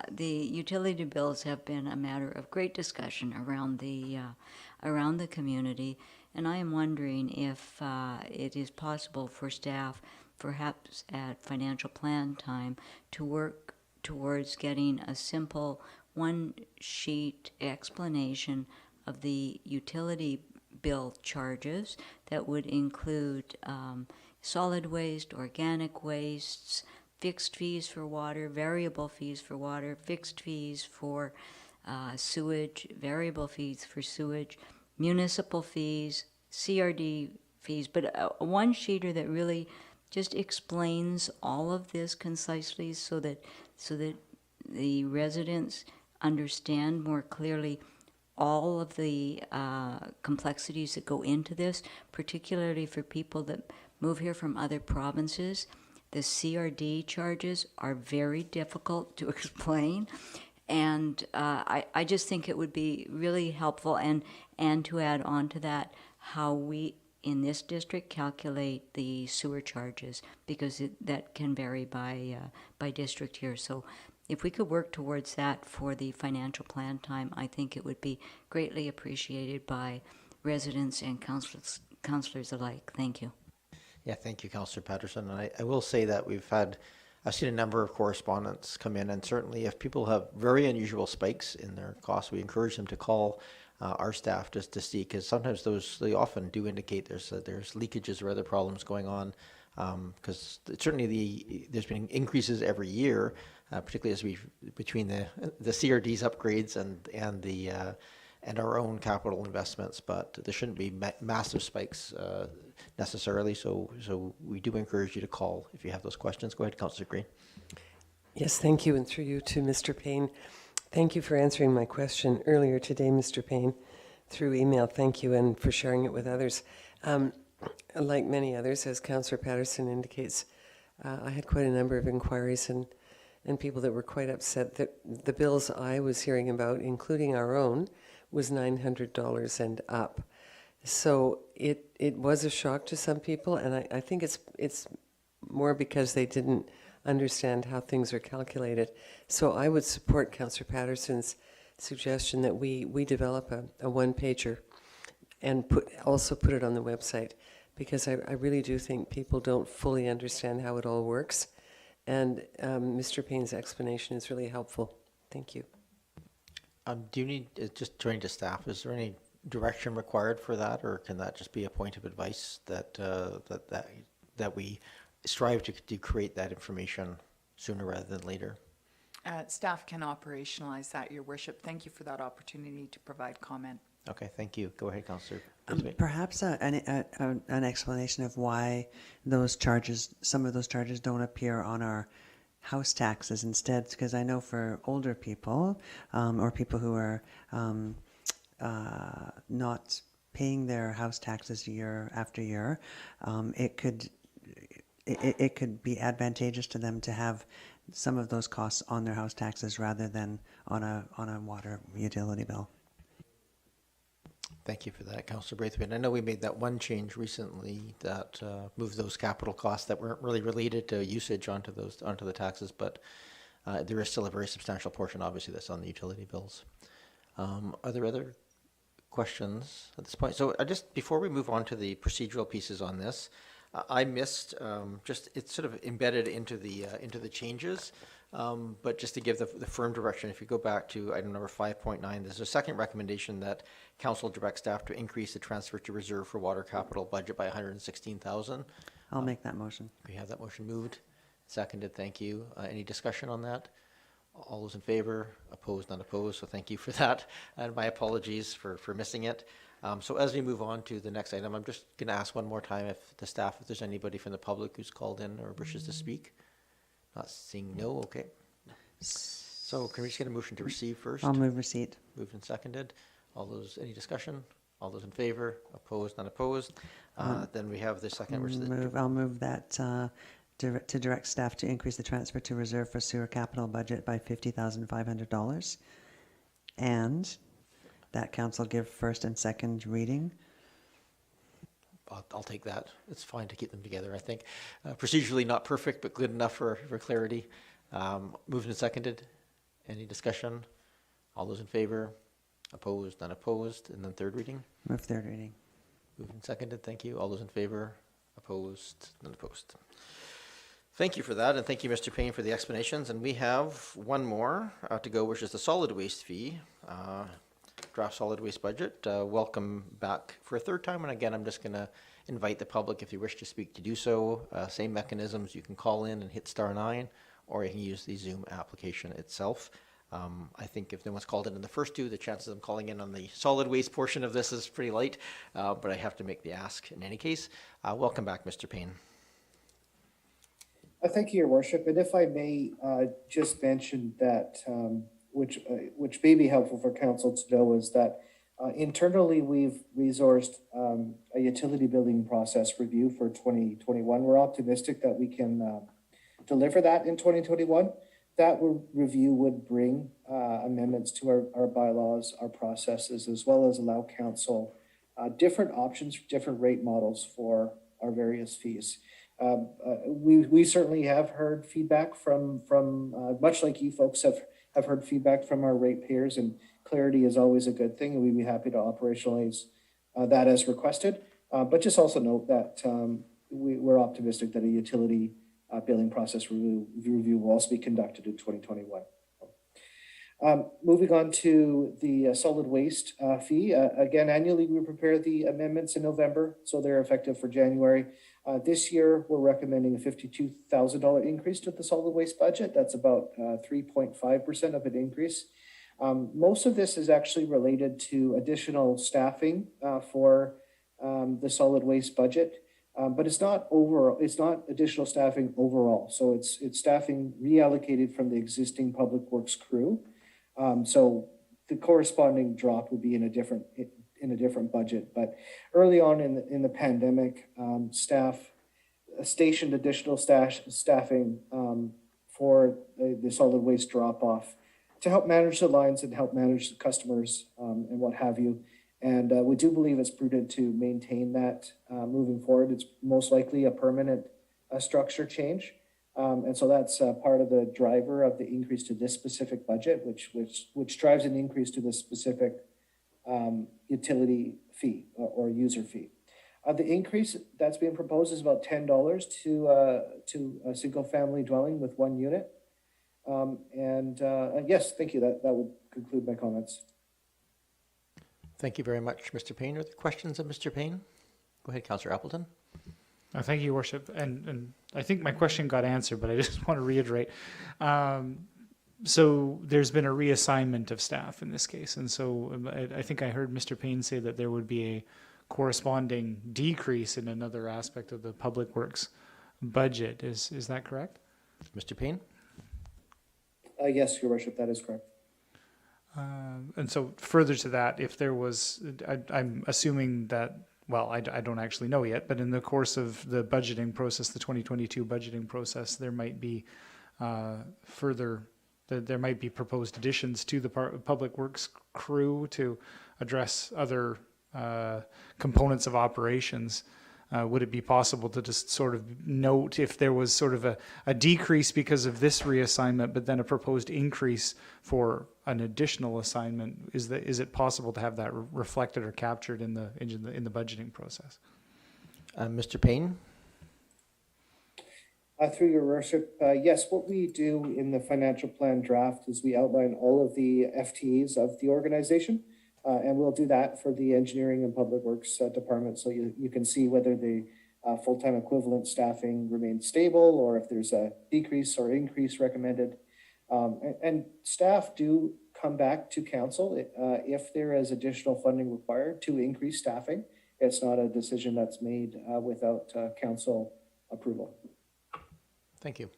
the utility bills have been a matter of great discussion around the community, and I am wondering if it is possible for staff, perhaps at financial plan time, to work towards getting a simple one-sheet explanation of the utility bill charges that would include solid waste, organic wastes, fixed fees for water, variable fees for water, fixed fees for sewage, variable fees for sewage, municipal fees, CRD fees, but a one-sheeter that really just explains all of this concisely so that the residents understand more clearly all of the complexities that go into this, particularly for people that move here from other provinces. The CRD charges are very difficult to explain, and I just think it would be really helpful, and to add on to that, how we in this district calculate the sewer charges, because that can vary by district here. So if we could work towards that for the financial plan time, I think it would be greatly appreciated by residents and councillors alike. Thank you. Yeah, thank you, Councillor Patterson. And I will say that I've seen a number of correspondents come in, and certainly if people have very unusual spikes in their costs, we encourage them to call our staff just to see, because sometimes they often do indicate there's leakages or other problems going on, because certainly there's been increases every year, particularly as between the CRD's upgrades and our own capital investments, but there shouldn't be massive spikes necessarily. So we do encourage you to call if you have those questions. Go ahead, Councillor Green. Yes, thank you, and through you to Mr. Payne. Thank you for answering my question earlier today, Mr. Payne, through email. Thank you, and for sharing it with others. Like many others, as Councillor Patterson indicates, I had quite a number of inquiries and people that were quite upset that the bills I was hearing about, including our own, was $900 and up. So it was a shock to some people, and I think it's more because they didn't understand how things are calculated. So I would support Councillor Patterson's suggestion that we develop a one-pager and also put it on the website, because I really do think people don't fully understand how it all works. And Mr. Payne's explanation is really helpful. Thank you. Do you need, just turning to staff, is there any direction required for that, or can that just be a point of advice that we strive to create that information sooner rather than later? Staff can operationalize that, Your Worship. Thank you for that opportunity to provide comment. Okay, thank you. Go ahead, Councillor. Perhaps an explanation of why some of those charges don't appear on our house taxes instead, because I know for older people or people who are not paying their house taxes year after year, it could be advantageous to them to have some of those costs on their house taxes rather than on a water utility bill. Thank you for that, Councillor Braithwaite. I know we made that one change recently that moved those capital costs that weren't really related to usage onto the taxes, but there is still a very substantial portion, obviously, that's on the utility bills. Are there other questions at this point? So just before we move on to the procedural pieces on this, I missed it's sort of embedded into the changes. But just to give the firm direction, if you go back to item number 5.9, there's a second recommendation that council direct staff to increase the transfer to reserve for water capital budget by $116,000. I'll make that motion. We have that motion moved, seconded. Thank you. Any discussion on that? All those in favor? Opposed? None opposed. So thank you for that, and my apologies for missing it. So as we move on to the next item, I'm just going to ask one more time if there's anybody from the public who's called in or wishes to speak. Not seeing no, okay. So can we just get a motion to receive first? I'll move receipt. Moved and seconded. Any discussion? All those in favor? Opposed? None opposed? Then we have the second, which is I'll move that to direct staff to increase the transfer to reserve for sewer capital budget by $50,500, and that council give first and second reading. I'll take that. It's fine to keep them together, I think. Procedurally not perfect, but good enough for clarity. Moved and seconded. Any discussion? All those in favor? Opposed? None opposed? And then third reading? Move third reading. Moved and seconded. Thank you. All those in favor? Opposed? None opposed. Thank you for that, and thank you, Mr. Payne, for the explanations. And we have one more to go, which is the solid waste fee. Draft solid waste budget. Welcome back for a third time. And again, I'm just going to invite the public, if you wish to speak, to do so. Same mechanisms. You can call in and hit *9, or you can use the Zoom application itself. I think if no one's called in on the first two, the chances of them calling in on the solid waste portion of this is pretty light, but I have to make the ask in any case. Welcome back, Mr. Payne. Thank you, Your Worship. And if I may just mention that, which may be helpful for council to know, is that internally we've resourced a utility billing process review for 2021. We're optimistic that we can deliver that in 2021. That review would bring amendments to our bylaws, our processes, as well as allow council different options, different rate models for our various fees. We certainly have heard feedback from much like you folks have heard feedback from our ratepayers, and clarity is always a good thing, and we'd be happy to operationalize that as requested. But just also note that we're optimistic that a utility billing process review will also be conducted in 2021. Moving on to the solid waste fee. Again, annually we prepare the amendments in November, so they're effective for January. This year, we're recommending a $52,000 increase to the solid waste budget. That's about 3.5% of an increase. Most of this is actually related to additional staffing for the solid waste budget. But it's not additional staffing overall. So it's staffing reallocated from the existing public works crew. So the corresponding drop would be in a different budget. But early on in the pandemic, staff stationed additional staffing for the solid waste drop off to help manage the lines and help manage the customers and what have you. And we do believe it's prudent to maintain that moving forward. It's most likely a permanent structure change. And so that's part of the driver of the increase to this specific budget, which drives an increase to the specific utility fee or user fee. The increase that's being proposed is about $10 to a single family dwelling with one unit. Yes, thank you. That would conclude my comments. Thank you very much, Mr. Payne. Are there questions of Mr. Payne? Go ahead, Councillor Appleton. Thank you, Your Worship. And I think my question got answered, but I just want to reiterate. So there's been a reassignment of staff in this case. And so I think I heard Mr. Payne say that there would be a corresponding decrease in another aspect of the Public Works budget. Is that correct? Mr. Payne? Yes, Your Worship, that is correct. And so further to that, if there was, I'm assuming that, well, I don't actually know yet, but in the course of the budgeting process, the 2022 budgeting process, there might be there might be proposed additions to the Public Works crew to address other components of operations. Would it be possible to just sort of note if there was sort of a decrease because of this reassignment, but then a proposed increase for an additional assignment? Is it possible to have that reflected or captured in the budgeting process? Mr. Payne? Through Your Worship, yes, what we do in the financial plan draft is we outline all of the FTEs of the organization. And we'll do that for the engineering and public works department. So you can see whether the full-time equivalent staffing remains stable or if there's a decrease or increase recommended. And staff do come back to council if there is additional funding required to increase staffing. It's not a decision that's made without council approval. Thank you.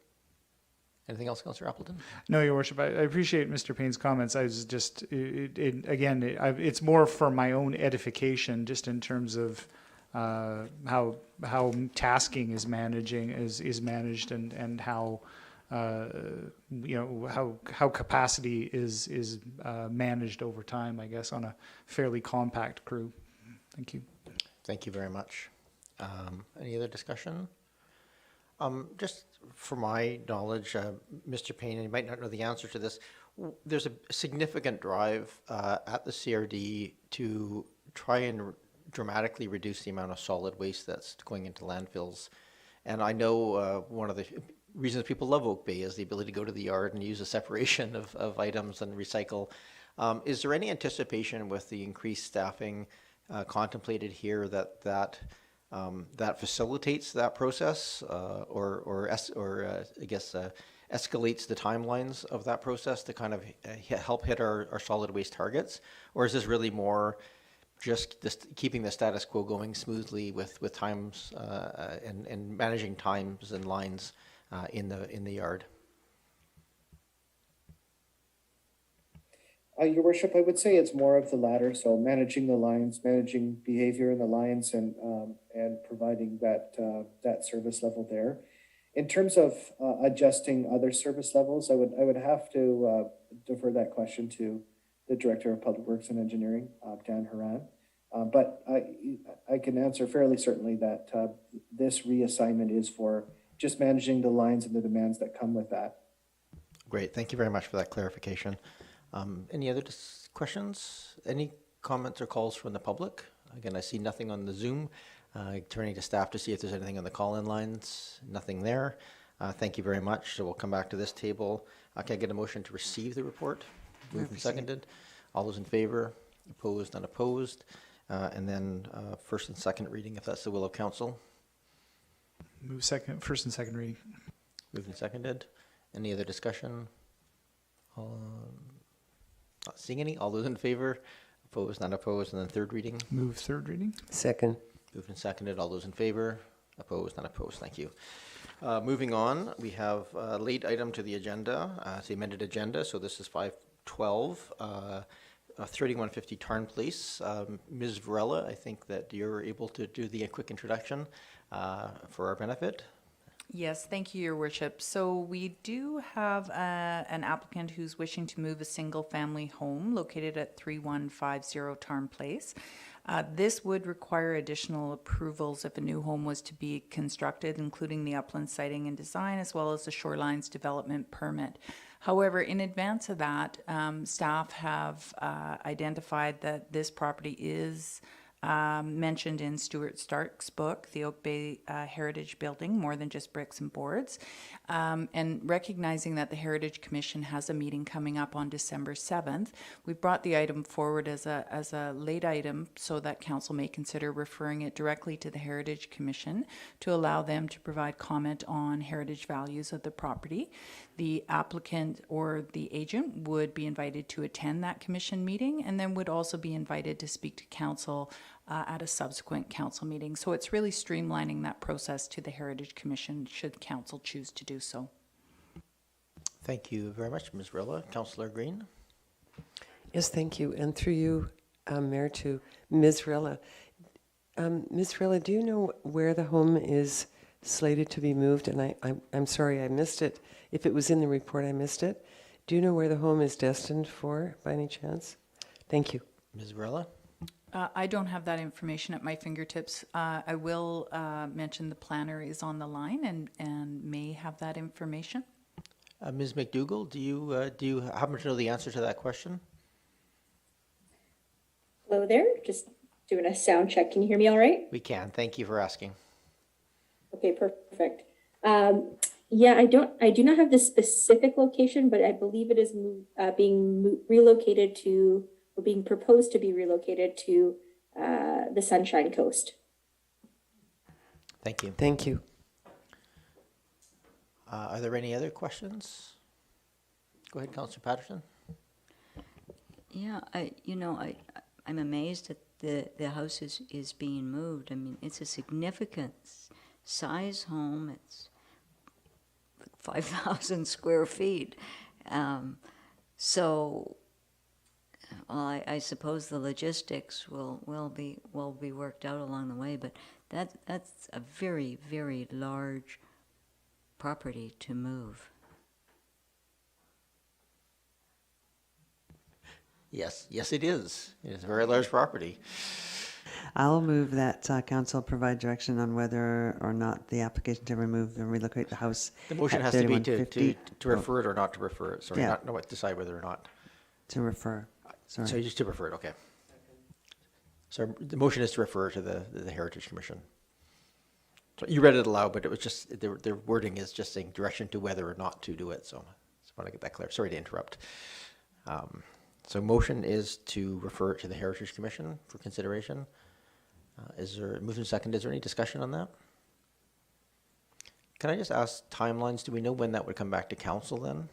Anything else, Councillor Appleton? No, Your Worship. I appreciate Mr. Payne's comments. I was just, it's more for my own edification, just in terms of how tasking is managed and how how capacity is managed over time, I guess, on a fairly compact crew. Thank you. Thank you very much. Any other discussion? Just for my knowledge, Mr. Payne, and you might not know the answer to this, there's a significant drive at the CRD to try and dramatically reduce the amount of solid waste that's going into landfills. And I know one of the reasons people love Oak Bay is the ability to go to the yard and use a separation of items and recycle. Is there any anticipation with the increased staffing contemplated here that facilitates that process, or I guess escalates the timelines of that process to kind of help hit our solid waste targets? Or is this really more just keeping the status quo going smoothly with times and managing times and lines in the yard? Your worship, I would say it's more of the latter. So managing the lines, managing behavior in the lines, and providing that service level there. In terms of adjusting other service levels, I would have to defer that question to the Director of Public Works and Engineering, Dan Haran. But I can answer fairly certainly that this reassignment is for just managing the lines and the demands that come with that. Great. Thank you very much for that clarification. Any other questions? Any comments or calls from the public? Again, I see nothing on the Zoom. Turning to staff to see if there's anything on the call-in lines. Nothing there. Thank you very much. So we'll come back to this table. Can I get a motion to receive the report? Moved and seconded. All those in favor? Opposed? Unopposed? And then first and second reading, if that's the will of council. First and second reading. Moved and seconded. Any other discussion? Not seeing any. All those in favor? Opposed? Not opposed? And then third reading. Move third reading. Second. Moved and seconded. All those in favor? Opposed? Not opposed. Thank you. Moving on, we have a late item to the agenda. It's the amended agenda. So this is 512. 3150 Tarn Place. Ms. Varela, I think that you're able to do the quick introduction for our benefit. Yes, thank you, Your Worship. So we do have an applicant who's wishing to move a single-family home located at 3150 Tarn Place. This would require additional approvals if a new home was to be constructed, including the upland siting and design, as well as the shorelines development permit. However, in advance of that, staff have identified that this property is mentioned in Stuart Stark's book, The Oak Bay Heritage Building, More Than Just Bricks and Boards, and recognizing that the Heritage Commission has a meeting coming up on December 7th, we've brought the item forward as a late item so that council may consider referring it directly to the Heritage Commission to allow them to provide comment on heritage values of the property. The applicant or the agent would be invited to attend that commission meeting and then would also be invited to speak to council at a subsequent council meeting. So it's really streamlining that process to the Heritage Commission should council choose to do so. Thank you very much, Ms. Rilla. Councillor Green. Yes, thank you. And through you, Mayor, to Ms. Rilla. Ms. Rilla, do you know where the home is slated to be moved? And I'm sorry, I missed it. If it was in the report, I missed it. Do you know where the home is destined for, by any chance? Thank you. Ms. Rilla. I don't have that information at my fingertips. I will mention the planner is on the line and may have that information. Ms. McDougall, do you happen to know the answer to that question? Hello there, just doing a sound check. Can you hear me all right? We can. Thank you for asking. Okay, perfect. Yeah, I do not have the specific location, but I believe it is being relocated to, or being proposed to be relocated to the Sunshine Coast. Thank you. Thank you. Are there any other questions? Go ahead, Councillor Patterson. Yeah, I'm amazed that the house is being moved. I mean, it's a significant size home. It's 5,000 square feet. So I suppose the logistics will be worked out along the way, but that's a very, very large property to move. Yes, it is. It is a very large property. I'll move that council provide direction on whether or not the application to remove and relocate the house. The motion has to be to refer it or not to refer it. Sorry, Yeah. not decide whether or not. To refer. Sorry. So just to refer it, okay. So the motion is to refer to the Heritage Commission. So you read it aloud, but it was just, the wording is just saying direction to whether or not to do it. So I just want to get that clear. Sorry to interrupt. So motion is to refer it to the Heritage Commission for consideration. Is there, moved and seconded, is there any discussion on that? Can I just ask timelines? Do we know when that would come back to council then?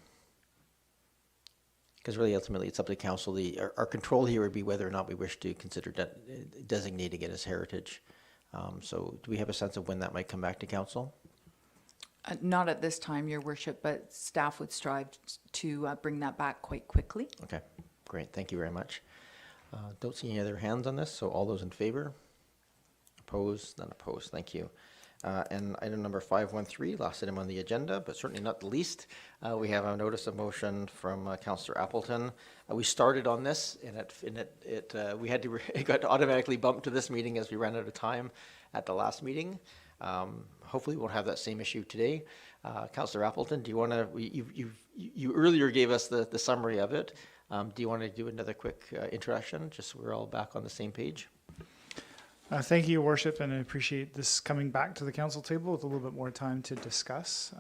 Because really, ultimately, it's up to council. Our control here would be whether or not we wish to consider designating it as heritage. So do we have a sense of when that might come back to council? Not at this time, Your Worship, but staff would strive to bring that back quite quickly. Okay, great. Thank you very much. Don't see any other hands on this, so all those in favor? Opposed? None opposed. Thank you. And item number 513, last item on the agenda, but certainly not the least, we have a notice of motion from Councillor Appleton. We started on this, and we had to it got automatically bumped to this meeting as we ran out of time at the last meeting. Hopefully, we won't have that same issue today. Councillor Appleton, do you want to? You earlier gave us the summary of it. Do you want to do another quick introduction, just so we're all back on the same page? Thank you, Your Worship, and I appreciate this coming back to the council table with a little bit more time to discuss.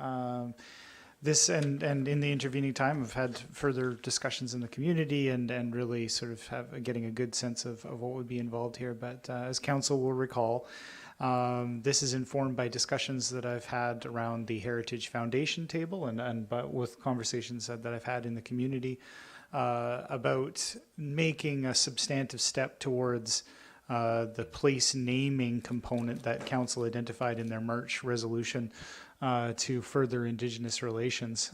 This and in the intervening time, I've had further discussions in the community and really sort of getting a good sense of what would be involved here. But as council will recall, this is informed by discussions that I've had around the Heritage Foundation table but with conversations that I've had in the community about making a substantive step towards the place naming component that council identified in their March resolution to further Indigenous relations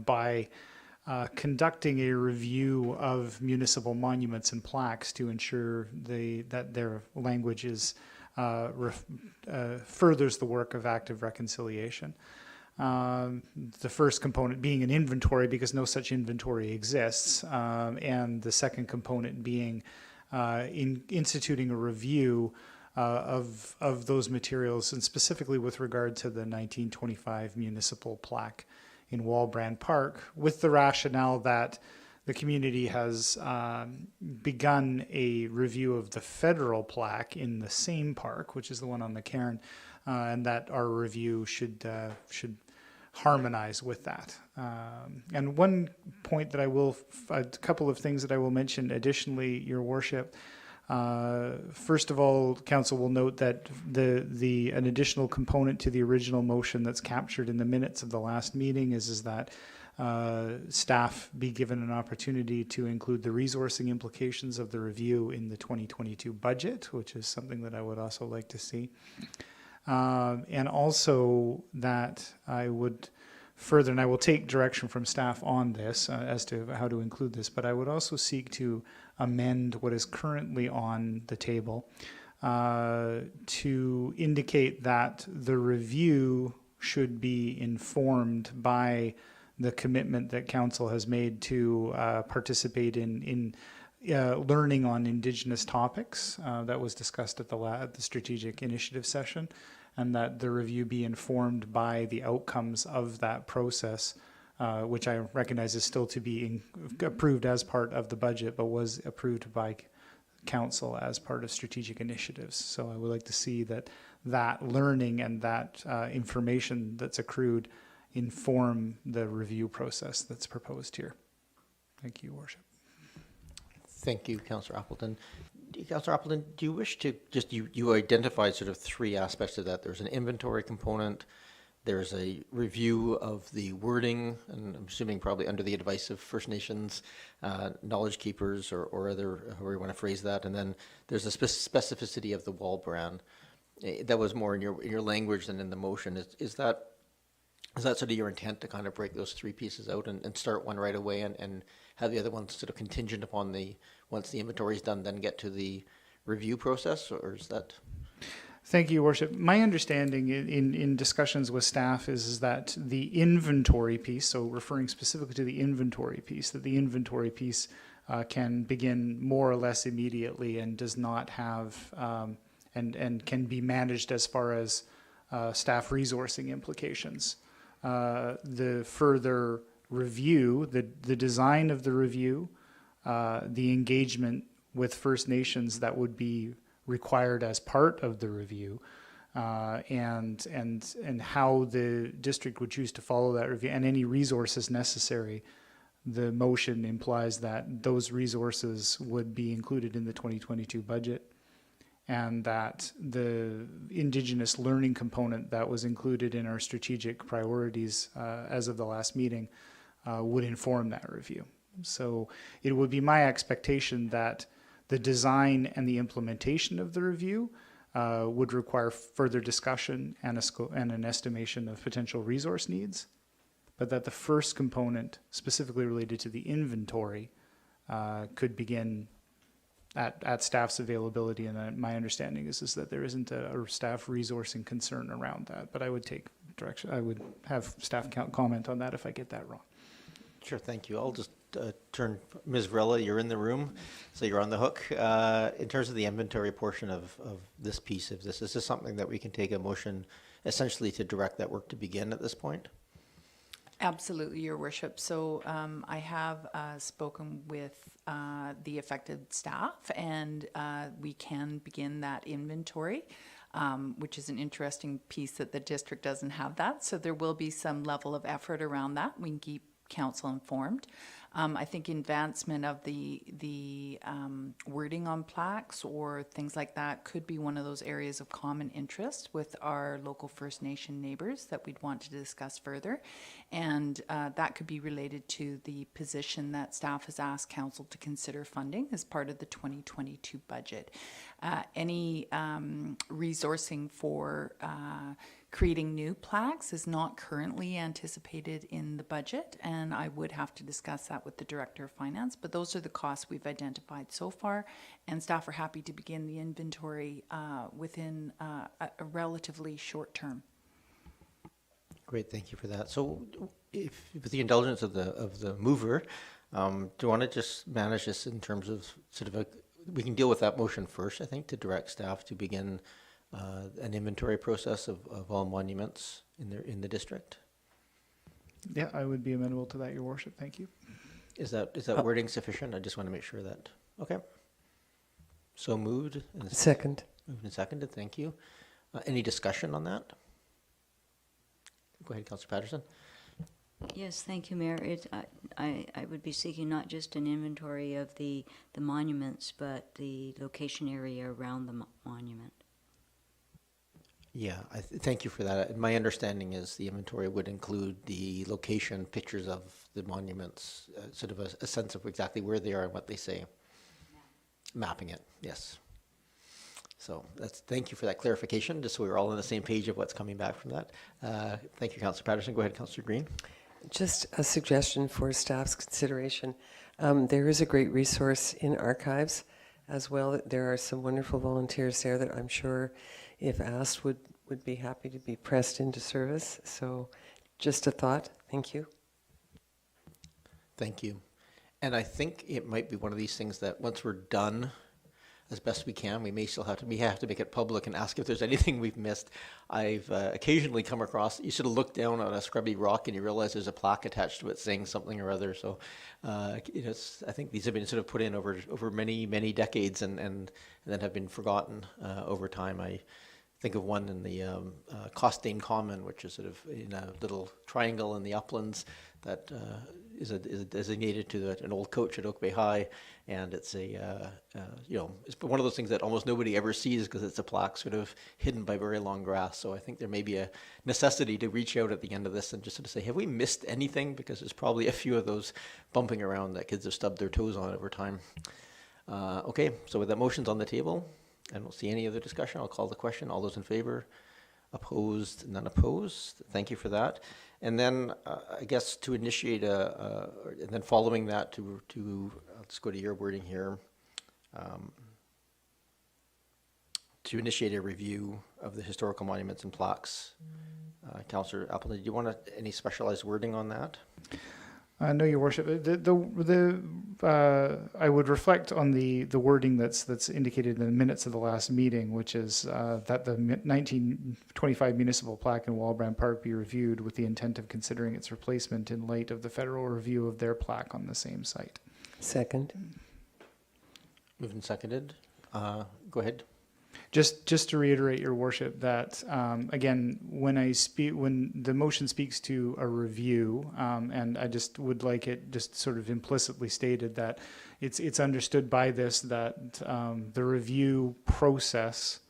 by conducting a review of municipal monuments and plaques to ensure that their language is furthers the work of active reconciliation. The first component being an inventory, because no such inventory exists, and the second component being instituting a review of those materials, and specifically with regard to the 1925 municipal plaque in Walbrand Park, with the rationale that the community has begun a review of the federal plaque in the same park, which is the one on the cairn, and that our review should harmonize with that. And one point that a couple of things that I will mention additionally, Your Worship. First of all, council will note that an additional component to the original motion that's captured in the minutes of the last meeting is that staff be given an opportunity to include the resourcing implications of the review in the 2022 budget, which is something that I would also like to see. And also that I would further, and I will take direction from staff on this as to how to include this, but I would also seek to amend what is currently on the table to indicate that the review should be informed by the commitment that council has made to participate in learning on Indigenous topics that was discussed at the strategic initiative session, and that the review be informed by the outcomes of that process, which I recognize is still to be approved as part of the budget, but was approved by council as part of strategic initiatives. So I would like to see that learning and that information that's accrued inform the review process that's proposed here. Thank you, Worship. Thank you, Councillor Appleton. Councillor Appleton, do you wish to you identified sort of three aspects of that. There's an inventory component, there's a review of the wording, and I'm assuming probably under the advice of First Nations knowledge keepers or other, however you want to phrase that, and then there's a specificity of the wall brand. That was more in your language than in the motion. Is that sort of your intent to kind of break those three pieces out and start one right away and have the other one sort of contingent upon once the inventory is done, then get to the review process, or is that? Thank you, Worship. My understanding in discussions with staff is that the inventory piece, so referring specifically to the inventory piece, that the inventory piece can begin more or less immediately and does not have, and can be managed as far as staff resourcing implications. The further review, the design of the review, the engagement with First Nations that would be required as part of the review, and how the district would choose to follow that review, and any resources necessary. The motion implies that those resources would be included in the 2022 budget, and that the Indigenous learning component that was included in our strategic priorities as of the last meeting would inform that review. So it would be my expectation that the design and the implementation of the review would require further discussion and an estimation of potential resource needs, but that the first component, specifically related to the inventory, could begin at staff's availability. And my understanding is that there isn't a staff resourcing concern around that, but I would take direction. I would have staff comment on that if I get that wrong. Sure, thank you. I'll just turn, Ms. Vrella, you're in the room, so you're on the hook. In terms of the inventory portion of this piece of this, is this something that we can take a motion essentially to direct that work to begin at this point? Absolutely, Your Worship. So I have spoken with the affected staff, and we can begin that inventory, which is an interesting piece that the district doesn't have that. So there will be some level of effort around that. We can keep council informed. I think advancement of the wording on plaques or things like that could be one of those areas of common interest with our local First Nation neighbors that we'd want to discuss further. And that could be related to the position that staff has asked council to consider funding as part of the 2022 budget. Any resourcing for creating new plaques is not currently anticipated in the budget, and I would have to discuss that with the Director of Finance, but those are the costs we've identified so far, and staff are happy to begin the inventory within a relatively short term. Great, thank you for that. So if, with the indulgence of the mover, do you want to just manage this in terms of sort of we can deal with that motion first, I think, to direct staff to begin an inventory process of all monuments in the district? Yeah, I would be amenable to that, Your Worship. Thank you. Is that wording sufficient? I just want to make sure that. Okay. So moved. Second. Moved and seconded. Thank you. Any discussion on that? Go ahead, Councillor Patterson. Yes, thank you, Mayor. I would be seeking not just an inventory of the monuments, but the location area around the monument. Yeah, thank you for that. My understanding is the inventory would include the location, pictures of the monuments, sort of a sense of exactly where they are and what they say. Mapping it, yes. So thank you for that clarification, just so we're all on the same page of what's coming back from that. Thank you, Councillor Patterson. Go ahead, Councillor Green. Just a suggestion for staff's consideration. There is a great resource in archives as well. There are some wonderful volunteers there that I'm sure, if asked, would be happy to be pressed into service. So just a thought. Thank you. Thank you. And I think it might be one of these things that once we're done as best we can, we have to make it public and ask if there's anything we've missed. I've occasionally come across, you sort of look down on a scrubby rock and you realize there's a plaque attached to it saying something or other. So I think these have been sort of put in over many, many decades and then have been forgotten over time. I think of one in the Costain Common, which is sort of in a little triangle in the uplands that is designated to an old coach at Oak Bay High, and it's it's one of those things that almost nobody ever sees because it's a plaque sort of hidden by very long grass. So I think there may be a necessity to reach out at the end of this and just sort of say, have we missed anything? Because there's probably a few of those bumping around that kids have stubbed their toes on over time. Okay, so with that motion's on the table, I don't see any other discussion. I'll call the question. All those in favor? Opposed? None opposed. Thank you for that. And then I guess to initiate and then following that to let's go to your wording here, to initiate a review of the historical monuments and plaques. Councillor Appleton, do you want any specialized wording on that? No, Your Worship. I would reflect on the wording that's indicated in the minutes of the last meeting, which is that the 1925 municipal plaque in Walbrand Park be reviewed with the intent of considering its replacement in light of the federal review of their plaque on the same site. Second. Moved and seconded. Go ahead. Just to reiterate, Your Worship, that again, when the motion speaks to a review, and I just would like it just sort of implicitly stated that it's understood by this that the review process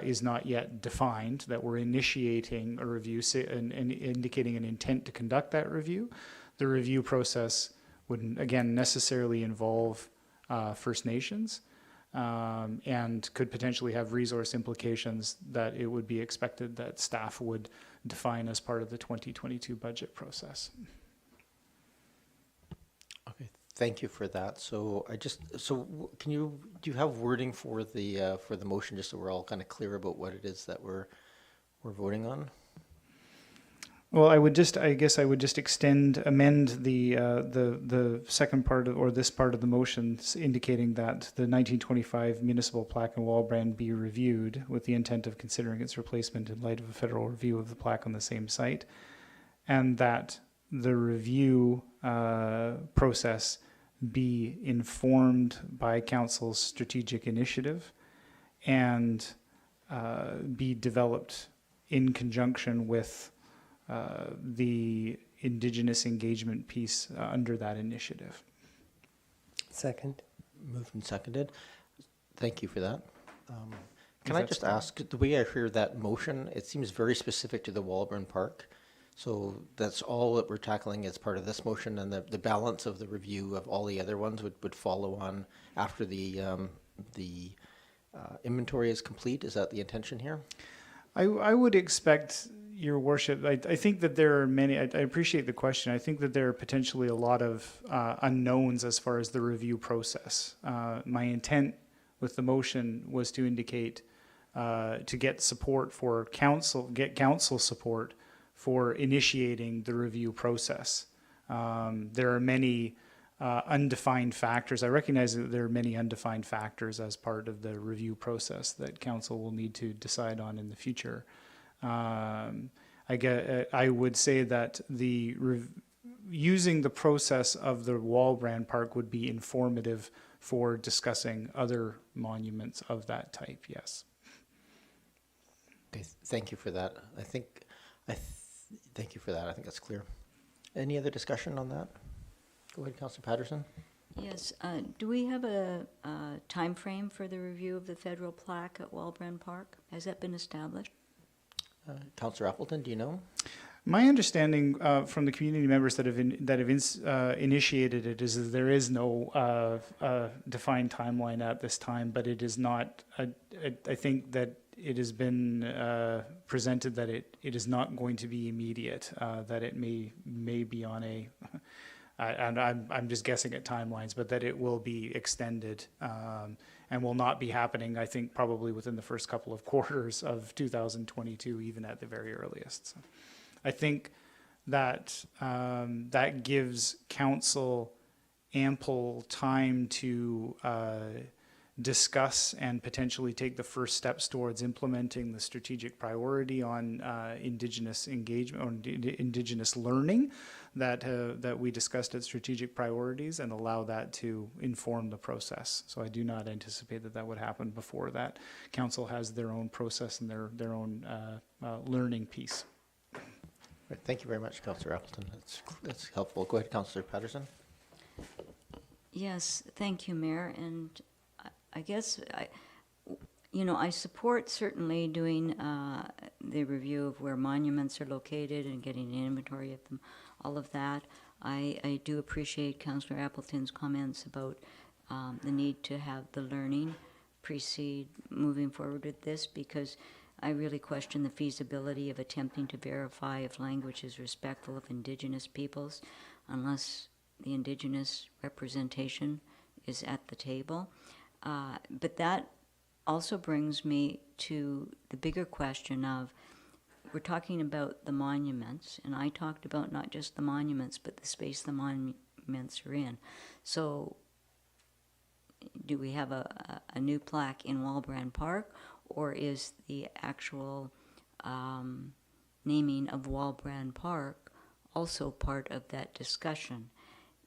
is not yet defined, that we're initiating a review and indicating an intent to conduct that review. The review process would again necessarily involve First Nations. And could potentially have resource implications that it would be expected that staff would define as part of the 2022 budget process. Okay, thank you for that. So do you have wording for the motion, just so we're all kind of clear about what it is that we're voting on? Well, I guess I would just amend the second part or this part of the motion, indicating that the 1925 municipal plaque and wall brand be reviewed with the intent of considering its replacement in light of a federal review of the plaque on the same site, and that the review process be informed by council's strategic initiative and be developed in conjunction with the Indigenous engagement piece under that initiative. Second. Moved and seconded. Thank you for that. Can I just ask, the way I hear that motion, it seems very specific to the Walburn Park. So that's all that we're tackling as part of this motion, and the balance of the review of all the other ones would follow on after the inventory is complete. Is that the intention here? I would expect, Your Worship, I think that there are many, I appreciate the question. I think that there are potentially a lot of unknowns as far as the review process. My intent with the motion was to indicate, to get support for council, get council support for initiating the review process. There are many undefined factors. I recognize that there are many undefined factors as part of the review process that council will need to decide on in the future. I would say that using the process of the Walbrand Park would be informative for discussing other monuments of that type. Yes. Okay, thank you for that. Thank you for that. I think that's clear. Any other discussion on that? Go ahead, Councillor Patterson. Yes. Do we have a time frame for the review of the federal plaque at Walbrand Park? Has that been established? Councillor Appleton, do you know? My understanding from the community members that have initiated it is that there is no defined timeline at this time, but it is not. I think that it has been presented that it is not going to be immediate. That it may be on a. And I'm just guessing at timelines, but that it will be extended and will not be happening, I think, probably within the first couple of quarters of 2022, even at the very earliest. So I think that that gives council ample time to discuss and potentially take the first steps towards implementing the strategic priority on Indigenous engagement or Indigenous learning that we discussed at strategic priorities, and allow that to inform the process. So I do not anticipate that would happen before that. Council has their own process and their own learning piece. Right, thank you very much, Councillor Appleton. That's helpful. Go ahead, Councillor Patterson. Yes, thank you, Mayor. And I guess I support certainly doing the review of where monuments are located and getting an inventory of them, all of that. I do appreciate Councillor Appleton's comments about the need to have the learning precede moving forward with this, because I really question the feasibility of attempting to verify if language is respectful of Indigenous peoples unless the Indigenous representation is at the table. But that also brings me to the bigger question of, we're talking about the monuments, and I talked about not just the monuments, but the space the monuments are in. So do we have a new plaque in Walbrand Park, or is the actual naming of Walbrand Park also part of that discussion?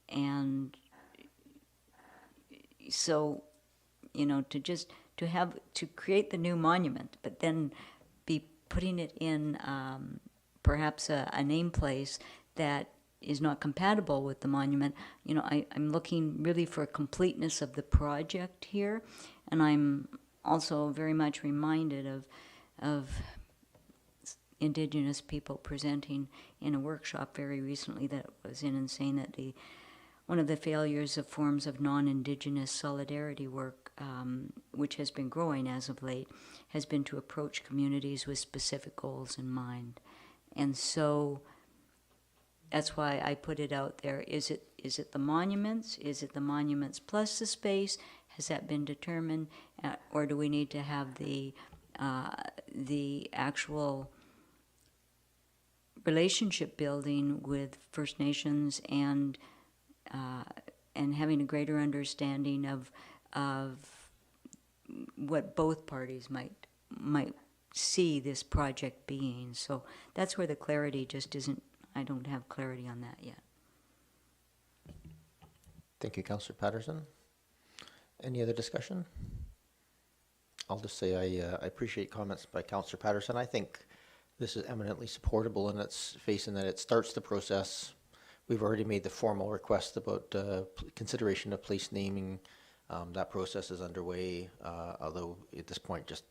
And so, to just to create the new monument, but then be putting it in perhaps a name place that is not compatible with the monument. You know, I'm looking really for completeness of the project here, and I'm also very much reminded of Indigenous people presenting in a workshop very recently that was in and saying that one of the failures of forms of non-Indigenous solidarity work, which has been growing as of late, has been to approach communities with specific goals in mind. And so that's why I put it out there. Is it the monuments? Is it the monuments plus the space? Has that been determined? Or do we need to have the actual relationship building with First Nations and having a greater understanding of what both parties might see this project being? So that's where the clarity just isn't. I don't have clarity on that yet. Thank you, Councillor Patterson. Any other discussion? I'll just say I appreciate comments by Councillor Patterson. I think this is eminently supportable in its face in that it starts the process. We've already made the formal request about consideration of place naming. That process is underway, although at this point just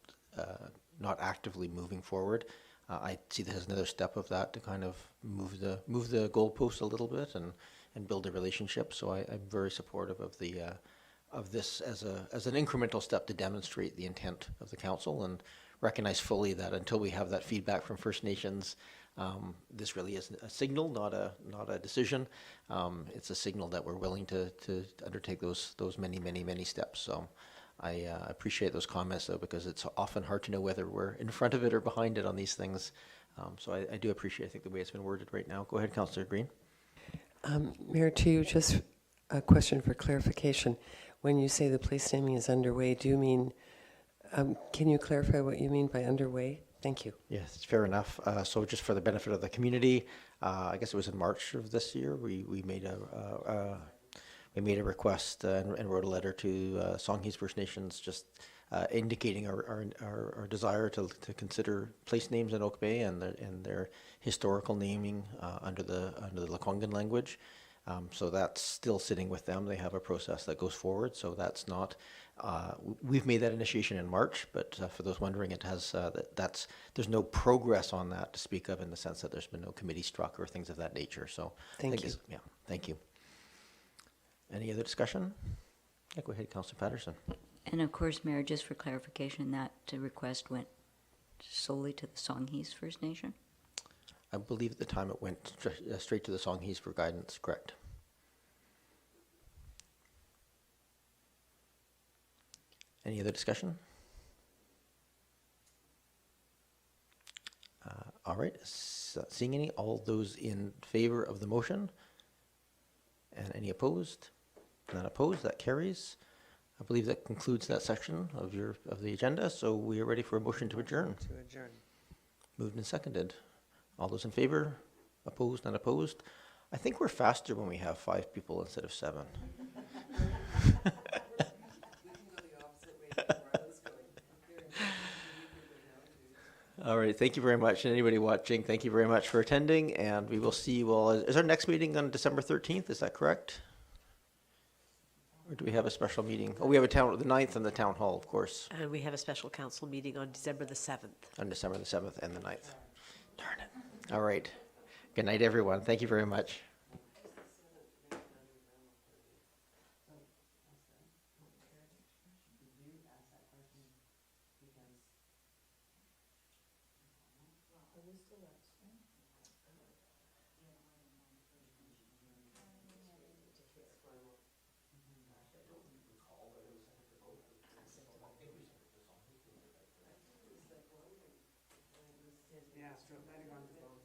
not actively moving forward. I see this as another step of that to kind of move the goalpost a little bit and build a relationship. So I'm very supportive of this as an incremental step to demonstrate the intent of the council and recognize fully that until we have that feedback from First Nations, this really is a signal, not a decision. It's a signal that we're willing to undertake those many steps. So I appreciate those comments, though, because it's often hard to know whether we're in front of it or behind it on these things. So I do appreciate, I think, the way it's been worded right now. Go ahead, Councillor Green. Mayor, to you, just a question for clarification. When you say the place naming is underway, do you mean, can you clarify what you mean by underway? Thank you. Yes, fair enough. So just for the benefit of the community, I guess it was in March of this year, we made a request and wrote a letter to Songhees First Nations, just indicating our desire to consider place names in Oak Bay and their historical naming under the Lekwungen language. So that's still sitting with them. They have a process that goes forward. So that's not. We've made that initiation in March, but for those wondering, it has there's no progress on that to speak of in the sense that there's been no committee struck or things of that nature. So thank you. Yeah, thank you. Any other discussion? Yeah, go ahead, Councillor Patterson. And of course, Mayor, just for clarification, that request went solely to the Songhees First Nation? I believe at the time it went straight to the Songhees for guidance, correct? Any other discussion? All right, seeing any, all those in favor of the motion? And any opposed? None opposed, that carries. I believe that concludes that section of the agenda, so we are ready for a motion to adjourn. Moved and seconded. All those in favor? Opposed, none opposed? I think we're faster when we have 5 people instead of 7. All right, thank you very much. And anybody watching, thank you very much for attending, and we will see you all. Is our next meeting on December 13th? Is that correct? Or do we have a special meeting? Oh, we have the 9th and the town hall, of course. And we have a special council meeting on December the 7th. On December the 7th and the 9th. Darn it. All right. Good night, everyone. Thank you very much. Yeah, stroke 91.